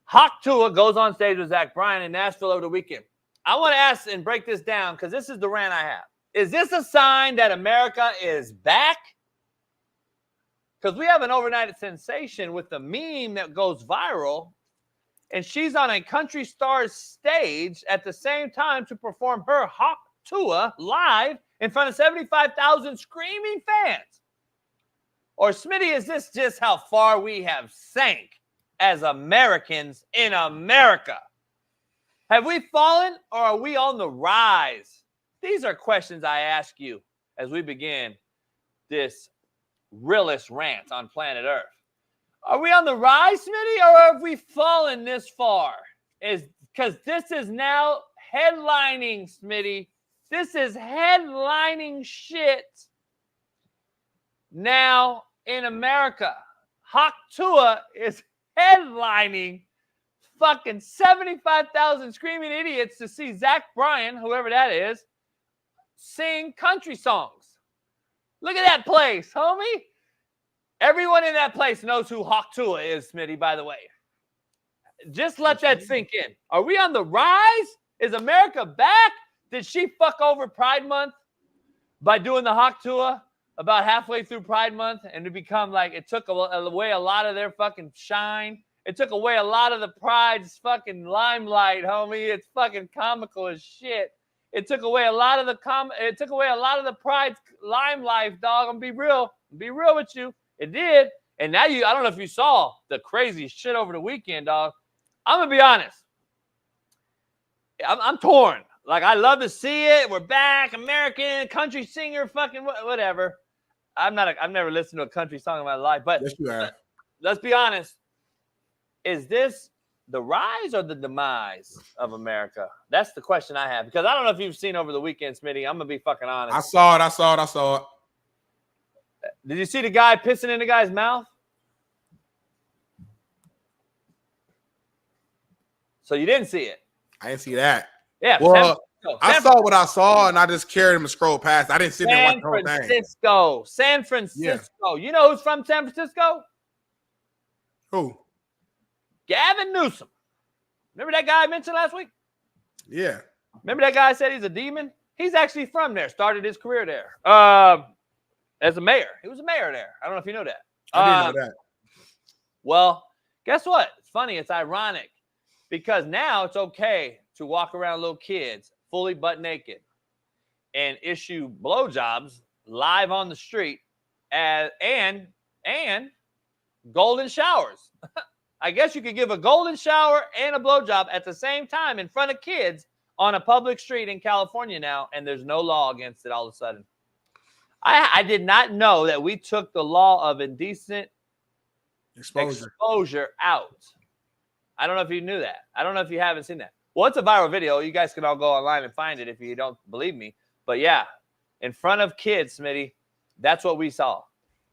Hawk Tua goes on stage with Zach Bryan in Nashville over the weekend. I want to ask and break this down because this is the rant I have. Is this a sign that America is back? Because we have an overnight sensation with the meme that goes viral, and she's on a country star's stage at the same time to perform her Hawk Tua live in front of 75,000 screaming fans. Or Smitty, is this just how far we have sank as Americans in America? Have we fallen or are we on the rise? These are questions I ask you as we begin this realest rant on planet Earth. Are we on the rise, Smitty, or have we fallen this far? Because this is now headlining, Smitty. This is headlining shit now in America. Hawk Tua is headlining fucking 75,000 screaming idiots to see Zach Bryan, whoever that is, sing country songs. Look at that place, homie. Everyone in that place knows who Hawk Tua is, Smitty, by the way. Just let that sink in. Are we on the rise? Is America back? Did she fuck over Pride Month by doing the Hawk Tua about halfway through Pride Month and to become like, it took away a lot of their fucking shine? It took away a lot of the Pride's fucking limelight, homie. It's fucking comical as shit. It took away a lot of the Pride's limelight, dog. I'm be real with you. It did. And now I don't know if you saw the crazy shit over the weekend, dog. I'm gonna be honest. I'm torn. Like, I love to see it. We're back, American country singer, fucking whatever. I've never listened to a country song in my life, but yes, you have. Let's be honest. Is this the rise or the demise of America? That's the question I have, because I don't know if you've seen over the weekend, Smitty. I'm gonna be fucking honest. I saw it. Did you see the guy pissing in the guy's mouth? So you didn't see it. I didn't see that. Yeah. Well, I saw what I saw, and I just carried him and scrolled past. I didn't sit there and watch the whole thing. San Francisco. Yeah. You know who's from San Francisco? Who? Gavin Newsom. Remember that guy I mentioned last week? Yeah. Remember that guy I said he's a demon? He's actually from there. Started his career there as a mayor. He was a mayor there. I don't know if you know that. I didn't know that. Well, guess what? It's funny. It's ironic because now it's okay to walk around little kids fully butt naked and issue blowjobs live on the street and golden showers. I guess you could give a golden shower and a blowjob at the same time in front of kids on a public street in California now, and there's no law against it all of a sudden. I did not know that we took the law of indecent exposure out. I don't know if you knew that. I don't know if you haven't seen that. Well, it's a viral video. You guys can all go online and find it if you don't believe me. But yeah, in front of kids, Smitty, that's what we saw.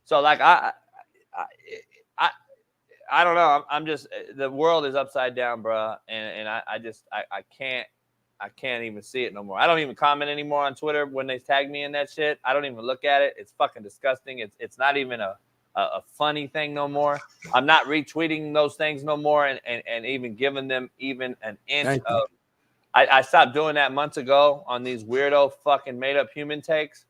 So like I don't know. I'm just, the world is upside down, bro. And I can't even see it no more. I don't even comment anymore on Twitter when they tag me in that shit. I don't even look at it. It's fucking disgusting. It's not even a funny thing no more. I'm not retweeting those things no more and even giving them even an inch of. I stopped doing that months ago on these weirdo fucking made up human takes.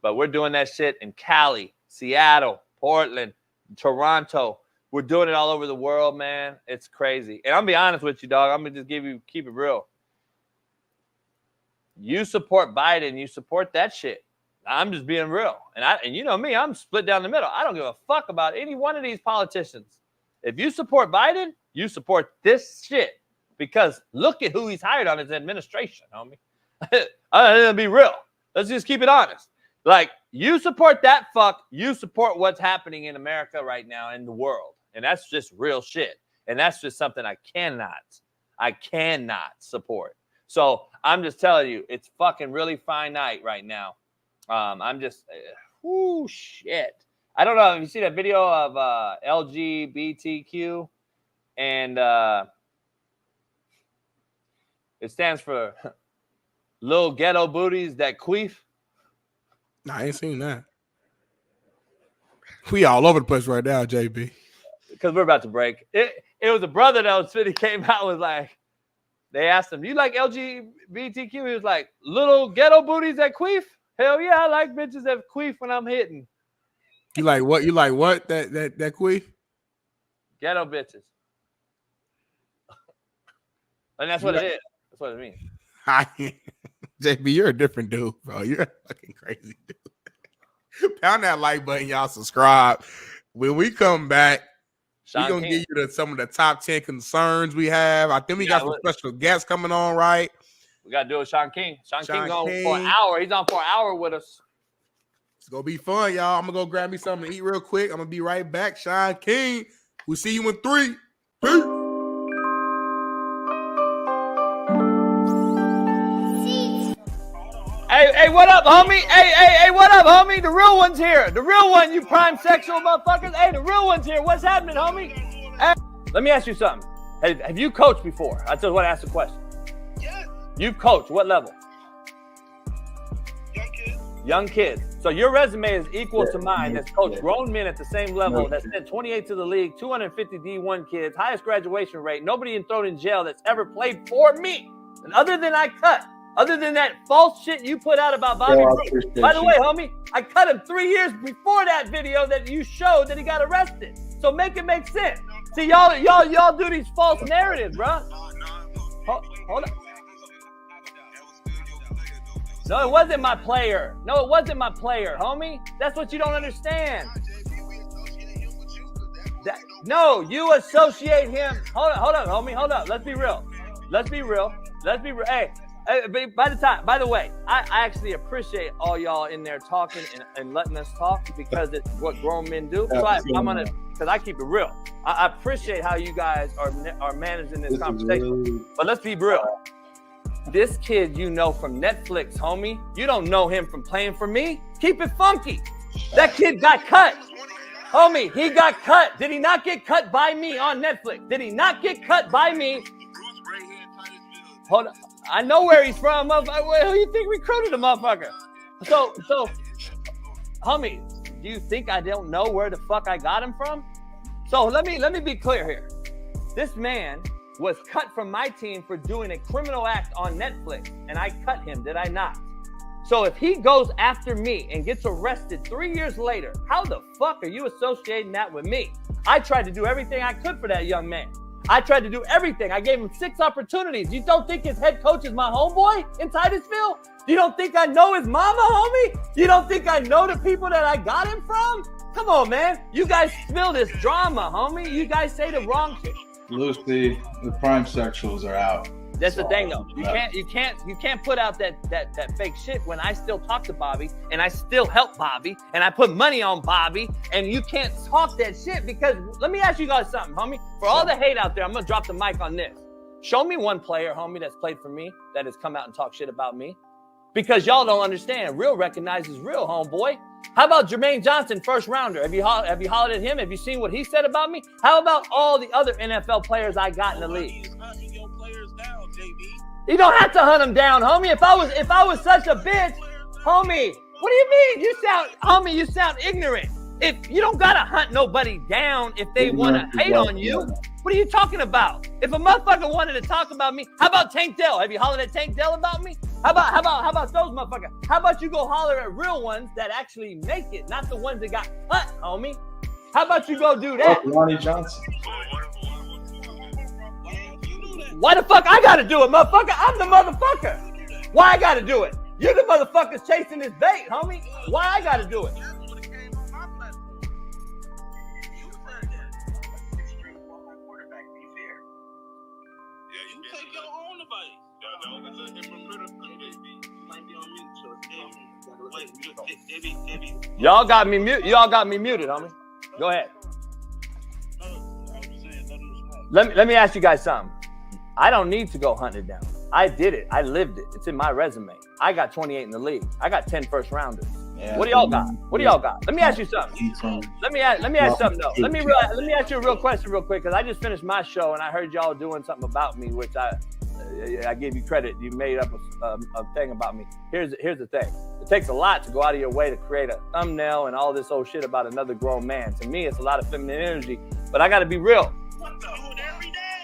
But we're doing that shit in Cali, Seattle, Portland, Toronto. We're doing it all over the world, man. It's crazy. And I'm gonna be honest with you, dog. I'm gonna just keep it real. You support Biden, you support that shit. I'm just being real. And you know me, I'm split down the middle. I don't give a fuck about any one of these politicians. If you support Biden, you support this shit. Because look at who he's hired on his administration, homie. I'm gonna be real. Let's just keep it honest. Like, you support that fuck, you support what's happening in America right now in the world. And that's just real shit. And that's just something I cannot support. So I'm just telling you, it's fucking really fine night right now. I'm just, shit. I don't know if you see that video of LGBTQ and it stands for little ghetto booties that queef. Nah, I ain't seen that. We all over the place right now, JB. Because we're about to break. It was a brother that Smitty came out was like, they asked him, "You like LGBTQ?" He was like, "Little ghetto booties that queef? Hell yeah, I like bitches that queef when I'm hitting." You like what? You like what? That queef? Ghetto bitches. And that's what it is. That's what it means. JB, you're a different dude, bro. You're a fucking crazy dude. Pound that like button, y'all. Subscribe. When we come back, we're going to give you some of the top 10 concerns we have. I think we got some special guests coming on, right? We got to do it with Shaun King. Shaun King's on for an hour. He's on for an hour with us. It's going to be fun, y'all. I'm going to go grab me something to eat real quick. I'm going to be right back. Shaun King, we'll see you in 3. Peace. Hey, what up, homie? Hey, what up, homie? The real one's here. The real one, you prime sexual motherfuckers. Hey, the real one's here. What's happening, homie? Hey, let me ask you something. Have you coached before? I just want to ask a question. Yes. You've coached. What level? Young kids. Young kids. So your resume is equal to mine that's coached grown men at the same level, that sent 28 to the league, 250 D1 kids, highest graduation rate, nobody thrown in jail that's ever played for me. And other than I cut. Other than that false shit you put out about Bobby Brooks. By the way, homie, I cut him 3 years before that video that you showed that he got arrested. So make it make sense. See, y'all do these false narratives, bro. Hold on. No, it wasn't my player. No, it wasn't my player, homie. That's what you don't understand. No, you associate him. Hold on, homie. Hold up. Let's be real. Hey. By the way, I actually appreciate all y'all in there talking and letting us talk because it's what grown men do. So because I keep it real. I appreciate how you guys are managing this conversation. But let's be real. This kid you know from Netflix, homie. You don't know him from playing for me. Keep it funky. That kid got cut. Homie, he got cut. Did he not get cut by me on Netflix? Did he not get cut by me? Hold on. I know where he's from, motherfucker. Who you think recruited the motherfucker? So, homie, do you think I don't know where the fuck I got him from? So let me be clear here. This man was cut from my team for doing a criminal act on Netflix, and I cut him, did I not? So if he goes after me and gets arrested 3 years later, how the fuck are you associating that with me? I tried to do everything I could for that young man. I tried to do everything. I gave him 6 opportunities. You don't think his head coach is my homeboy in Titusville? You don't think I know his mama, homie? You don't think I know the people that I got him from? Come on, man. You guys spill this drama, homie. You guys say the wrong shit. Lucy, the prime sexuals are out. That's the thing, though. You can't put out that fake shit when I still talk to Bobby and I still help Bobby and I put money on Bobby, and you can't talk that shit because let me ask you guys something, homie. For all the hate out there, I'm gonna drop the mic on this. Show me one player, homie, that's played for me that has come out and talked shit about me, because y'all don't understand. Real recognizes real, homeboy. How about Jermaine Johnson, first rounder? Have you hollered at him? Have you seen what he said about me? How about all the other NFL players I got in the league? You don't have to hunt them down, homie. If I was such a bitch, homie, what do you mean? You sound ignorant. If you don't gotta hunt nobody down if they want to hate on you, what are you talking about? If a motherfucker wanted to talk about me, how about Tank Dell? Have you hollered at Tank Dell about me? How about those motherfuckers? How about you go holler at real ones that actually make it, not the ones that got cut, homie? How about you go do that? Lonnie Johnson. Why the fuck I gotta do it, motherfucker? I'm the motherfucker. Why I gotta do it? You're the motherfuckers chasing this bait, homie. Why I gotta do it? Y'all got me muted, homie. Go ahead. Let me ask you guys something. I don't need to go hunt it down. I did it. I lived it. It's in my resume. I got 28 in the league. I got 10 first rounders. Yeah, what do y'all got? Let me ask you something. Let me ask something though. Let me ask you a real question real quick, because I just finished my show and I heard y'all doing something about me, which I give you credit. You made up a thing about me. Here's the thing. It takes a lot to go out of your way to create a thumbnail and all this old shit about another grown man. To me, it's a lot of feminine energy, but I got to be real.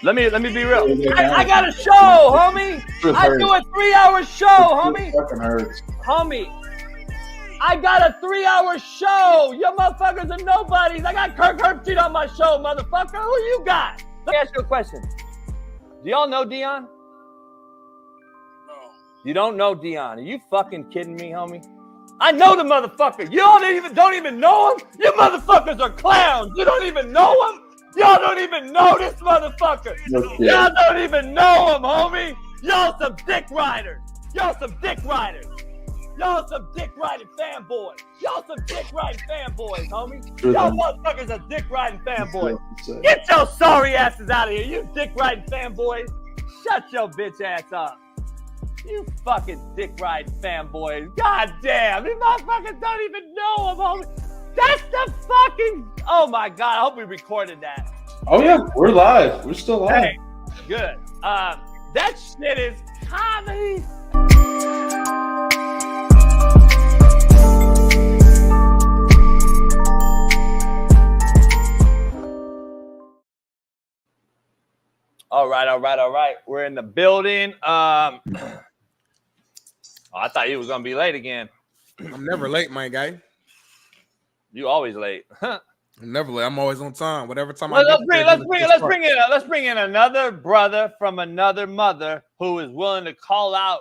Let me be real. I got a show, homie. I do a 3-hour show, homie. Homie, I got a 3-hour show. You motherfuckers are nobodies. I got Kirk Herbstreit on my show, motherfucker. Who you got? Let me ask you a question. Do y'all know Dion? No. You don't know Dion. Are you fucking kidding me, homie? I know the motherfucker. You don't even know him? You motherfuckers are clowns. You don't even know him? Y'all don't even know this motherfucker. Okay. Y'all don't even know him, homie. Y'all some dick riders. Y'all some dick riding fanboys. Homie. Y'all motherfuckers are dick riding fanboys. Get your sorry asses out of here, you dick riding fanboys. Shut your bitch ass up. You fucking dick riding fanboys. God damn, these motherfuckers don't even know him, homie. That's the fucking... Oh, my God. I hope we recorded that. Oh, yeah. We're live. We're still live. Hey, good. That shit is comedy. All right. We're in the building. I thought you was going to be late again. I'm never late, my guy. You always late. I'm never late. I'm always on time. Whatever time let's bring in another brother from another mother who is willing to call out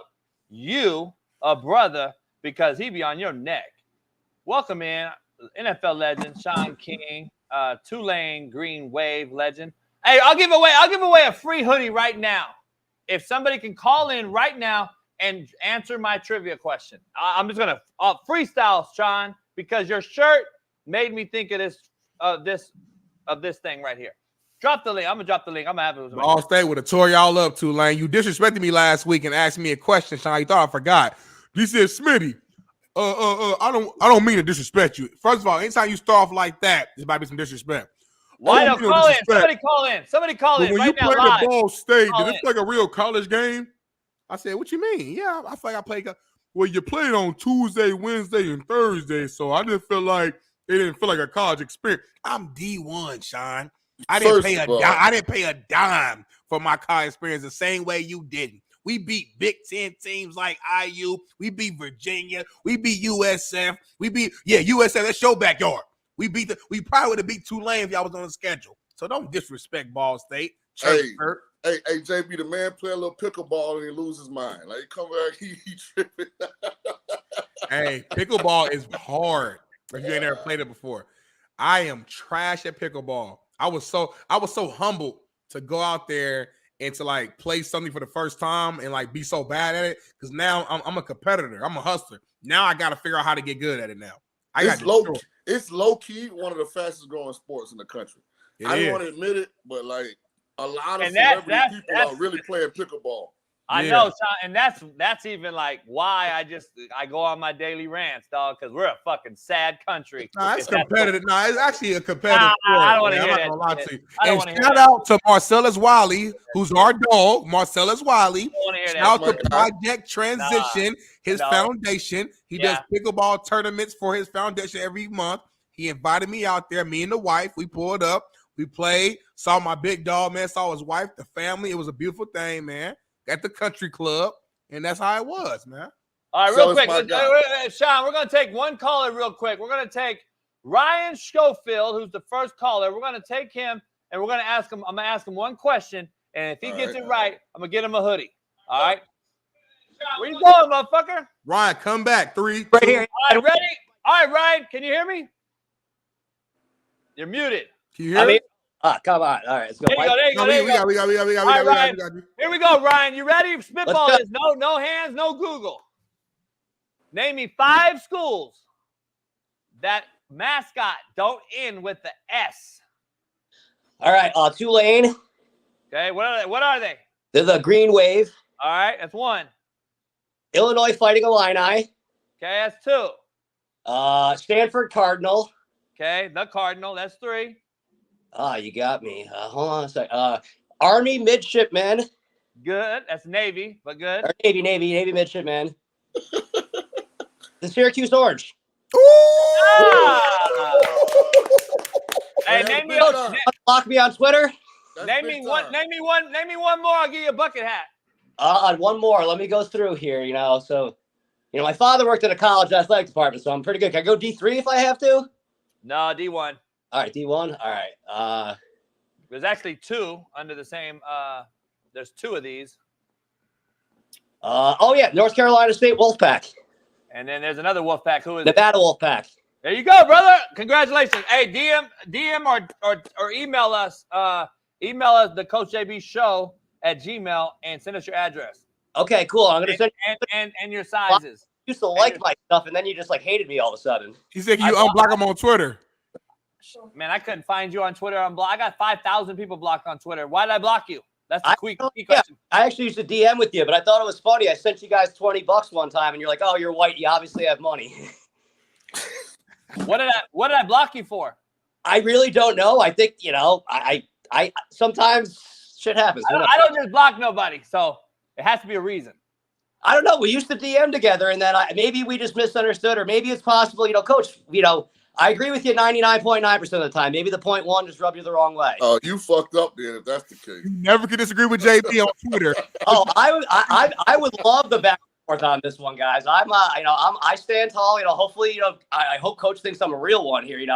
you a brother because he be on your neck. Welcome in NFL legend Shaun King, Tulane Green Wave legend. Hey, I'll give away a free hoodie right now. If somebody can call in right now and answer my trivia question. I'm just gonna freestyle, Shaun, because your shirt made me think of this thing right here. Drop the link. I'm gonna drop the link. I'm gonna have it. All State would have tore y'all up, Tulane. You disrespected me last week and asked me a question, Shaun. You thought I forgot. You said, Smitty, I don't mean to disrespect you. First of all, anytime you start off like that, there's about to be some disrespect. Why don't call in? Somebody call in. When right you now, play live. the Ball State, Call did it feel like a real college game? I said, what you mean? Yeah, I feel like I played. Well, you played on Tuesday, Wednesday, and Thursday, so I didn't feel like it didn't feel like a college experience. I'm D1, Shaun. I didn't First pay a of all- dime. I didn't pay a dime for my college experience the same way you didn't. We beat Big Ten teams like IU. We beat Virginia. We beat USF. We beat USF. That's your backyard. We probably would have beat Tulane if y'all was on the schedule. So don't disrespect Ball State. Hey, JB, the man play a little pickleball and he loses his mind. Like, he come back, he tripping. Hey, pickleball is hard. If you ain't never played it before, I am trash at pickleball. I was so humbled to go out there and to like play something for the first time and like be so bad at it, because now I'm a competitor. I'm a hustler. Now I got to figure out how to get good at it now. It's low key one of the fastest growing sports in the country. I don't want to admit it, but like a lot of celebrity people are really playing pickleball. I know, Shaun, and that's even like why I go on my daily rants, dog, because we're a fucking sad country. Nah, it's competitive. Nah, it's actually a competitive sport. I don't want to hear I'm not gonna lie that. to you. I don't And want to hear shout that. out to Marcellus Wiley, who's our dog. Marcellus Wiley. Shout out to Project Transition, his foundation. He does pickleball tournaments for his foundation every month. He invited me out there, me and the wife. We pulled up. We played. Saw my big dog, man. Saw his wife, the family. It was a beautiful thing, man. At the country club, and that's how it was, man. All right, real quick, Shaun, we're going to take one caller real quick. We're going to take Ryan Schofield, who's the first caller. We're going to take him, and we're going to ask him. I'm going to ask him one question, and if he gets it right, I'm going to get him a hoodie. All right? Where you going, motherfucker? Ryan, come back. 3, right here. All right, ready? All right, Ryan, can you hear me? You're muted. Can you hear me? Come on. All right, let's go. There you go. We got you. Here we go, Ryan. You ready? Spitball this. No hands, no Google. Name me 5 schools that mascot don't end with the S. All right, Tulane. Okay, what are they? They're the Green Wave. All right, that's 1. Illinois Fighting Illini. Okay, that's 2. Stanford Cardinal. Okay, the Cardinal, that's 3. You got me. Hold on a sec. Army Midshipmen. Good. That's Navy, but good. Or Navy Midshipmen. The Syracuse Orange. Hey, name me block me on Twitter. Name me one more. I'll give you a bucket hat. On one more. Let me go through here. My father worked in a college athletic department, so I'm pretty good. Can I go D3 if I have to? No, D1. All right, D1. All right. There's actually 2 under the same. There's 2 of these. North Carolina State Wolfpack. And then there's another Wolfpack. Who is Nevada Wolfpack. There you go, brother. Congratulations. Hey, DM or email us. Email us the Coach JB Show at Gmail and send us your address. Okay, cool. I'm gonna send and your sizes. You used to like my stuff, and then you just hated me all of a sudden. He said you unblock him on Twitter. Man, I couldn't find you on Twitter. I got 5,000 people blocked on Twitter. Why did I block you? That's the key question. I actually used to DM with you, but I thought it was funny. I sent you guys $20 one time, and you're like, "Oh, you're white. You obviously have money." What did I block you for? I really don't know. I think I sometimes shit happens. I don't just block nobody, so it has to be a reason. I don't know. We used to DM together, and then maybe we just misunderstood, or maybe it's possible. Coach. I agree with you 99.9% of the time. Maybe the 0.1 just rubbed you the wrong way. Oh, you fucked up then if that's the case. You never can disagree with JB on Twitter. I would love the back and forth on this one, guys. I stand tall. Hopefully, I hope Coach thinks I'm a real one here. You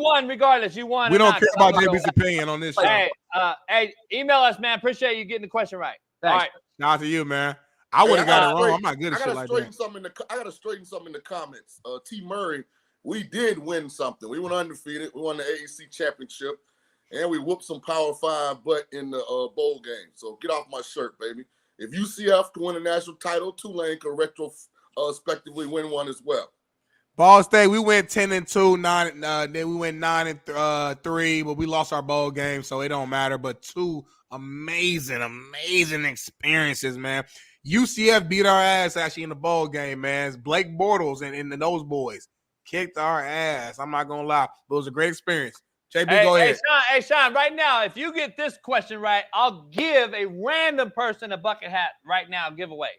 won regardless. You won. We don't care about JB's opinion on this show. Hey, email us, man. Appreciate you getting the question right. Thanks. All right. Shout out to you, man. I would have got it wrong. I'm not good at shit like that. I gotta straighten something in the comments. T. Murray, we did win something. We went undefeated. We won the AAC championship, and we whooped some Power 5 butt in the bowl game. So get off my shirt, baby. If UCF can win a national title, Tulane can retrospectively win one as well. Ball State, we went 10-2, then we went 9-3, but we lost our bowl game, so it don't matter. But 2 amazing experiences, man. UCF beat our ass actually in the bowl game, man. It's Blake Bortles and those boys kicked our ass. I'm not gonna lie, but it was a great experience. JB, go ahead. Hey, Shaun, right now, if you get this question right, I'll give a random person a bucket hat right now giveaway.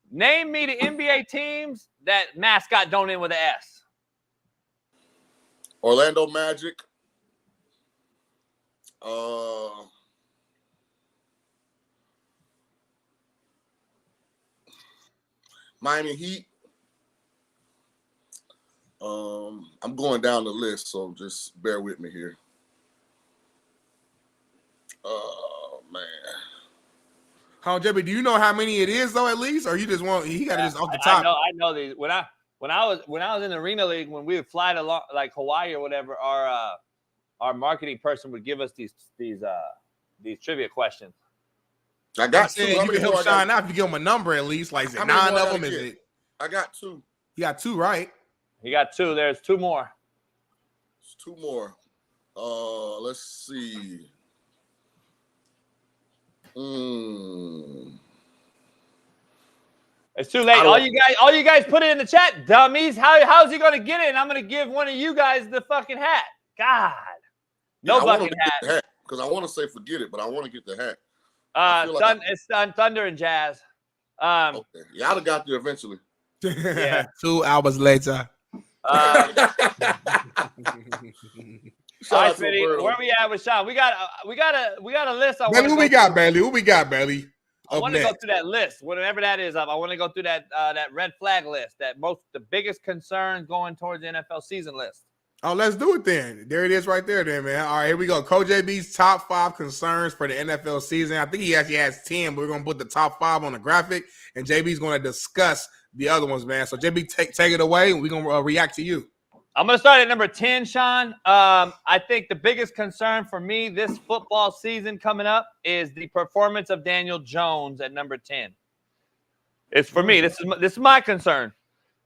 Name me the NBA teams that mascot don't end with an S. Orlando Magic. Miami Heat. I'm going down the list, so just bear with me here. Oh man. How JB, do you know how many it is though, at least? Or you just want he got it just off the top? I know these. When I was in the Arena League, when we would fly to like Hawaii or whatever, our marketing person would give us these trivia questions. I got two. You can help Shaun out if you give him a number at least. Like, is it 9 of them? Is it? I got 2. You got 2, right? You got 2. There's 2 more. It's 2 more. Let's see. It's too late. All you guys put it in the chat, dummies. How's he gonna get it? And I'm gonna give one of you guys the fucking hat. God. No fucking hat. Because I want to say forget it, but I want to get the hat. It's Thunder and Jazz. Okay. Yeah, I'd have got there eventually. Yeah. 2 hours later. All right, Smitty, where we at with Shaun? We got a list. Bailey, who we got, Bailey? Who we got, Bailey? I want to go through that list, whatever that is. I want to go through that red flag list, the biggest concerns going towards the NFL season list. Oh, let's do it then. There it is right there, then, man. All right, here we go. Coach JB's top 5 concerns for the NFL season. I think he actually has 10, but we're going to put the top 5 on the graphic, and JB's going to discuss the other ones, man. So, JB, take it away, and we're going to react to you. I'm going to start at number 10, Shaun. I think the biggest concern for me this football season coming up is the performance of Daniel Jones at number 10. It's for me. This is my concern.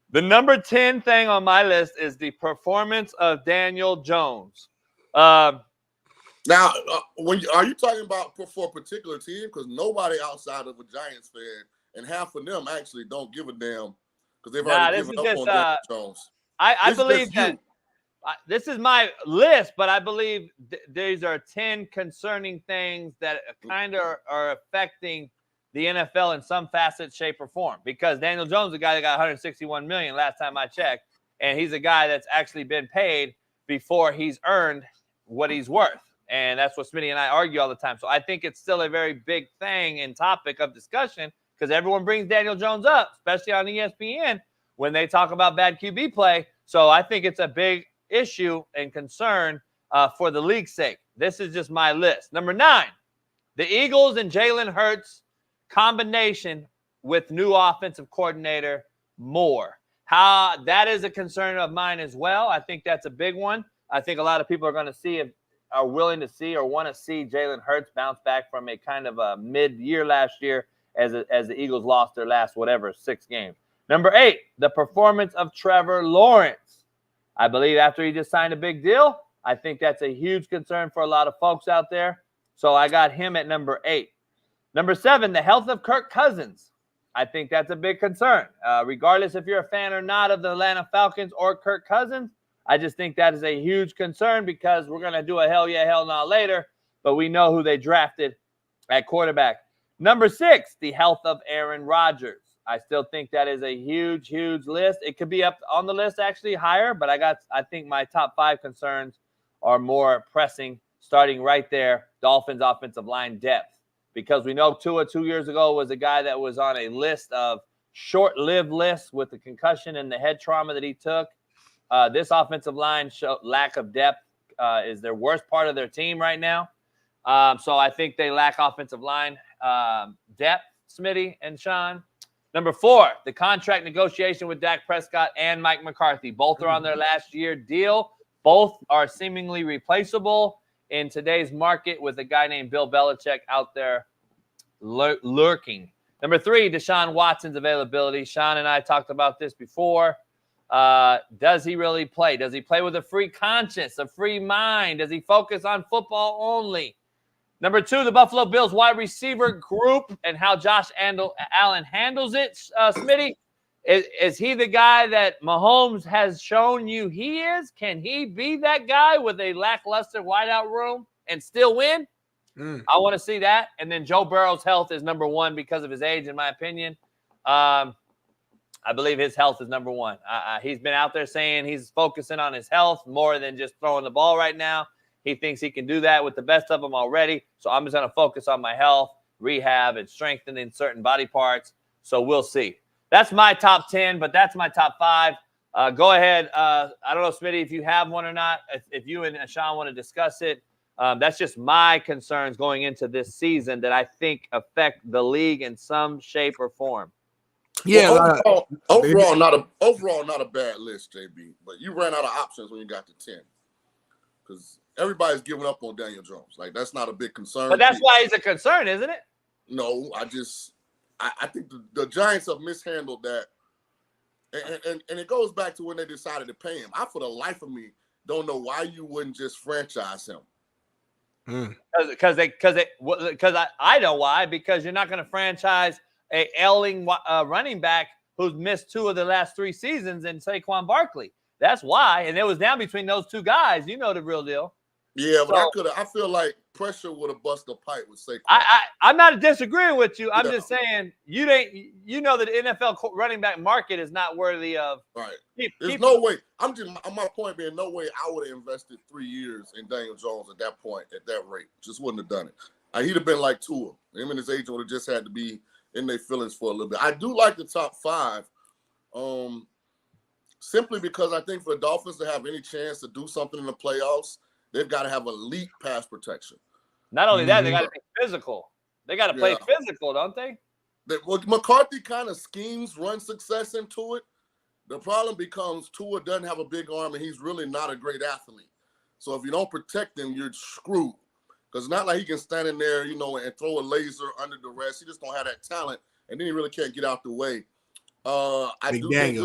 The number 10 thing on my list is the performance of Daniel Jones. Now, are you talking about for a particular team? Because nobody outside of a Giants fan, and half of them actually don't give a damn because they've already given up on Daniel Jones. I believe that this is my list, but I believe these are 10 concerning things that kind of are affecting the NFL in some facet, shape, or form. Because Daniel Jones is a guy that got $161 million last time I checked, and he's a guy that's actually been paid before he's earned what he's worth. And that's what Smitty and I argue all the time. So I think it's still a very big thing and topic of discussion because everyone brings Daniel Jones up, especially on ESPN, when they talk about bad QB play. So I think it's a big issue and concern for the league's sake. This is just my list. Number 9, the Eagles and Jalen Hurts combination with new offensive coordinator Moore. How that is a concern of mine as well. I think that's a big one. I think a lot of people are willing to see or want to see Jalen Hurts bounce back from a kind of a mid-year last year as the Eagles lost their last 6 games. Number 8, the performance of Trevor Lawrence. I believe after he just signed a big deal, I think that's a huge concern for a lot of folks out there. So I got him at number 8. Number 7, the health of Kirk Cousins. I think that's a big concern. Regardless if you're a fan or not of the Atlanta Falcons or Kirk Cousins, I just think that is a huge concern because we're going to do a hell yeah, hell no later, but we know who they drafted at quarterback. Number 6, the health of Aaron Rodgers. I still think that is a huge, huge list. It could be up on the list actually higher, but I think my top 5 concerns are more pressing, starting right there, Dolphins offensive line depth. Because we know Tua 2 years ago was a guy that was on a list of short-lived lists with the concussion and the head trauma that he took. This offensive line lack of depth is their worst part of their team right now. So I think they lack offensive line depth, Smitty and Shaun. Number 4, the contract negotiation with Dak Prescott and Mike McCarthy. Both are on their last year deal. Both are seemingly replaceable in today's market with a guy named Bill Belichick out there lurking. Number 3, Deshaun Watson's availability. Shaun and I talked about this before. Does he really play? Does he play with a free conscience, a free mind? Does he focus on football only? Number 2, the Buffalo Bills wide receiver group and how Josh Allen handles it. Smitty, is he the guy that Mahomes has shown you he is? Can he be that guy with a lackluster wideout room and still win? I want to see that. And then Joe Burrow's health is number 1 because of his age, in my opinion. I believe his health is number 1. He's been out there saying he's focusing on his health more than just throwing the ball right now. He thinks he can do that with the best of them already. So I'm just going to focus on my health, rehab, and strengthening certain body parts. So we'll see. That's my top 10, but that's my top 5. Go ahead. I don't know, Smitty, if you have one or not. If you and Shaun want to discuss it, that's just my concerns going into this season that I think affect the league in some shape or form. Yeah, well, overall not a bad list, JB. But you ran out of options when you got to 10, because everybody's giving up on Daniel Jones. Like, that's not a big concern. But that's why he's a concern, isn't it? No, I think the Giants have mishandled that, and it goes back to when they decided to pay him. I, for the life of me, don't know why you wouldn't just franchise him. Because I know why. Because you're not going to franchise a ailing running back who's missed 2 of the last 3 seasons in Saquon Barkley. That's why. And it was down between those 2 guys. You know the real deal. Yeah, but I feel like pressure would have busted a pipe with Saquon. I'm not disagreeing with you. I'm just saying you know that the NFL running back market is not worthy of. Right. There's no way. My point being, no way I would have invested 3 years in Daniel Jones at that point, at that rate. Just wouldn't have done it. He'd have been like Tua. Him and his agent would have just had to be in their feelings for a little bit. I do like the top 5, simply because I think for the Dolphins to have any chance to do something in the playoffs, they've got to have elite pass protection. Not only that, they got to be physical. They got to play physical, don't they? McCarthy kind of schemes run success into it. The problem becomes Tua doesn't have a big arm, and he's really not a great athlete. So if you don't protect him, you're screwed. Because it's not like he can stand in there, and throw a laser under duress. He just don't have that talent, and then he really can't get out the way. I do think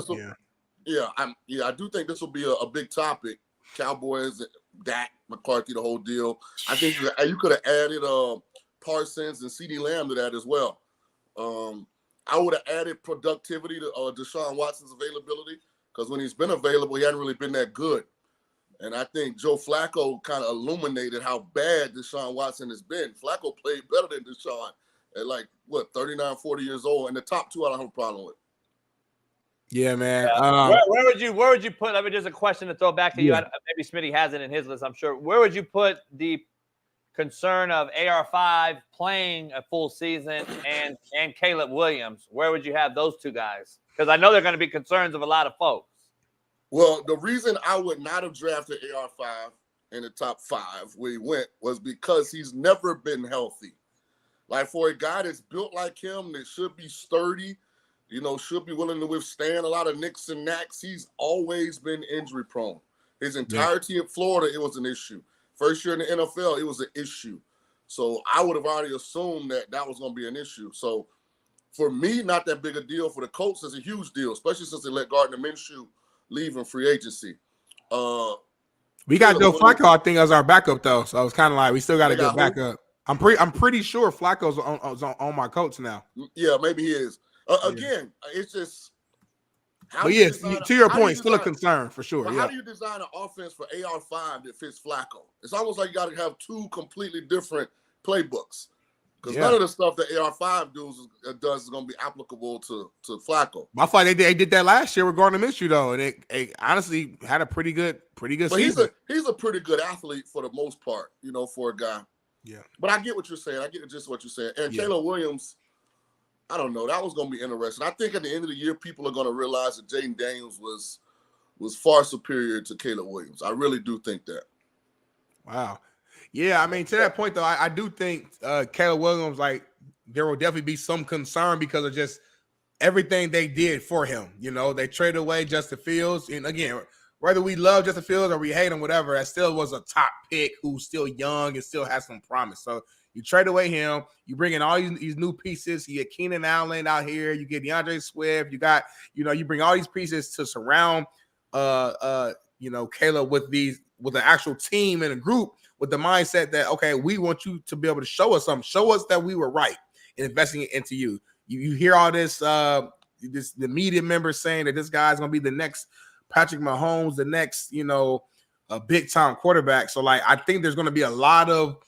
this will be a big topic. Cowboys, Dak, McCarthy, the whole deal. I think you could have added Parsons and CeeDee Lamb to that as well. I would have added productivity to Deshaun Watson's availability, because when he's been available, he hadn't really been that good. And I think Joe Flacco kind of illuminated how bad Deshaun Watson has been. Flacco played better than Deshaun at 39, 40 years old. And the top 2 I don't have a problem with. Yeah, man. Where would you put? I mean, just a question to throw back to you. Maybe Smitty has it in his list, I'm sure. Where would you put the concern of AR5 playing a full season and Caleb Williams? Where would you have those 2 guys? Because I know they're going to be concerns of a lot of folks. Well, the reason I would not have drafted AR5 in the top 5 where he went was because he's never been healthy. Like, for a guy that's built like him, that should be sturdy, should be willing to withstand a lot of nicks and knacks, he's always been injury prone. His entirety in Florida, it was an issue. First year in the NFL, it was an issue. So I would have already assumed that was going to be an issue. So for me, not that big a deal. For the Colts, it's a huge deal, especially since they let Gardner Minshew leave in free agency. We got Joe Flacco, I think, as our backup, though. So it's kind of like we still got a good backup. I'm pretty sure Flacco's on my Colts now. Yeah, maybe he is. Again, it's just. But yes, to your point, still a concern for sure. How do you design an offense for AR5 that fits Flacco? It's almost like you got to have 2 completely different playbooks, because none of the stuff that AR5 does is going to be applicable to Flacco. I thought they did that last year with Gardner Minshew, though, and it honestly had a pretty good season. He's a pretty good athlete for the most part, for a guy. Yeah. But I get what you're saying. I get just what you're saying. And Caleb Williams, I don't know. That was going to be interesting. I think at the end of the year, people are going to realize that Jaden Daniels was far superior to Caleb Williams. I really do think that. Wow. Yeah, I mean, to that point, though, I do think Caleb Williams, there will definitely be some concern because of just everything they did for him. They traded away Justin Fields. And again, whether we love Justin Fields or we hate him, whatever, that still was a top pick who's still young and still has some promise. So you trade away him. You bring in all these new pieces. You get Keenan Allen out here. You get DeAndre Swift. You got, you bring all these pieces to surround, Caleb with an actual team and a group with the mindset that, okay, we want you to be able to show us something. Show us that we were right in investing it into you. You hear all this, the media members saying that this guy's going to be the next Patrick Mahomes, the next, a big time quarterback. So I think there's going to be a lot of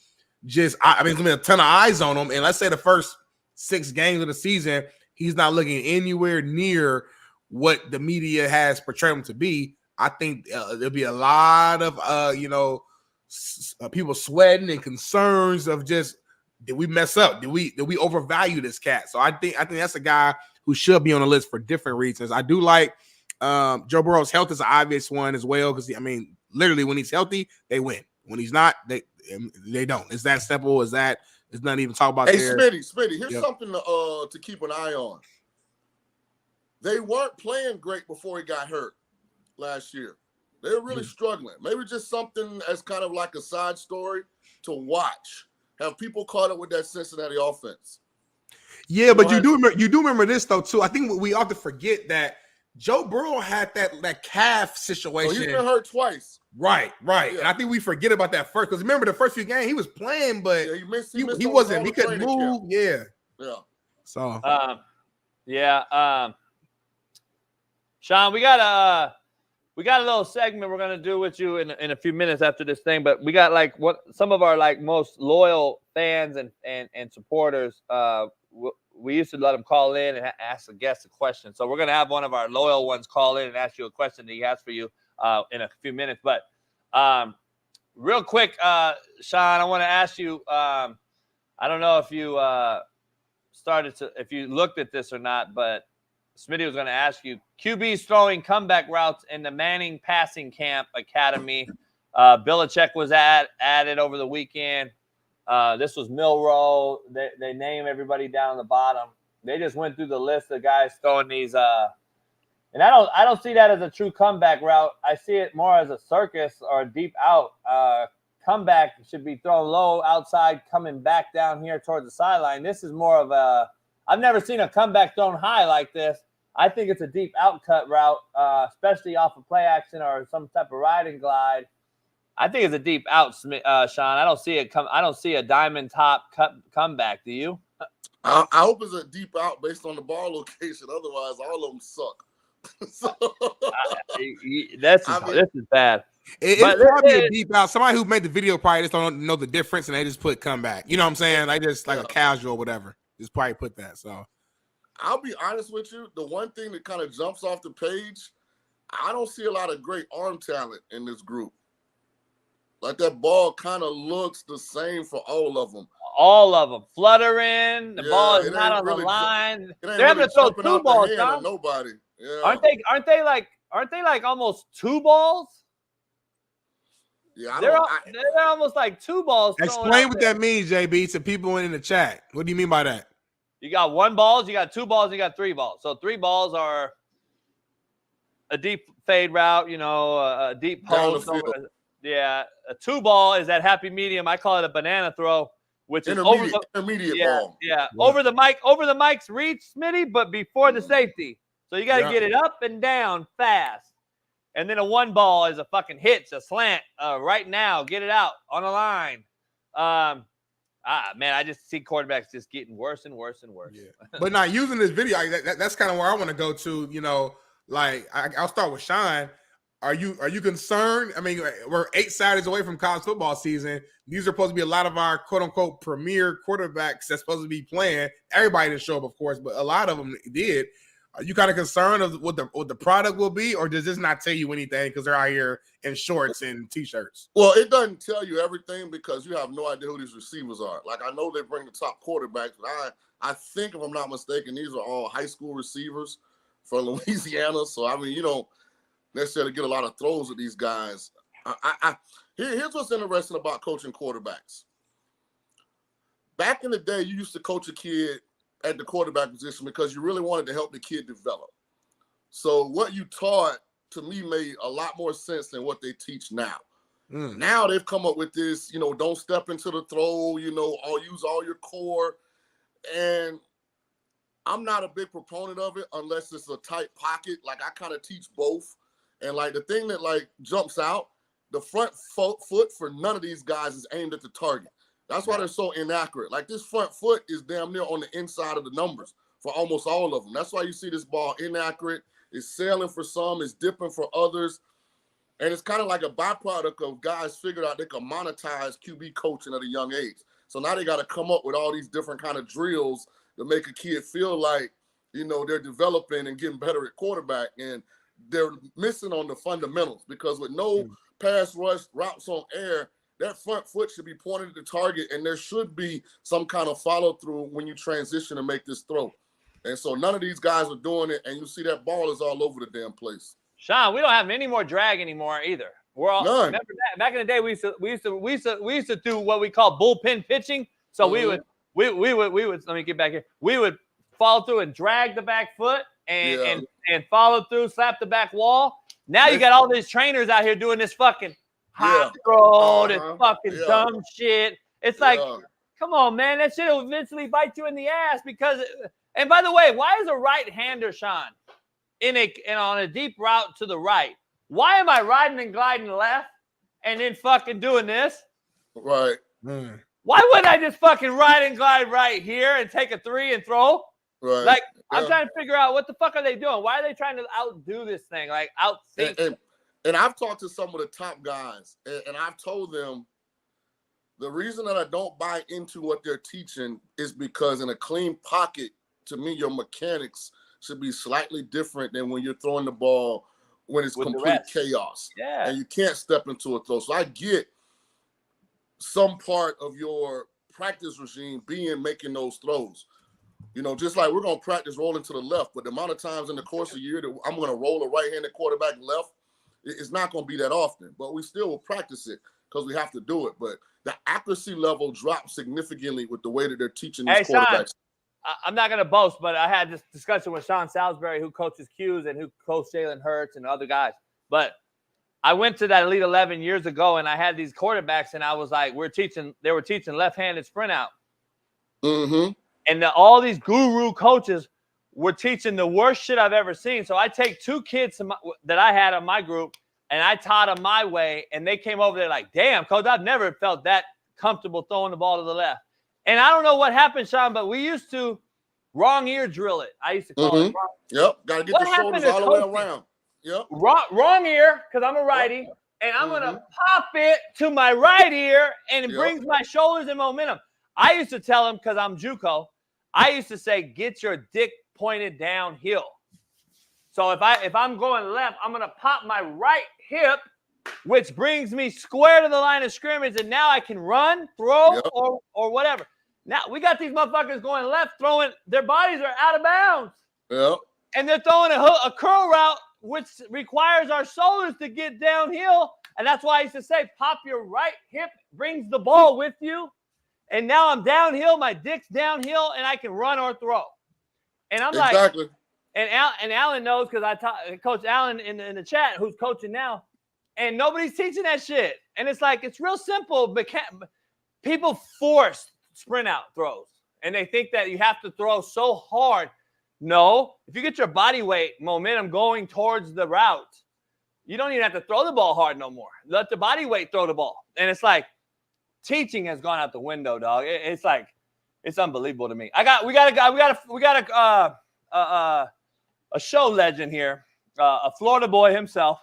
it's going to be a ton of eyes on him. And let's say the first 6 games of the season, he's not looking anywhere near what the media has portrayed him to be. I think there'll be a lot of, people sweating and concerns of just, did we mess up? Did we overvalue this cat? So I think that's a guy who should be on the list for different reasons. I do like Joe Burrow's health is an obvious one as well, because literally when he's healthy, they win. When he's not, they don't. It's that simple. It's nothing even talk about. Hey, there. Smitty, here's something to keep an eye on. They weren't playing great before he got hurt last year. They were really struggling. Maybe just something as kind of like a side story to watch. Have people caught up with that Cincinnati offense? Yeah, but you do remember this though too. I think we often forget that Joe Burrow had that calf situation. Oh, he's been hurt twice. Right. Yeah. And I think we forget about that first, because remember the first few games he was playing, but he missed he wasn't. He couldn't move. Yeah. So. Shaun, we got a little segment we're gonna do with you in a few minutes after this thing, but we got some of our most loyal fans and supporters. We used to let them call in and ask the guests a question. So we're going to have one of our loyal ones call in and ask you a question that he has for you in a few minutes. But real quick, Shaun, I want to ask you, I don't know if you if you looked at this or not, but Smitty was going to ask you, QBs throwing comeback routes in the Manning Passing Camp Academy. Belichick was added over the weekend. This was Milrow. They name everybody down the bottom. They just went through the list of guys throwing these. And I don't see that as a true comeback route. I see it more as a circus or a deep out. Comeback should be thrown low outside, coming back down here towards the sideline. This is more of a – I've never seen a comeback thrown high like this. I think it's a deep out cut route, especially off of play action or some type of riding glide. I think it's a deep out, Shaun. I don't see it I don't see a diamond top comeback. Do you? I hope it's a deep out based on the ball location. Otherwise, all of them suck. This is bad. It's probably a deep out. Somebody who made the video probably just don't know the difference, and they just put comeback. You know what I'm saying? Like just like a casual, whatever. Just probably put that. So I'll be honest with you. The one thing that kind of jumps off the page, I don't see a lot of great arm talent in this group. Like that ball kind of looks the same for all of them. All of them fluttering. The ball is not on the line. They're having to throw two balls, John. Nobody. Yeah. Aren't they like almost two balls? Yeah, they're almost like two balls. Explain what that means, JB, to people in the chat. What do you mean by that? You got one balls, you got two balls, you got three balls. So three balls are a deep fade route, a deep post. Yeah, a two ball is that happy medium. I call it a banana throw, which is intermediate ball. Yeah, over the mic's reach, Smitty, but before the safety. So you got to get it up and down fast. And then a one ball is a fucking hitch, a slant. Right now, get it out on the line. Man, I just see quarterbacks just getting worse and worse and worse. Yeah. But now using this video, that's kind of where I want to go to. I'll start with Shaun. Are you concerned? I mean, we're 8 Saturdays away from college football season. These are supposed to be a lot of our quote unquote premier quarterbacks that's supposed to be playing. Everybody didn't show up, of course, but a lot of them did. Are you kind of concerned of what the product will be, or does this not tell you anything because they're out here in shorts and t-shirts? Well, it doesn't tell you everything because you have no idea who these receivers are. Like, I know they bring the top quarterbacks, but I think, if I'm not mistaken, these are all high school receivers from Louisiana. So, I mean, you don't necessarily get a lot of throws with these guys. Here's what's interesting about coaching quarterbacks. Back in the day, you used to coach a kid at the quarterback position because you really wanted to help the kid develop. So what you taught, to me, made a lot more sense than what they teach now. Now they've come up with this, don't step into the throw, or use all your core. And I'm not a big proponent of it unless it's a tight pocket. Like, I kind of teach both. And, the thing that, jumps out, the front foot for none of these guys is aimed at the target. That's why they're so inaccurate. Like, this front foot is damn near on the inside of the numbers for almost all of them. That's why you see this ball inaccurate. It's sailing for some. It's dipping for others. And it's kind of like a byproduct of guys figured out they can monetize QB coaching at a young age. So now they got to come up with all these different kind of drills to make a kid feel like, they're developing and getting better at quarterback. And they're missing on the fundamentals because with no pass rush routes on air, that front foot should be pointed at the target, and there should be some kind of follow through when you transition and make this throw. And so none of these guys are doing it, and you see that ball is all over the damn place. Shaun, we don't have any more drag anymore either. We're all None. remember that back in the day we used to do what we call bullpen pitching. So we would let me get back here. We would follow through and drag the back foot and follow through, slap the back wall. Now you got all these trainers out here doing this fucking hot throw, this fucking dumb shit. It's like, come on, man, that shit will eventually bite you in the ass because. And by the way, why is a right-hander, Shaun, on a deep route to the right? Why am I riding and gliding left and then fucking doing this? Right. Why wouldn't I just fucking ride and glide right here and take a 3 and throw? Right. Like, I'm trying to figure out what the fuck are they doing? Why are they trying to outdo this thing? Like, outthink. And I've talked to some of the top guys, and I've told them the reason that I don't buy into what they're teaching is because in a clean pocket, to me, your mechanics should be slightly different than when you're throwing the ball when it's complete chaos. Yeah. And you can't step into a throw. So I get some part of your practice regime being making those throws. You know, just like we're going to practice rolling to the left, but the amount of times in the course of the year that I'm going to roll a right-handed quarterback left, it's not going to be that often. But we still will practice it because we have to do it. But the accuracy level drops significantly with the way that they're teaching these quarterbacks. Shaun, I'm not going to boast, but I had this discussion with Sean Salisbury, who coaches Q's and who coached Jalen Hurts and other guys. But I went to that Elite 11 years ago, and I had these quarterbacks, and I was like, they were teaching left-handed sprint out. Mm-hmm. And all these guru coaches were teaching the worst shit I've ever seen. So I take 2 kids that I had on my group, and I taught them my way, and they came over there like, damn, coach, I've never felt that comfortable throwing the ball to the left. And I don't know what happened, Shaun, but we used to wrong ear drill it. I used to call it wrong. Yep, got to get the shoulders all the way around. Yep. Wrong ear, because I'm a righty, and I'm going to pop it to my right ear, and it brings my shoulders in momentum. I used to tell him, because I'm JUCO, I used to say, get your dick pointed downhill. So if I'm going left, I'm going to pop my right hip, which brings me square to the line of scrimmage, and now I can run, throw, or whatever. Now, we got these motherfuckers going left, throwing. Their bodies are out of bounds. Yep. And they're throwing a curl route, which requires our shoulders to get downhill. And that's why I used to say, pop your right hip, brings the ball with you. And now I'm downhill, my dick's downhill, and I can run or throw. And I'm like, and Alan knows because I taught Coach Allen in the chat, who's coaching now, and nobody's teaching that shit. And it's like, it's real simple, but people force sprint out throws, and they think that you have to throw so hard. No, if you get your body weight momentum going towards the route, you don't even have to throw the ball hard no more. Let the body weight throw the ball. And it's like, teaching has gone out the window, dog. It's like, it's unbelievable to me. We got a show legend here, a Florida boy himself,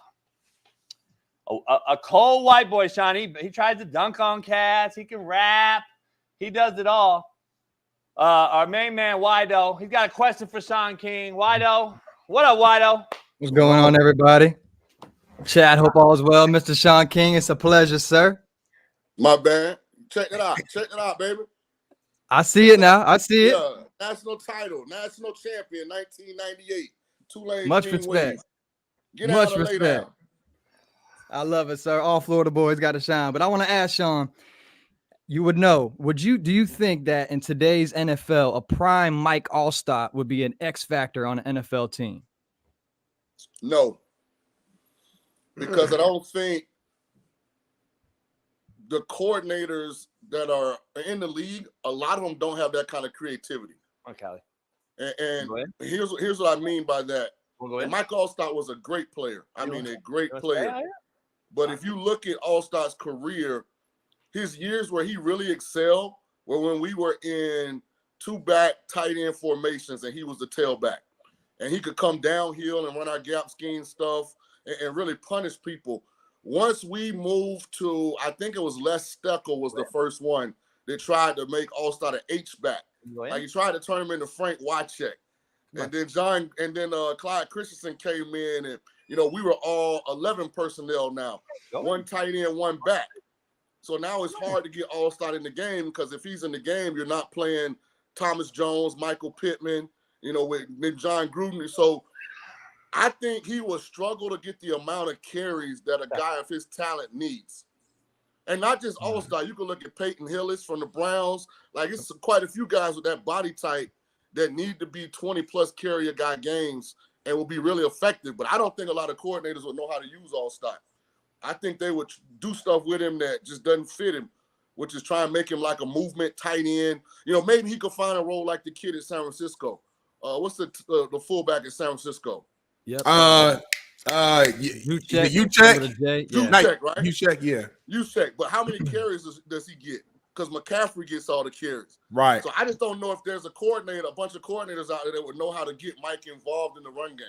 a cold white boy, Shaun. He tries to dunk on cats. He can rap. He does it all. Our main man, Wido, he's got a question for Shaun King. Wido, what up, Wido? What's going on, everybody? Chad, hope all is well. Mr. Shaun King, it's a pleasure, sir. My bad. Check it out. Check it out, baby. I see it now. I see it. Yeah, national title, national champion, 1998. Tulane. Much King respect. Williams. Get Much out of respect. lay down. I love it, sir. All Florida boys got to shine. But I want to ask Shaun, you would know, do you think that in today's NFL, a prime Mike Allstott would be an X factor on an NFL team? No. Because I don't think the coordinators that are in the league, a lot of them don't have that kind of creativity. Okay. And here's what I mean by that. Mike Allstott was a great player. I mean, a great player. But if you look at Allstott's career, his years where he really excelled were when we were in 2-back tight end formations and he was the tailback. And he could come downhill and run our gap scheme stuff and really punish people. Once we moved to, I think it was Les Steckel was the first one that tried to make Allstott an H-back. Like he tried to turn him into Frank Wycheck. And then Clyde Christensen came in, and we were all 11 personnel now. One tight end, one back. So now it's hard to get All-Star in the game because if he's in the game, you're not playing Thomas Jones, Michael Pittman, with John Gruden. So I think he will struggle to get the amount of carries that a guy of his talent needs. And not just All-Star. You can look at Peyton Hillis from the Browns. Like, it's quite a few guys with that body type that need to be 20-plus carry a guy games and will be really effective. But I don't think a lot of coordinators will know how to use All-Star. I think they would do stuff with him that just doesn't fit him, which is try and make him like a movement tight end. Maybe he could find a role like the kid at San Francisco. What's the fullback at San Francisco? Yep. You check, right? You check, yeah. You check. But how many carries does he get? Because McCaffrey gets all the carries. Right. So I just don't know if there's a bunch of coordinators out there that would know how to get Mike involved in the run game.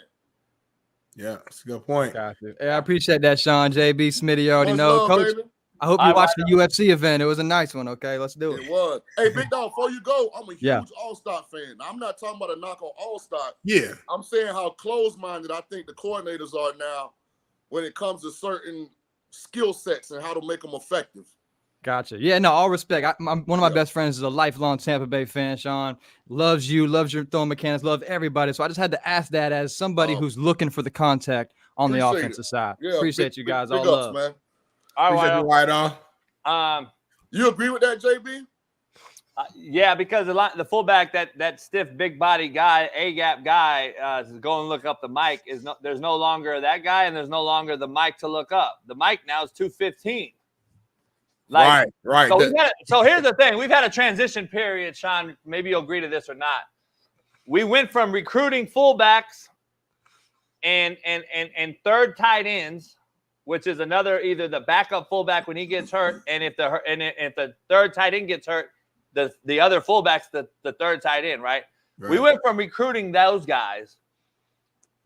Yeah, that's a good point. Gotcha. Hey, I appreciate that, Sean. JB Smitty, you already Much know. love, Coach, baby. I hope you watched the UFC event. It was a nice one, okay? Let's do it. It was. Hey, Big Dog, before you go, I'm a huge Yeah. All-Star fan. I'm not talking about a knock on All-Star. Yeah. I'm saying how closed-minded I think the coordinators are now when it comes to certain skill sets and how to make them effective. Gotcha. Yeah, no, all respect. One of my best friends is a lifelong Tampa Bay fan, Sean. Loves you, loves your throwing mechanics, loves everybody. So I just had to ask that as somebody who's looking for the contact on the offensive side. Yeah, Appreciate you guys. Big All ups, love. man. All right, Appreciate you, White You agree with that, JB? Yeah, because the fullback, that stiff, big body guy, A-gap guy, is going to look up the Mike. There's no longer that guy, and there's no longer the Mike to look up. The Mike now is 215. Right. So here's the thing. We've had a transition period, Shaun. Maybe you'll agree to this or not. We went from recruiting fullbacks and third tight ends, which is another either the backup fullback when he gets hurt, and if the third tight end gets hurt, the other fullback's the third tight end, right? We went from recruiting those guys,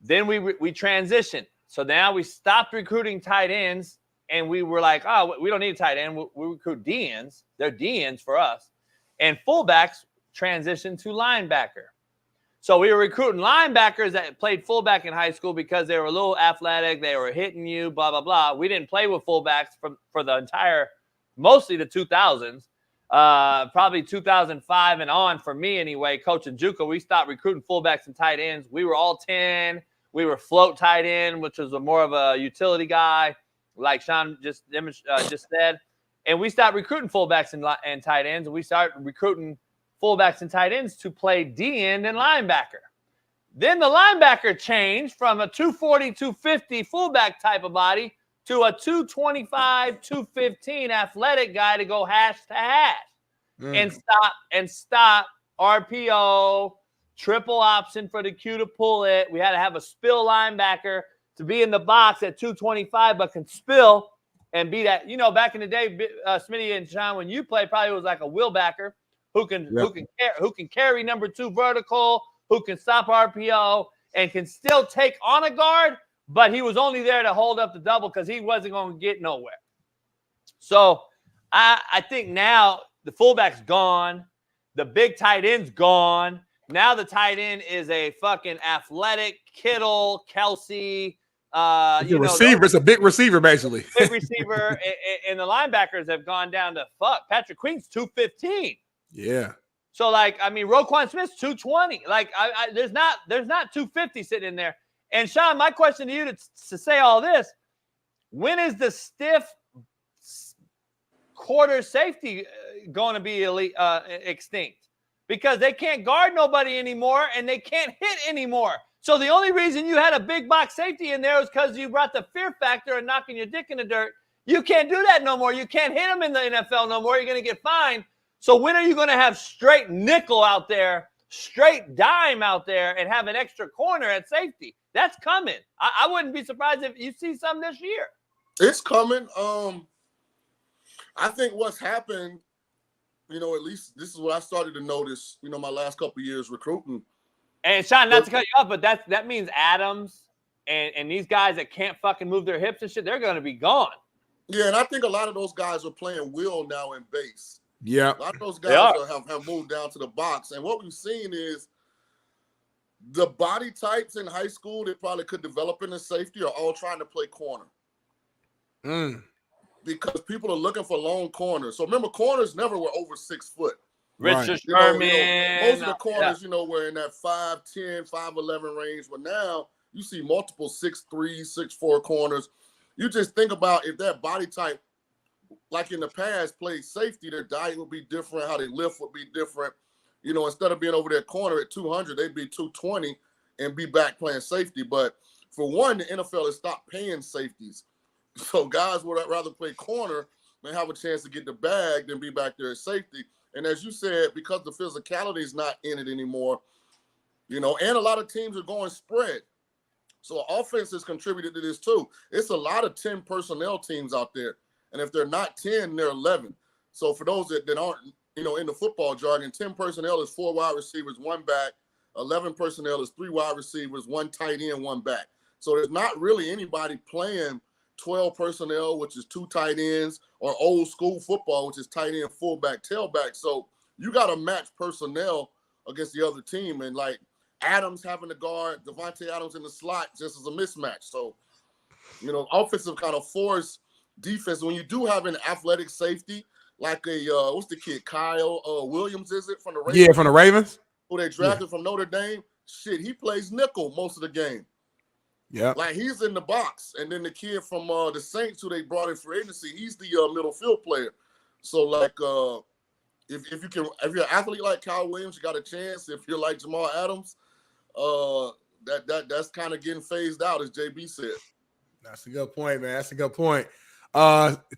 then we transitioned. So now we stopped recruiting tight ends, and we were like, oh, we don't need a tight end. We recruit DNs. They're DNs for us. And fullbacks transitioned to linebacker. So we were recruiting linebackers that played fullback in high school because they were a little athletic. They were hitting you, blah, blah, blah. We didn't play with fullbacks for the mostly the 2000s. Probably 2005 and on for me anyway, coaching JUCO, we stopped recruiting fullbacks and tight ends. We were all 10. We were float tight end, which was more of a utility guy, like Shaun just said. And we stopped recruiting fullbacks and tight ends, and we started recruiting fullbacks and tight ends to play D-end and linebacker. Then the linebacker changed from a 240, 250 fullback type of body to a 225, 215 athletic guy to go hash to hash and stop RPO, triple option for the Q to pull it. We had to have a spill linebacker to be in the box at 225, but can spill and be that. Back in the day, Smitty and Shaun, when you played, probably was like a wheelbacker who can carry number 2 vertical, who can stop RPO and can still take on a guard, but he was only there to hold up the double because he wasn't going to get nowhere. So I think now the fullback's gone. The big tight end's gone. Now the tight end is a fucking athletic Kittle, Kelsey. It's a big receiver, basically. Big receiver. and the linebackers have gone down to Patrick Queen's 215. Yeah. So, Roquan Smith's 220. There's not 250 sitting in there. And, Shaun, my question to you to say all this, when is the stiff quarter safety going to be extinct? Because they can't guard nobody anymore, and they can't hit anymore. So the only reason you had a big box safety in there was because you brought the fear factor and knocking your dick in the dirt. You can't do that no more. You can't hit them in the NFL no more. You're going to get fined. So when are you going to have straight nickel out there, straight dime out there, and have an extra corner at safety? That's coming. I wouldn't be surprised if you see some this year. It's coming. I think what's happened, at least this is what I started to notice, my last couple of years recruiting. And Shaun, not to cut you off, but that means Adams and these guys that can't fucking move their hips and shit, they're going to be gone. Yeah, and I think a lot of those guys are playing will now in base. Yeah. A lot of those guys have moved down to the box. And what we've seen is the body types in high school that probably could develop in the safety are all trying to play corner. because people are looking for long corners. So remember, corners never were over 6 foot. Richard You know, Sherman. most of the corners, were in that 5'10", 5'11" range. But now you see multiple 6'3", 6'4" corners. You just think about if that body type, like in the past, played safety, their diet would be different, how they lift would be different. Instead of being over their corner at 200, they'd be 220 and be back playing safety. But for one, the NFL has stopped paying safeties. So guys would rather play corner and have a chance to get the bag than be back there at safety. And as you said, because the physicality is not in it anymore, and a lot of teams are going spread. So offense has contributed to this too. It's a lot of 10 personnel teams out there. And if they're not 10, they're 11. So for those that aren't, in the football jargon, 10 personnel is 4 wide receivers, 1 back. 11 personnel is 3 wide receivers, 1 tight end, 1 back. So there's not really anybody playing 12 personnel, which is 2 tight ends, or old school football, which is tight end, fullback, tailback. So you got to match personnel against the other team. And like Adams having to guard Devontae Adams in the slot just as a mismatch. So, offensive kind of force defense. When you do have an athletic safety, like what's the kid, Kyle Williams, is it, from the Ravens? Yeah, from the Ravens. Who they drafted from Notre Dame. Shit, he plays nickel most of the game. Yeah. Like he's in the box. And then the kid from the Saints who they brought in for agency, he's the middle field player. So like if you're an athlete like Kyle Williams, you got a chance. If you're like Jamal Adams, that's kind of getting phased out, as JB said. That's a good point, man. That's a good point.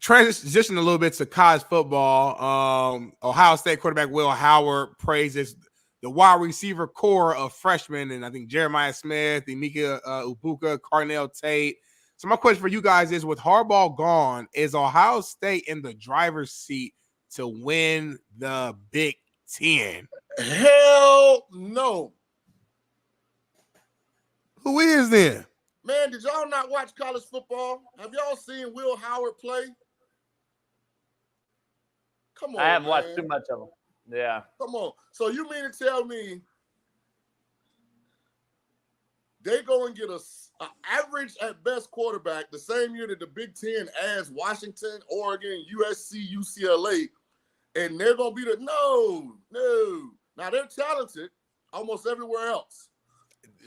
Transition a little bit to college football. Ohio State quarterback Will Howard praises the wide receiver core of freshmen, and I think Jeremiah Smith, Emeka Ubuka, Cardinal Tate. So my question for you guys is, with Harbaugh gone, is Ohio State in the driver's seat to win the Big Ten? Hell no. Who is then? Man, did y'all not watch college football? Have y'all seen Will Howard play? Come on, I haven't man. watched too much of them. Yeah. Come on. So you mean to tell me they go and get an average at best quarterback the same year that the Big Ten adds Washington, Oregon, USC, UCLA, and they're going to be no. Now, they're talented almost everywhere else.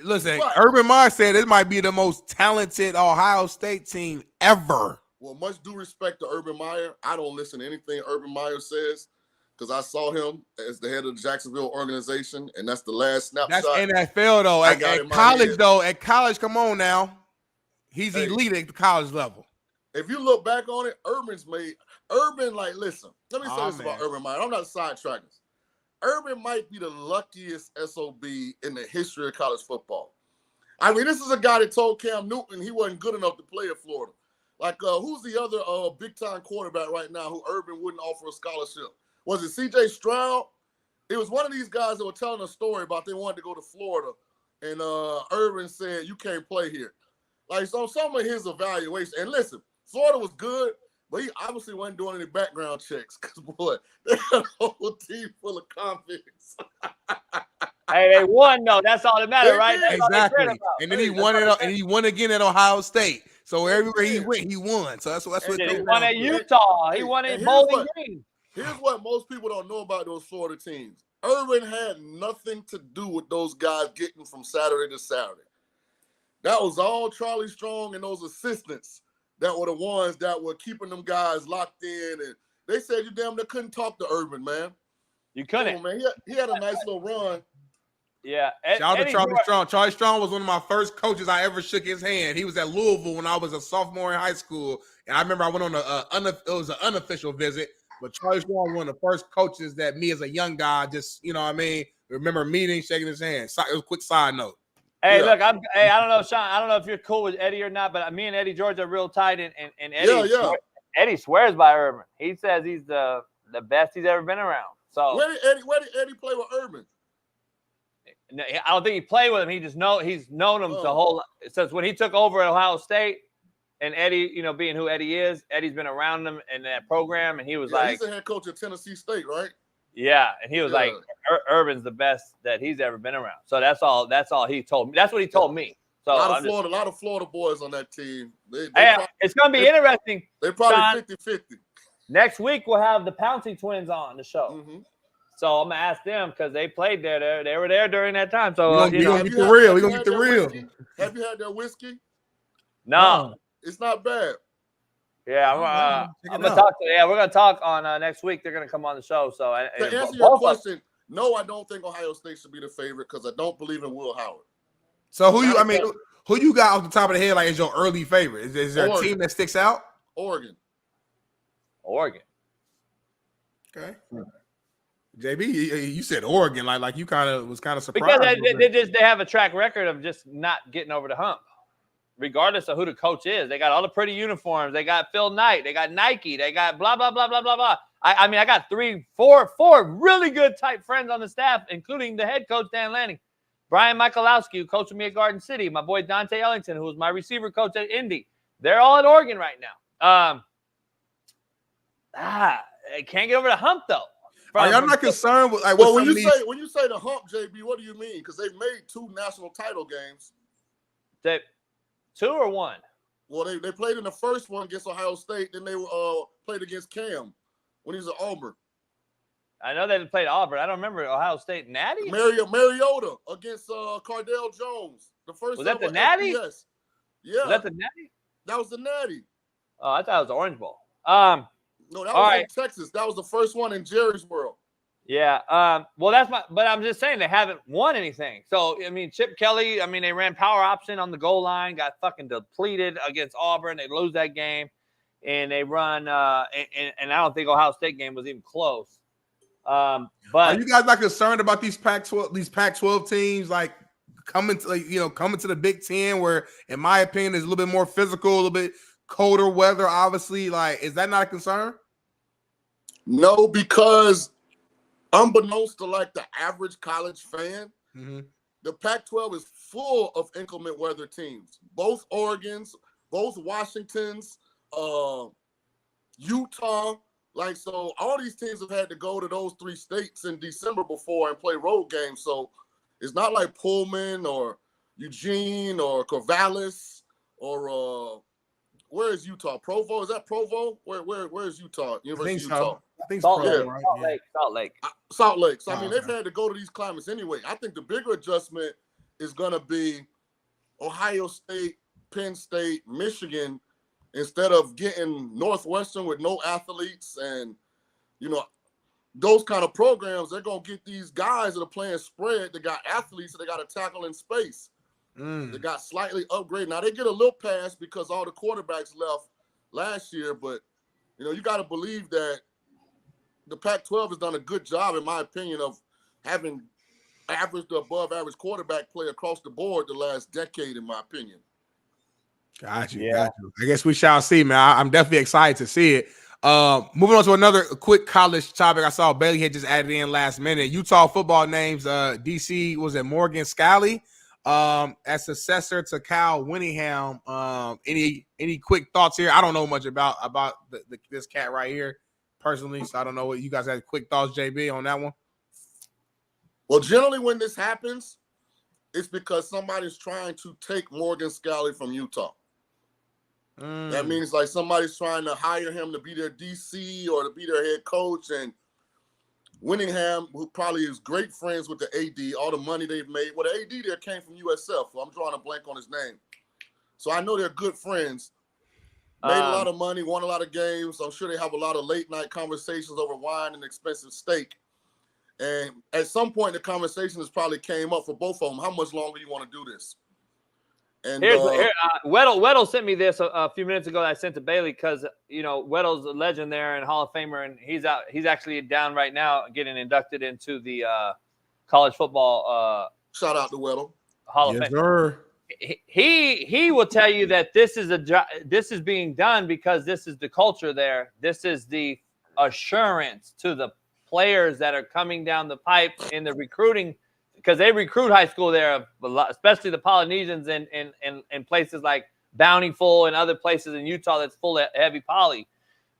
Listen, But- Urban Meyer said it might be the most talented Ohio State team ever. Well, much due respect to Urban Meyer, I don't listen to anything Urban Meyer says because I saw him as the head of the Jacksonville organization, and that's the last snapshot. That's NFL, though. I got in At my college, head. though, at college, come on now. He's elite at the college level. If you look back on it, Urban, like, listen, let me say this about Urban Meyer. I'm not sidetracking. Urban might be the luckiest SOB in the history of college football. I mean, this is a guy that told Cam Newton he wasn't good enough to play at Florida. Like, who's the other big-time quarterback right now who Urban wouldn't offer a scholarship? Was it C.J. Stroud? It was one of these guys that were telling a story about they wanted to go to Florida, and Urban said, you can't play here. Like, so some of his evaluation, and listen, Florida was good, but he obviously wasn't doing any background checks because, boy, they had a whole team full of convicts. Hey, they won, though. That's all that matters, right? That's all they Exactly. cared about. And then he won it, and he won again at Ohio State. So everywhere he went, he won. So that's what He won at Utah. He won at Bowling Green. Here's what most people don't know about those Florida teams. Urban had nothing to do with those guys getting from Saturday to Saturday. That was all Charlie Strong and those assistants that were the ones that were keeping them guys locked in. And they said you damn near couldn't talk to Urban, man. You couldn't. Come on, man. He had a nice little run. Yeah. Shout out to Charlie Strong. Charlie Strong was one of my first coaches I ever shook his hand. He was at Louisville when I was a sophomore in high school. And I remember I went on it was an unofficial visit. But Charlie Strong was one of the first coaches that me as a young guy just, remember meeting, shaking his hand. It was a quick side note. Hey, look, I don't know, Shaun. I don't know if you're cool with Eddie or not, but me and Eddie George are real tight, and Eddie, Eddie swears by Urban. He says he's the best he's ever been around. So Where did Eddie play with Urban? I don't think he played with him. He's known him the whole since when he took over at Ohio State, and Eddie, being who Eddie is, Eddie's been around him in that program, and he was like, he's the head coach at Tennessee State, right? Yeah, and he was like, Urban's the best that he's ever been around. So that's all he told me. That's what he told me. So a lot of Florida boys on that team. It's going to be interesting. They're probably Shaun. 50-50. Next week we'll have the Pouncey twins on the show. Mm-hmm. So I'm gonna ask them because they played there. They were there during that time. So We're gonna get the real. We're gonna get the real. Have you had that whiskey? No, it's not bad. Yeah, I'm gonna talk. We're gonna talk on next week. They're gonna come on the show. So to answer your question, no, I don't think Ohio State should be the favorite because I don't believe in Will Howard. So who you got off the top of the head like is your early favorite? Is there a team that sticks out? Oregon. Okay. JB, you said Oregon, like you was kind of surprised because they have a track record of just not getting over the hump, regardless of who the coach is. They got all the pretty uniforms. They got Phil Knight. They got Nike. They got blah blah blah blah blah blah. I mean, I got four really good type friends on the staff, including the head coach Dan Lanning, Brian Michalowski, who coached with me at Garden City, my boy Dante Ellington, who was my receiver coach at Indy. They're all at Oregon right now. I can't get over the hump though. Are y'all not concerned with when you say the hump, JB? What do you mean? Because they've made 2 national title games. 2 or 1? Well, they played in the first one against Ohio State. Then they played against Cam when he was at Auburn. I know they played Auburn. I don't remember Ohio State Natty. Mariota against Cardell Jones. The first was that the Natty? Yes. Yeah. Was that the Natty? That was the Natty. Oh, I thought it was the Orange Bowl. No, that was in Texas. That was the first one in Jerry's World. Yeah. Well, but I'm just saying they haven't won anything. So, I mean, Chip Kelly, they ran power option on the goal line, got fucking depleted against Auburn. They lose that game. And they run, and I don't think Ohio State game was even close. But are you guys not concerned about these Pac-12 teams like coming to the Big Ten, where, in my opinion, is a little bit more physical, a little bit colder weather, obviously? Like, is that not a concern? No, because unbeknownst to like the average college fan, the Pac-12 is full of inclement weather teams. Both Oregons, both Washingtons, Utah. Like, so all these teams have had to go to those 3 states in December before and play road games. So it's not like Pullman or Eugene or Corvallis or where is Utah? Provo? Is that Provo? Where is Utah? University of Utah. I think Salt Provo, Lake, right? Salt Lake. Salt Lake. So, they've had to go to these climates anyway. I think the bigger adjustment is going to be Ohio State, Penn State, Michigan, instead of getting Northwestern with no athletes and, those kind of programs, they're going to get these guys that are playing spread. They got athletes that they got to tackle in space. They got slightly upgraded. Now, they get a little pass because all the quarterbacks left last year, but, you got to believe that the Pac-12 has done a good job, in my opinion, of having average to above average quarterback play across the board the last decade, in my opinion. Got you. I guess we shall see, man. I'm definitely excited to see it. Moving on to another quick college topic. I saw Bailey had just added in last minute. Utah football names. DC was it Morgan Scalley as successor to Kyle Whittingham. Any quick thoughts here? I don't know much about this cat right here personally, so I don't know what you guys had. Quick thoughts, JB, on that one. Well, generally when this happens, it's because somebody's trying to take Morgan Scalley from Utah. That means like somebody's trying to hire him to be their DC or to be their head coach. And Whittingham, who probably is great friends with the AD, all the money they've made. Well, the AD there came from USF, so I'm drawing a blank on his name. So I know they're good friends. Made a lot of money, won a lot of games. I'm sure they have a lot of late night conversations over wine and expensive steak. And at some point, the conversation has probably came up for both of them. How much longer you want to do this? And Weddle sent me this a few minutes ago that I sent to Bailey because, Weddle's a legend there and Hall of Famer, and he's out. He's actually down right now getting inducted into the college football. Shout out to Weddle. Hall of Fame. Sir. He will tell you that this is being done because this is the culture there. This is the assurance to the players that are coming down the pipe in the recruiting, because they recruit high school there, especially the Polynesians in places like Bountiful and other places in Utah that's full of heavy poly.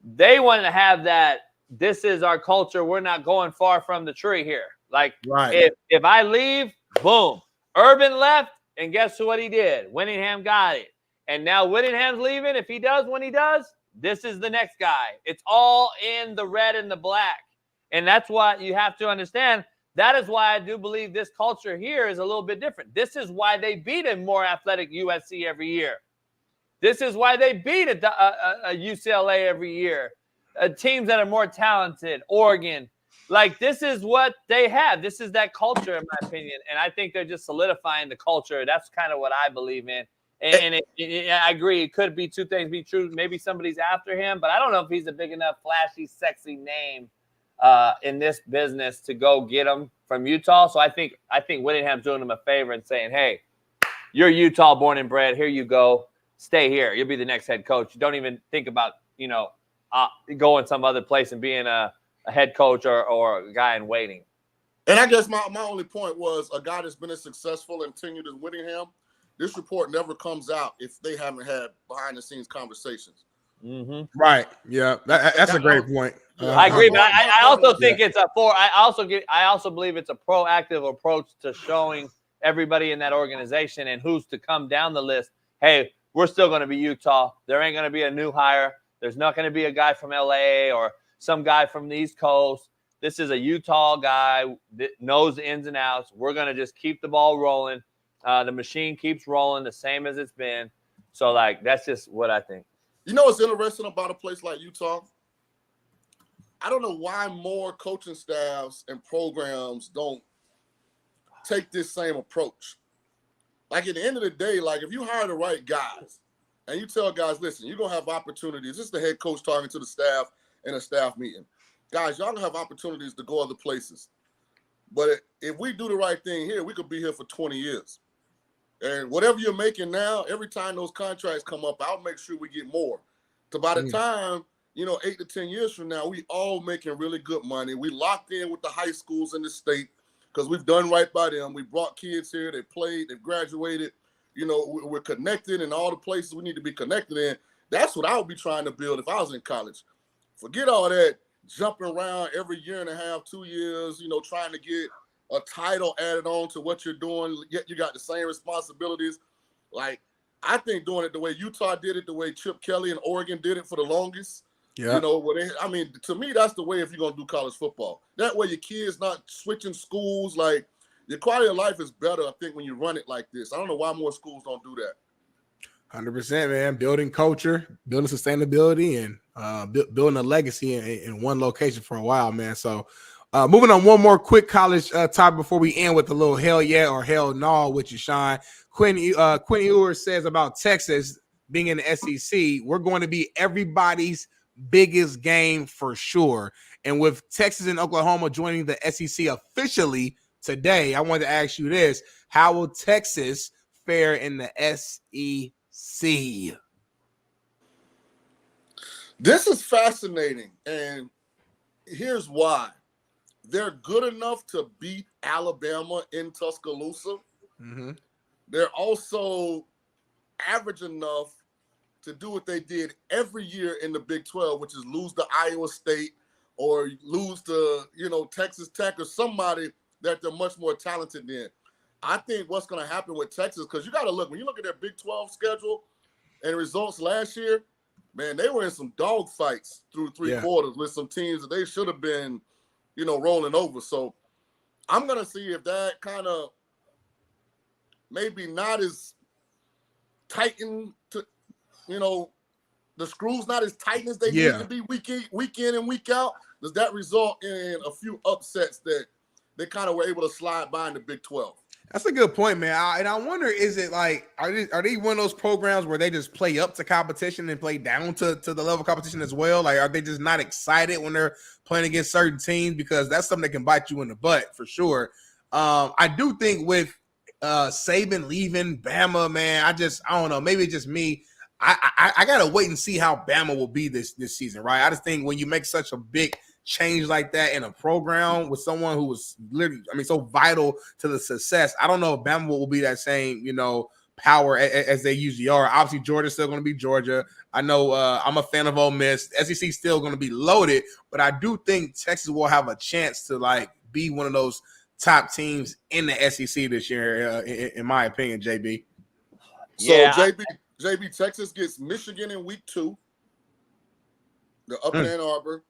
They want to have that. This is our culture. We're not going far from the tree here. Like, right. If I leave, boom. Urban left. And guess what he did? Whittingham got it. And now Whittingham's leaving. If he does, when he does, this is the next guy. It's all in the red and the black. And that's what you have to understand. That is why I do believe this culture here is a little bit different. This is why they beat a more athletic USC every year. This is why they beat a UCLA every year. Teams that are more talented, Oregon. Like, this is what they have. This is that culture, in my opinion. And I think they're just solidifying the culture. That's kind of what I believe in. And I agree. It could be two things be true. Maybe somebody's after him, but I don't know if he's a big enough, flashy, sexy name in this business to go get him from Utah. So I think Whittingham's doing him a favor and saying, hey, you're Utah born and bred. Here you go. Stay here. You'll be the next head coach. Don't even think about, going some other place and being a head coach or a guy in waiting. And I guess my only point was a guy that's been as successful and tenured as Whittingham, this report never comes out if they haven't had behind-the-scenes conversations. Mm-hmm. Right. Yeah. That's a great point. I agree, but I also think it's I also believe it's a proactive approach to showing everybody in that organization and who's to come down the list. Hey, we're still going to be Utah. There ain't going to be a new hire. There's not going to be a guy from LA or some guy from the East Coast. This is a Utah guy that knows the ins and outs. We're going to just keep the ball rolling. The machine keeps rolling the same as it's been. So, that's just what I think. You know what's interesting about a place like Utah? I don't know why more coaching staffs and programs don't take this same approach. Like, at the end of the day, if you hire the right guys and you tell guys, listen, you're going to have opportunities. This is the head coach talking to the staff in a staff meeting. Guys, y'all going to have opportunities to go other places. But if we do the right thing here, we could be here for 20 years. And whatever you're making now, every time those contracts come up, I'll make sure we get more. So by the time, 8 to 10 years from now, we all making really good money. We locked in with the high schools in the state because we've done right by them. We brought kids here. They played. They've graduated. We're connected in all the places we need to be connected in. That's what I would be trying to build if I was in college. Forget all that jumping around every year and a half, 2 years, trying to get a title added on to what you're doing, yet you got the same responsibilities. I think doing it the way Utah did it, the way Chip Kelly and Oregon did it for the longest. Yeah. To me, that's the way if you're going to do college football. That way your kids not switching schools. Your quality of life is better, I think, when you run it like this. I don't know why more schools don't do that. 100%, man. Building culture, building sustainability, and building a legacy in one location for a while, man. So, moving on, one more quick college topic before we end with a little hell yeah or hell no with you, Shaun. Quinn Ewers says about Texas being in the SEC, we're going to be everybody's biggest game for sure. And with Texas and Oklahoma joining the SEC officially today, I wanted to ask you this: how will Texas fare in the SEC? This is fascinating, and here's why. They're good enough to beat Alabama in Tuscaloosa. Mm-hmm. They're also average enough to do what they did every year in the Big 12, which is lose to Iowa State or lose to, Texas Tech or somebody that they're much more talented than. I think what's going to happen with Texas, because you got to look, when you look at their Big 12 schedule and results last year, man, they were in some dog fights through three quarters with some teams that they should have been, rolling over. So I'm going to see if that kind of maybe not as tightened to, the screws not as tight as they need to be week in and week out. Does that result in a few upsets that they kind of were able to slide by in the Big 12? That's a good point, man. I wonder, is it are they one of those programs where they just play up to competition and play down to the level of competition as well? Are they just not excited when they're playing against certain teams? Because that's something that can bite you in the butt for sure. I do think with Saban leaving Bama, man, I don't know. Maybe it's just me. I gotta wait and see how Bama will be this season, right? I just think when you make such a big change like that in a program with someone who was literally, so vital to the success, I don't know if Bama will be that same, power as they usually are. Obviously, Georgia's still going to be Georgia. I know I'm a fan of Ole Miss. SEC still going to be loaded, but I do think Texas will have a chance to be one of those top teams in the SEC this year, in my opinion, JB. So Yeah. JB, Texas gets Michigan in week 2. They're up in Ann Arbor.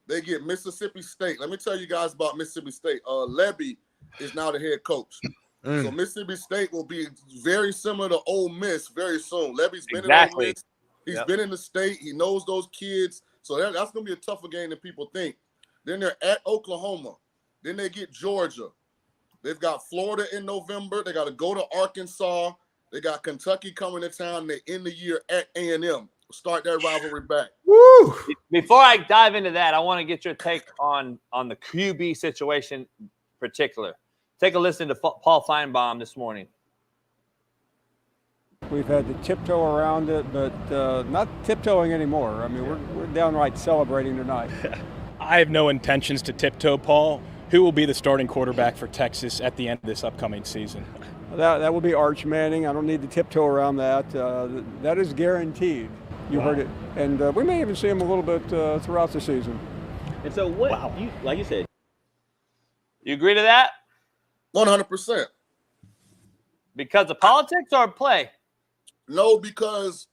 They get Mississippi State. Let me tell you guys about Mississippi State. Levy is now the head coach. So Mississippi State will be very similar to Ole Miss very soon. Levy's been in Ole Miss. He's been in the state. He knows those kids. So that's going to be a tougher game than people think. Then they're at Oklahoma. Then they get Georgia. They've got Florida in November. They got to go to Arkansas. They got Kentucky coming to town. They end the year at A&M. Start that rivalry back. Woo! Before I dive into that, I want to get your take on the QB situation in particular. Take a listen to Paul Feinbaum this morning. We've had to tiptoe around it, but not tiptoeing anymore. I mean, we're downright celebrating tonight. I have no intentions to tiptoe, Paul. Who will be the starting quarterback for Texas at the end of this upcoming season? That will be Arch Manning. I don't need to tiptoe around that. That is guaranteed. You heard it. And we may even see him a little bit throughout the season. And so what, like you said. You agree to that? 100%. Because of politics or play? No, because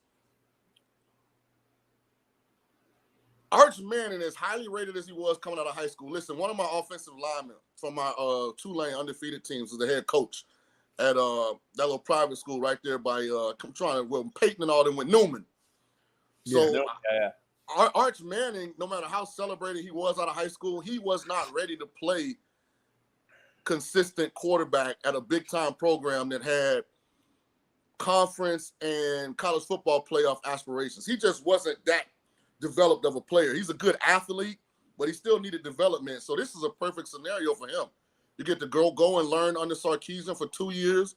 Arch Manning, as highly rated as he was coming out of high school, listen, one of my offensive linemen from my Tulane undefeated teams is the head coach at that little private school right there by Peyton and all them with Newman. So Arch Manning, no matter how celebrated he was out of high school, he was not ready to play consistent quarterback at a big-time program that had conference and college football playoff aspirations. He just wasn't that developed of a player. He's a good athlete, but he still needed development. So this is a perfect scenario for him. You get to go and learn under Sarkisian for 2 years,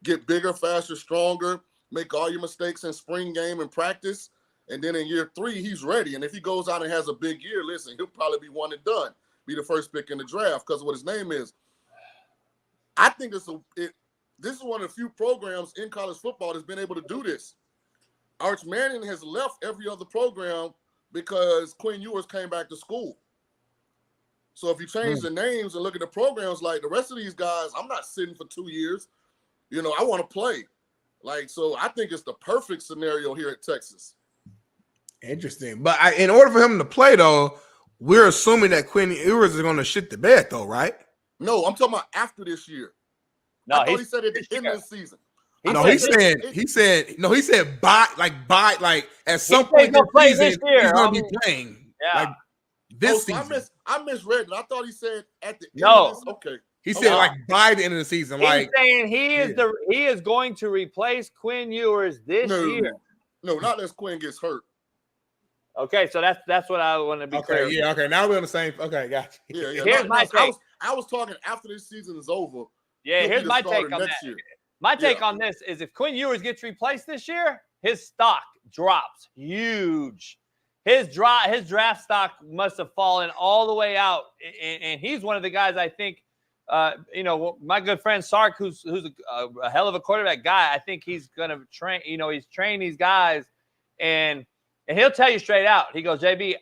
get bigger, faster, stronger, make all your mistakes in spring game and practice, and then in year 3, he's ready. And if he goes out and has a big year, listen, he'll probably be one and done, be the first pick in the draft because of what his name is. I think this is one of the few programs in college football that's been able to do this. Arch Manning has left every other program because Quinn Ewers came back to school. So if you change the names and look at the programs, like the rest of these guys, I'm not sitting for 2 years. You know, I want to play. So I think it's the perfect scenario here at Texas. Interesting. But in order for him to play, though, we're assuming that Quinn Ewers is going to shit the bed, though, right? No, I'm talking about after this year. No, I thought he said at the end of the season. He said by at some point in the season he's going to be playing. Yeah. Like this season. So I misread it. I thought he said at the end No. of this. Okay. He said like by the end of the season. He's saying he is going to replace Quinn Ewers this year. No, not unless Quinn gets hurt. Okay, so that's what I want to be clear. Yeah, okay. Now we're on the same. Okay, gotcha. Yeah. Here's my take. I was talking after this season is over. Yeah, here's my take on that. Year. My take on this is if Quinn Ewers gets replaced this year, his stock drops huge. His draft stock must have fallen all the way out, and he's one of the guys I think. My good friend Sark, who's a hell of a quarterback guy, I think he's going to train. He's trained these guys, and he'll tell you straight out. He goes, JB,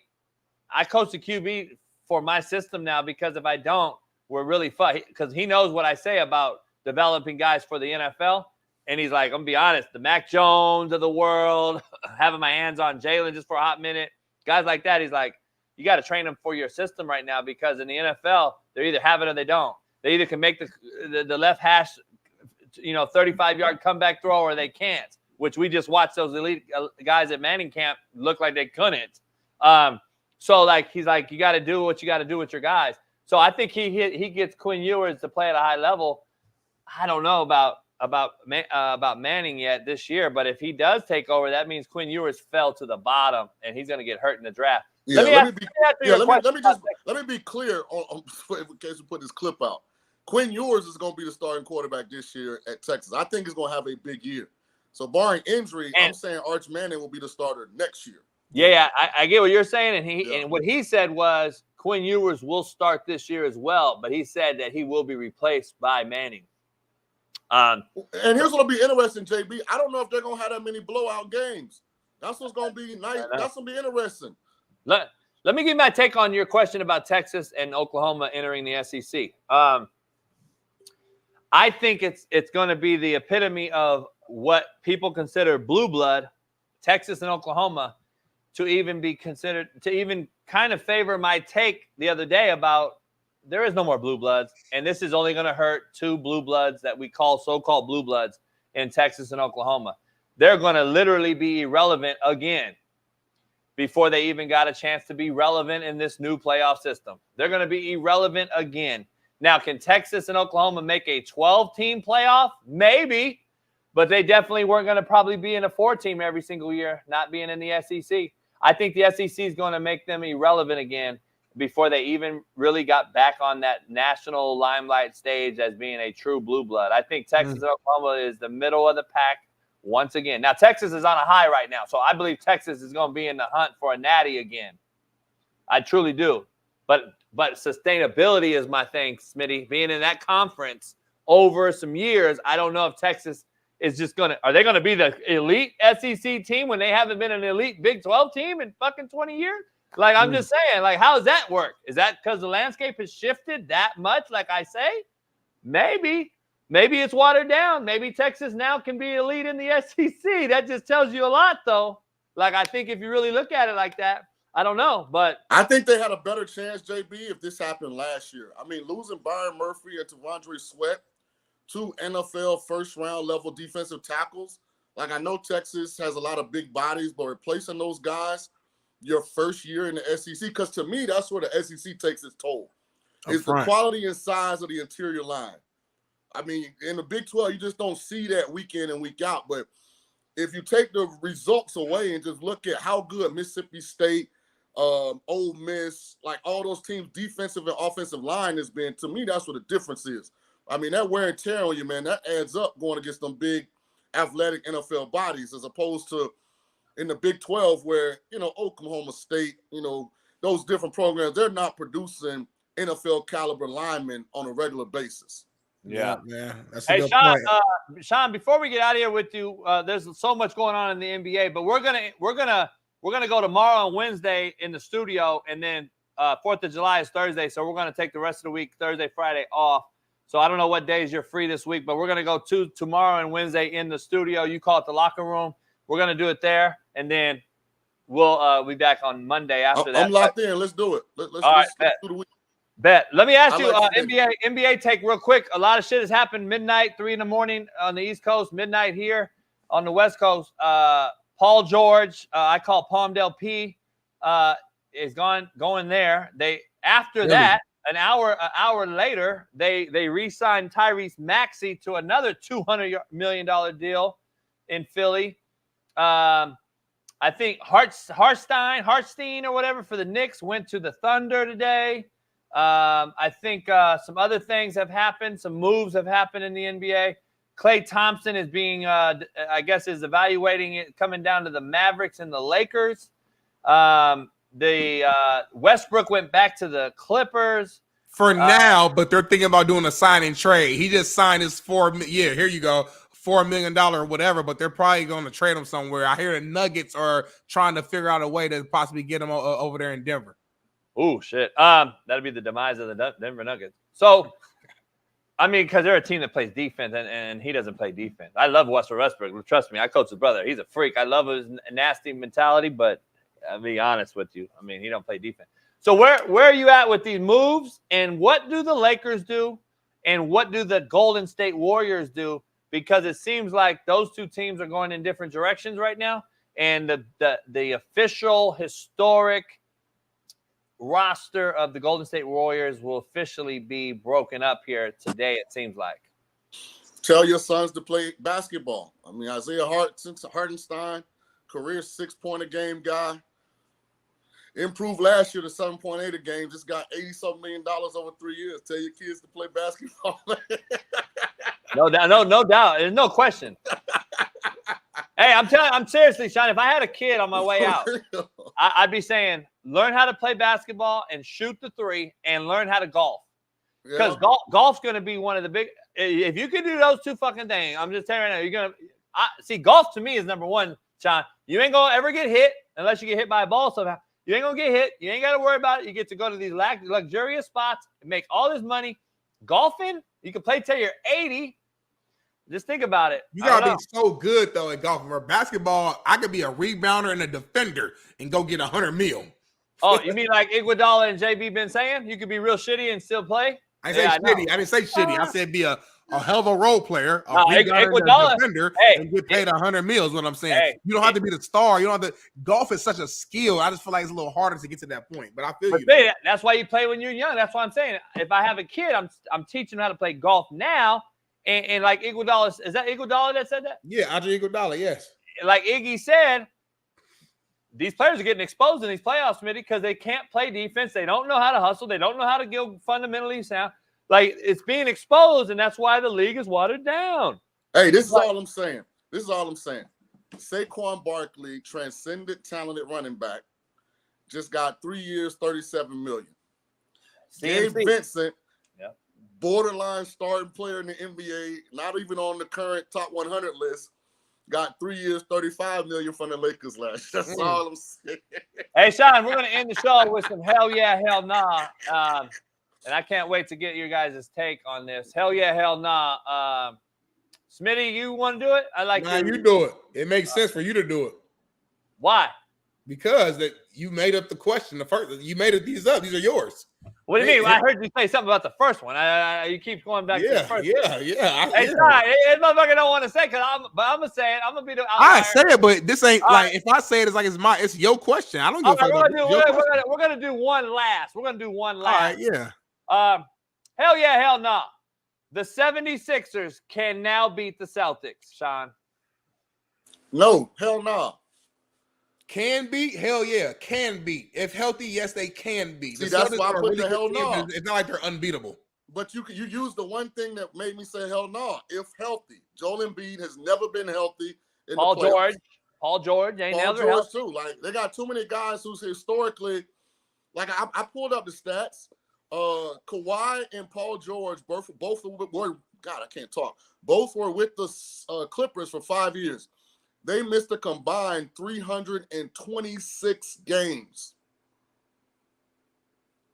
I coach the QB for my system now because if I don't, we're really fucked. Because he knows what I say about developing guys for the NFL. And he's like, I'm going to be honest, the Mac Jones of the world, having my hands on Jalen just for a hot minute, guys like that, he's like, you got to train them for your system right now because in the NFL, they either have it or they don't. They either can make the left hash, 35-yard comeback throw or they can't, which we just watched those elite guys at Manning camp look like they couldn't. So, he's like, you got to do what you got to do with your guys. So I think he gets Quinn Ewers to play at a high level. I don't know about Manning yet this year, but if he does take over, that means Quinn Ewers fell to the bottom and he's going to get hurt in the draft. Yeah, let me be clear on in case we put this clip out. Quinn Ewers is going to be the starting quarterback this year at Texas. I think he's going to have a big year. So barring injury, I'm saying Arch Manning will be the starter next year. Yeah, I get what you're saying, and what he said was Quinn Ewers will start this year as well, but he said that he will be replaced by Manning. And here's what'll be interesting, JB. I don't know if they're gonna have that many blowout games. That's what's gonna be nice. That's gonna be interesting. Let me give my take on your question about Texas and Oklahoma entering the SEC. I think it's going to be the epitome of what people consider blue blood, Texas and Oklahoma, to even be considered, to even kind of favor my take the other day about there is no more blue bloods, and this is only going to hurt two blue bloods that we call so-called blue bloods in Texas and Oklahoma. They're going to literally be irrelevant again before they even got a chance to be relevant in this new playoff system. They're going to be irrelevant again. Now, can Texas and Oklahoma make a 12-team playoff? Maybe, but they definitely weren't going to probably be in a 4-team every single year, not being in the SEC. I think the SEC is going to make them irrelevant again before they even really got back on that national limelight stage as being a true blue blood. I think Texas and Oklahoma is the middle of the pack once again. Now, Texas is on a high right now, so I believe Texas is going to be in the hunt for a natty again. I truly do. But sustainability is my thing, Smitty. Being in that conference over some years, I don't know if Texas is just going to – are they going to be the elite SEC team when they haven't been an elite Big 12 team in fucking 20 years? Like, I'm just saying, like, how does that work? Is that because the landscape has shifted that much, like I say? Maybe. Maybe it's watered down. Maybe Texas now can be elite in the SEC. That just tells you a lot, though. Like, I think if you really look at it like that, I don't know, but I think they had a better chance, JB, if this happened last year. I mean, losing Byron Murphy and T'Vondre Sweat, 2 NFL first-round level defensive tackles. Like, I know Texas has a lot of big bodies, but replacing those guys your first year in the SEC, because to me, that's where the SEC takes its toll. It's the quality and size of the interior line. I mean, in the Big 12, you just don't see that week in and week out. But if you take the results away and just look at how good Mississippi State, Ole Miss, like all those teams' defensive and offensive line has been, to me, that's what the difference is. I mean, that wear and tear on you, man, that adds up going against them big athletic NFL bodies as opposed to in the Big 12 where, you know, Oklahoma State, you know, those different programs, they're not producing NFL caliber linemen on a regular basis. Yeah, man. That's a good Shaun, point. Shaun, before we get out of here with you, there's so much going on in the NBA, but we're gonna go tomorrow and Wednesday in the studio, and then 4th of July is Thursday, so we're gonna take the rest of the week, Thursday, Friday off. So I don't know what days you're free this week, but we're gonna go tomorrow and Wednesday in the studio. You call it the locker room. We're gonna do it there, and then we'll be back on Monday after that. I'm locked in. Let's do it. Let's do the week. Bet. Let me ask you, like NBA take real quick. A lot of shit has happened midnight, 3 in the morning on the East Coast, midnight here on the West Coast. Paul George, I call Palmdale P, is going there. That, an hour later, they re-signed Tyrese Maxey to another $200 million deal in Philly. I think Hartstein or whatever for the Knicks went to the Thunder today. I think some other things have happened. Some moves have happened in the NBA. Klay Thompson is being, I guess, is evaluating it coming down to the Mavericks and the Lakers. Westbrook went back to the Clippers. For now, but they're thinking about doing a sign and trade. He just signed his here you go, $4 million or whatever, but they're probably going to trade him somewhere. I hear the Nuggets are trying to figure out a way to possibly get him over there in Denver. Oh, shit. That'd be the demise of the Denver Nuggets. So, I mean, because they're a team that plays defense, and he doesn't play defense. I love Westbrook. Trust me, I coach his brother. He's a freak. I love his nasty mentality, but I'll be honest with you. I mean, he don't play defense. So where are you at with these moves, and what do the Lakers do, and what do the Golden State Warriors do? Because it seems like those two teams are going in different directions right now, and the official historic roster of the Golden State Warriors will officially be broken up here today, it seems like. Tell your sons to play basketball. I mean, Isaiah Hartenstein, career 6-point-a-game guy. Improved last year to 7.8 a game. Just got $80-something million over 3 years. Tell your kids to play basketball. No doubt. There's no question. Hey, I'm seriously, Shaun, if I had a kid on my way out, I'd be saying, learn how to play basketball and shoot the three and learn how to golf. Because golf's going to be one of the big – if you can do those two fucking things, I'm just telling you right now, you're going to – see, golf to me is number one, Shaun. You ain't going to ever get hit unless you get hit by a ball somehow. You ain't going to get hit. You ain't got to worry about it. You get to go to these luxurious spots and make all this money. Golfing You can play till you're 80. Just think about it. You gotta be so good though at golf. For basketball, I could be a rebounder and a defender and go get 100 mil. Oh, you mean like Iguodala and JB been saying? You could be real shitty and still play? I didn't say shitty. I didn't say shitty. I said be a hell of a role player, a rebounder and a defender, and get paid 100 mil is what I'm saying. You don't have to be the star. You don't have to. Golf is such a skill. I just feel like it's a little harder to get to that point. But I feel you. That's why you play when you're young. That's what I'm saying. If I have a kid, I'm teaching him how to play golf now. And like Iguodala, is that Iguodala that said that? Yeah, Andre Iguodala, yes. Like Iggy said, these players are getting exposed in these playoffs, Smitty, because they can't play defense. They don't know how to hustle. They don't know how to go fundamentally sound. Like, it's being exposed, and that's why the league is watered down. Hey, this is all I'm saying. Saquon Barkley, transcendent, talented running back, just got 3 years, $37 million. Gabe Vincent, borderline starting player in the NBA, not even on the current top 100 list, got 3 years, $35 million from the Lakers last year. That's all I'm saying. Hey, Shaun, we're going to end the show with some hell yeah, hell nah. And I can't wait to get your guys' take on this. Hell yeah, hell nah. Smitty, you want to do it? You do it. It makes sense for you to do it. Why? Because that you made up the question. The first, you made these up. These are yours. What do you mean? I heard you say something about the first one. You keep going back to the first one. Yeah. Hey, Shaun, this motherfucker don't want to say because I'm going to say it. I'm going to be the I say it, but this ain't like if I say it, it's like it's your question. I don't give a fuck. We're going to do one last. We're going to do one last. All right, yeah. Hell yeah, hell no. The 76ers can now beat the Celtics, Shaun. No, hell no. Can beat? Hell yeah, can beat. If healthy, yes, they can beat. See, that's why I put the hell no. It's not like they're unbeatable. But you use the one thing that made me say hell no. If healthy, Joel Embiid has never been healthy. Paul George ain't never healthy too. Like they got too many guys who's historically, like I pulled up the stats. Kawhi and Paul George both were God, I can't talk. Both were with the Clippers for 5 years. They missed a combined 326 games.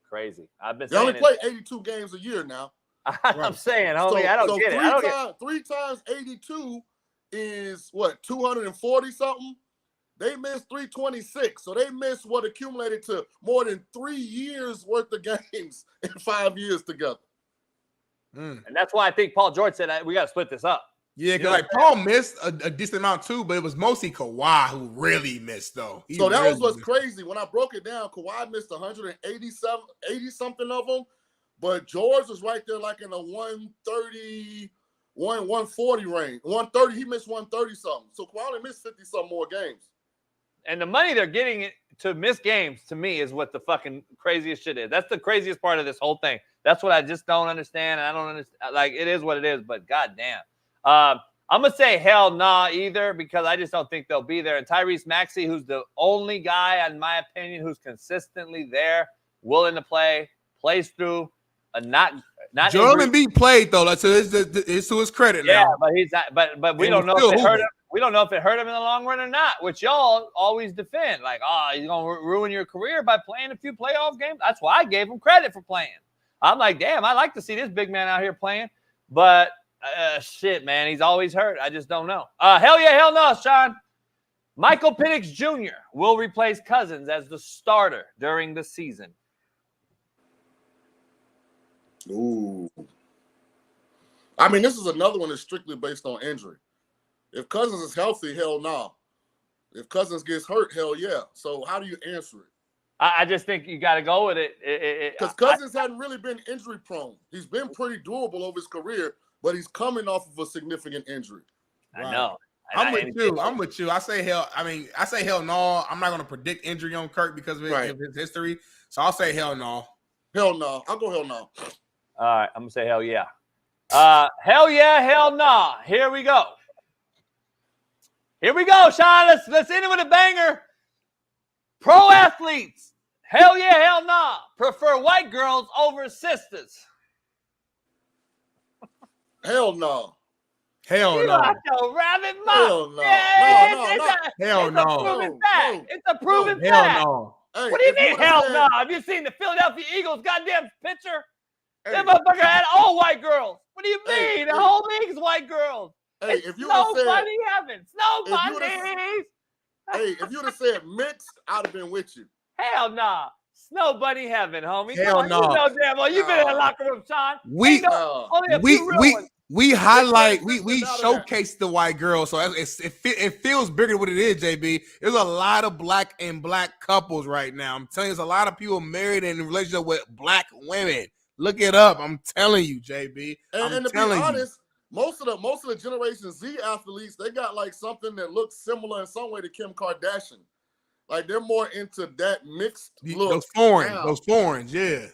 Crazy. I've been. They only play 82 games a year now. I'm saying, homie, I don't get it. 3 times 82 is what, 240 something? They missed 326, so they missed what accumulated to more than 3 years worth of games in 5 years together. And that's why I think Paul George said we got to split this up. Yeah, because Paul missed a decent amount too, but it was mostly Kawhi who really missed though. So that was what's crazy. When I broke it down, Kawhi missed 80 something of them, but George was right there like in a 130, 140 range. 130, he missed 130 something. So Kawhi only missed 50 some more games. And the money they're getting to miss games, to me, is what the fucking craziest shit is. That's the craziest part of this whole thing. That's what I just don't understand. And I don't understand. Like, it is what it is, but goddamn. I'm going to say hell nah either because I just don't think they'll be there. And Tyrese Maxey, who's the only guy, in my opinion, who's consistently there, willing to play, plays through a not Joel Embiid played, though. That's it's to his credit now. Yeah, but he's not. But we don't know if it hurt him. We don't know if it hurt him in the long run or not, which y'all always defend. Like, he's going to ruin your career by playing a few playoff games. That's why I gave him credit for playing. I'm like, damn, I like to see this big man out here playing. But shit, man, he's always hurt. I just don't know. Hell yeah, hell no, Shaun. Michael Penix Jr. will replace Cousins as the starter during the season. Ooh. I mean, this is another one that's strictly based on injury. If Cousins is healthy, hell no. If Cousins gets hurt, hell yeah. So how do you answer it? I just think you got to go with it. Because Cousins hadn't really been injury prone. He's been pretty durable over his career, but he's coming off of a significant injury. I know. I'm with you. I say hell no. I'm not going to predict injury on Kirk because of his history. So I'll say hell no. Hell no. I'll go hell no. All right. I'm going to say hell yeah. Hell yeah, hell no. Here we go. Shaun. Let's end it with a banger. Pro athletes. Hell yeah, hell no. Prefer white girls over sisters. Hell no. Hell you no. Rabbit hell no. Hell no. It's a proven fact. Hell no. Hey, what do you mean, hell no? Have you seen the Philadelphia Eagles goddamn picture? That motherfucker had all white girls. What do you mean? The whole league's white girls. Hey, It's if you would have said, Bunny heaven. Snow if you would've- bunnies. hey, if you would have said mixed, I'd have been with you. Hell nah. Snow bunny heaven, homie. Hell Come on, no. you know damn well. You've been in the locker room, Shaun. We Ain't only a few real ones. we highlight we showcase the white girl, so it feels bigger than what it is. JB, there's a lot of black couples right now. I'm telling you, there's a lot of people married and in relationship with black women. Look it up. I'm telling you, JB. And to be honest, most of the Generation Z athletes, they got like something that looks similar in some way to Kim Kardashian. Like they're more into that mixed look. Those foreigns, yeah.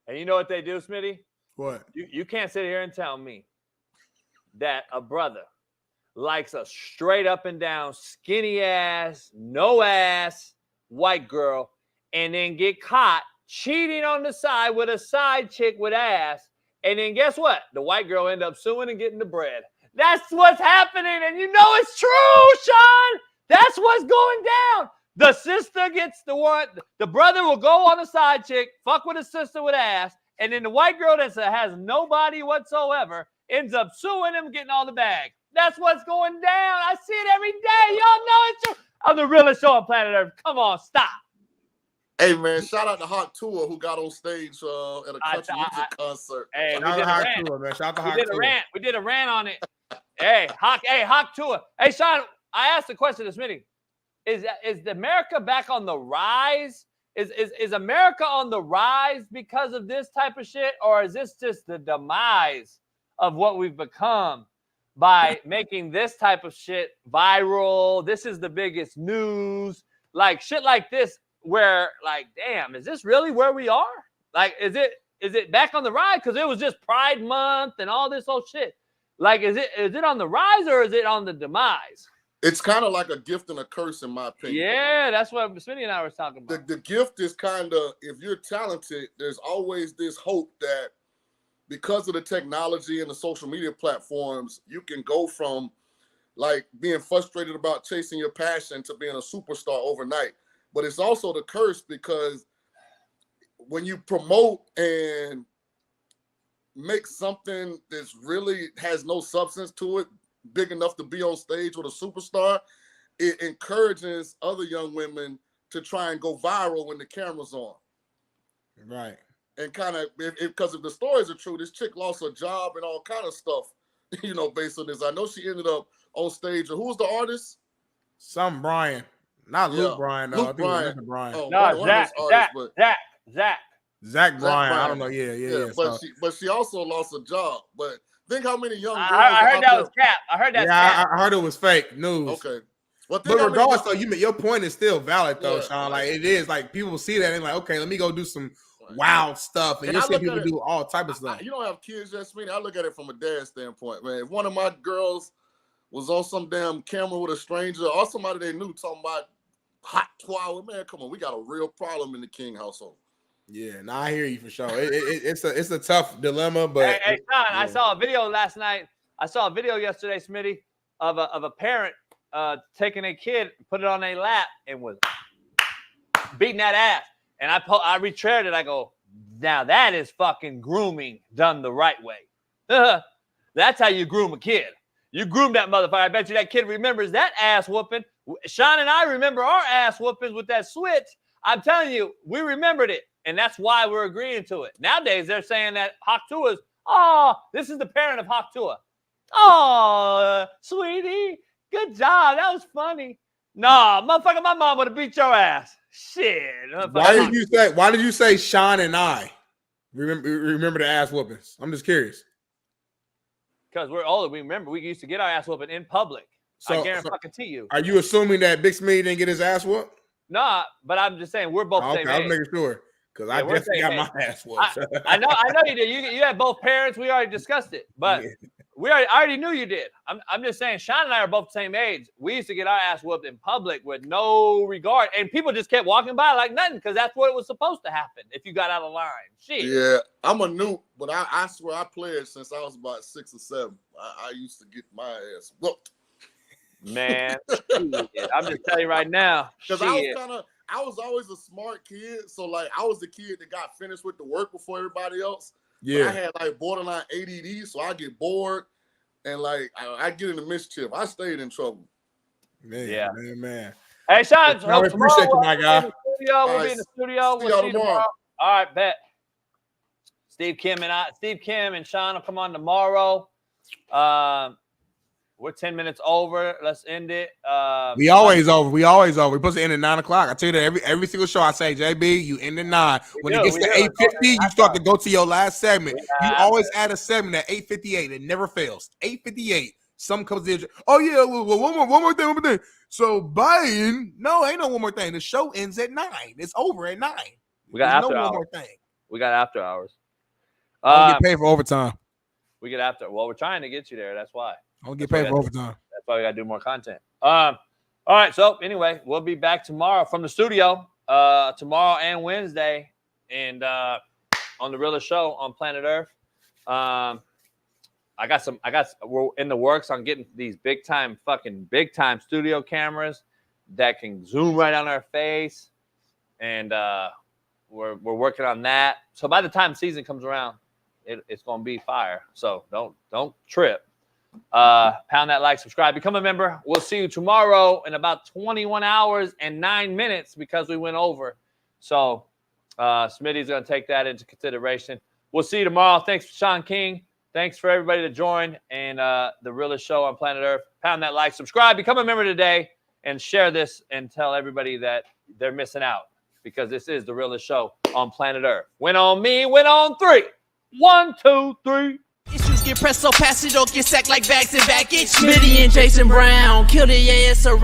And you know what they do, Smitty? What? You can't sit here and tell me that a brother likes a straight up and down, skinny ass, no ass white girl, and then get caught cheating on the side with a side chick with ass. And then guess what? The white girl end up suing and getting the bread. That's what's happening. And you know it's true, Shaun. That's what's going down. The sister gets the one. The brother will go on a side chick, fuck with his sister with ass. And then the white girl that has nobody whatsoever ends up suing him, getting all the bag. That's what's going down. I see it every day. Y'all know it's true. I'm the realest show on planet Earth. Come on, stop. Hey, man, shout out to Hot Tour who got on stage at a country music concert. Hey, Shout out to Hot Tour, man. Shout out to Hot Tour. We did a rant on it. Hey, Hawk Tour. Hey, Shaun, I asked the question this meeting. Is America back on the rise? Is America on the rise because of this type of shit? Or is this just the demise of what we've become by making this type of shit viral? This is the biggest news. Like shit like this where like, damn, is this really where we are? Like, is it back on the rise? Because it was just Pride Month and all this whole shit. Like, is it on the rise or is it on the demise? It's kind of like a gift and a curse, in my opinion. Yeah, that's what Smitty and I were talking about. The gift is kind of, if you're talented, there's always this hope that because of the technology and the social media platforms, you can go from like being frustrated about chasing your passion to being a superstar overnight. But it's also the curse because when you promote and make something that's really has no substance to it, big enough to be on stage with a superstar, it encourages other young women to try and go viral when the camera's on. Right. And kind of, because if the stories are true, this chick lost her job and all kind of stuff, you know, based on this. I know she ended up on stage. Who was the artist? Some Brian. Not Luke Bryan, though. Luke Bryan. Bryan. Oh, no, Zach Bryan. I don't know. Yeah. But she also lost a job. But think how many young girls. I heard that was cap. I heard that. Yeah, I heard it was fake news. Okay. Well, but regardless, though, your point is still valid, though, Shaun. Like it is, like people see that and like, okay, let me go do some wild stuff, and you'll see people do all type of stuff. You don't have kids, Jasmine. I look at it from a dad standpoint, man. If one of my girls was on some damn camera with a stranger or somebody they knew talking about hot 12, man, come on, we got a real problem in the King household. Yeah, no, I hear you for sure. It's a tough dilemma, but hey, Shaun, I saw a video last night. I saw a video yesterday, Smitty, of a parent taking a kid, put it on their lap, and was beating that ass. And I retweeted it. I go, now that is fucking grooming done the right way. That's how you groom a kid. You groom that motherfucker. I bet you that kid remembers that ass whooping. Shaun and I remember our ass whoopings with that switch. I'm telling you, we remembered it. And that's why we're agreeing to it. Nowadays, they're saying that Hawk Tua's, this is the parent of Hawk Tua. Oh, sweetie, good job. That was funny. Nah, motherfucker, my mom would have beat your ass. Shit. Why did you say Shaun and I remember the ass whoopings? I'm just curious. Because we're older. We remember we used to get our ass whooping in public. I guarantee you. Are you assuming that Big Smitty didn't get his ass whooped? Nah, but I'm just saying we're both the same age. I was making sure. Because I definitely got my ass whooped. I know you did. You had both parents. We already discussed it. But I already knew you did. I'm just saying Shaun and I are both the same age. We used to get our ass whooped in public with no regard. And people just kept walking by like nothing because that's what was supposed to happen if you got out of line. Shit. Yeah, I'm a noob, but I swear I played since I was about 6 or 7. I used to get my ass whooped. Man, I'm just telling you right now. Because I was always a smart kid. So, like, I was the kid that got finished with the work before everybody else. Yeah. I had like borderline ADD, so I get bored and like I get into mischief. I stayed in trouble. Man, man. Hey, Shaun, I appreciate you, my guy. We'll be in the studio. We'll see you tomorrow. All right, bet. Steve Kim and Shaun will come on tomorrow. We're 10 minutes over. Let's end it. We always over. We supposed to end at 9 o'clock. I tell you that every single show I say, JB, you end at 9. When it gets to 8:50, you start to go to your last segment. You always add a segment at 8:58. It never fails. 8:58. Some comes in. Oh yeah, well, one more thing. So Biden, no, ain't no one more thing. The show ends at 9. It's over at 9. We got after no hours. one more thing. We got after hours. I don't get paid for overtime. We get after. Well, we're trying to get you there. That's why. I don't get paid for overtime. That's why we gotta do more content. All right. So anyway, we'll be back tomorrow from the studio. Tomorrow and Wednesday, and on the Realest Show on Planet Earth. We're in the works on getting these big time studio cameras that can zoom right on our face, and we're working on that. So by the time season comes around, it's gonna be fire. So don't trip. Pound that like, subscribe, become a member. We'll see you tomorrow in about 21 hours and 9 minutes because we went over. So Smitty's gonna take that into consideration. We'll see you tomorrow. Thanks for Shaun King. Thanks for everybody to join and the Realest Show on Planet Earth. Pound that like, subscribe, become a member today, and share this and tell everybody that they're missing out because this is the Realest Show on Planet Earth. Win on me, win on 3. 1, 2, 3. Issues get pressed so fast, you don't get sacked like bags and baggage. Smitty and Jason Brown, kill the ass around.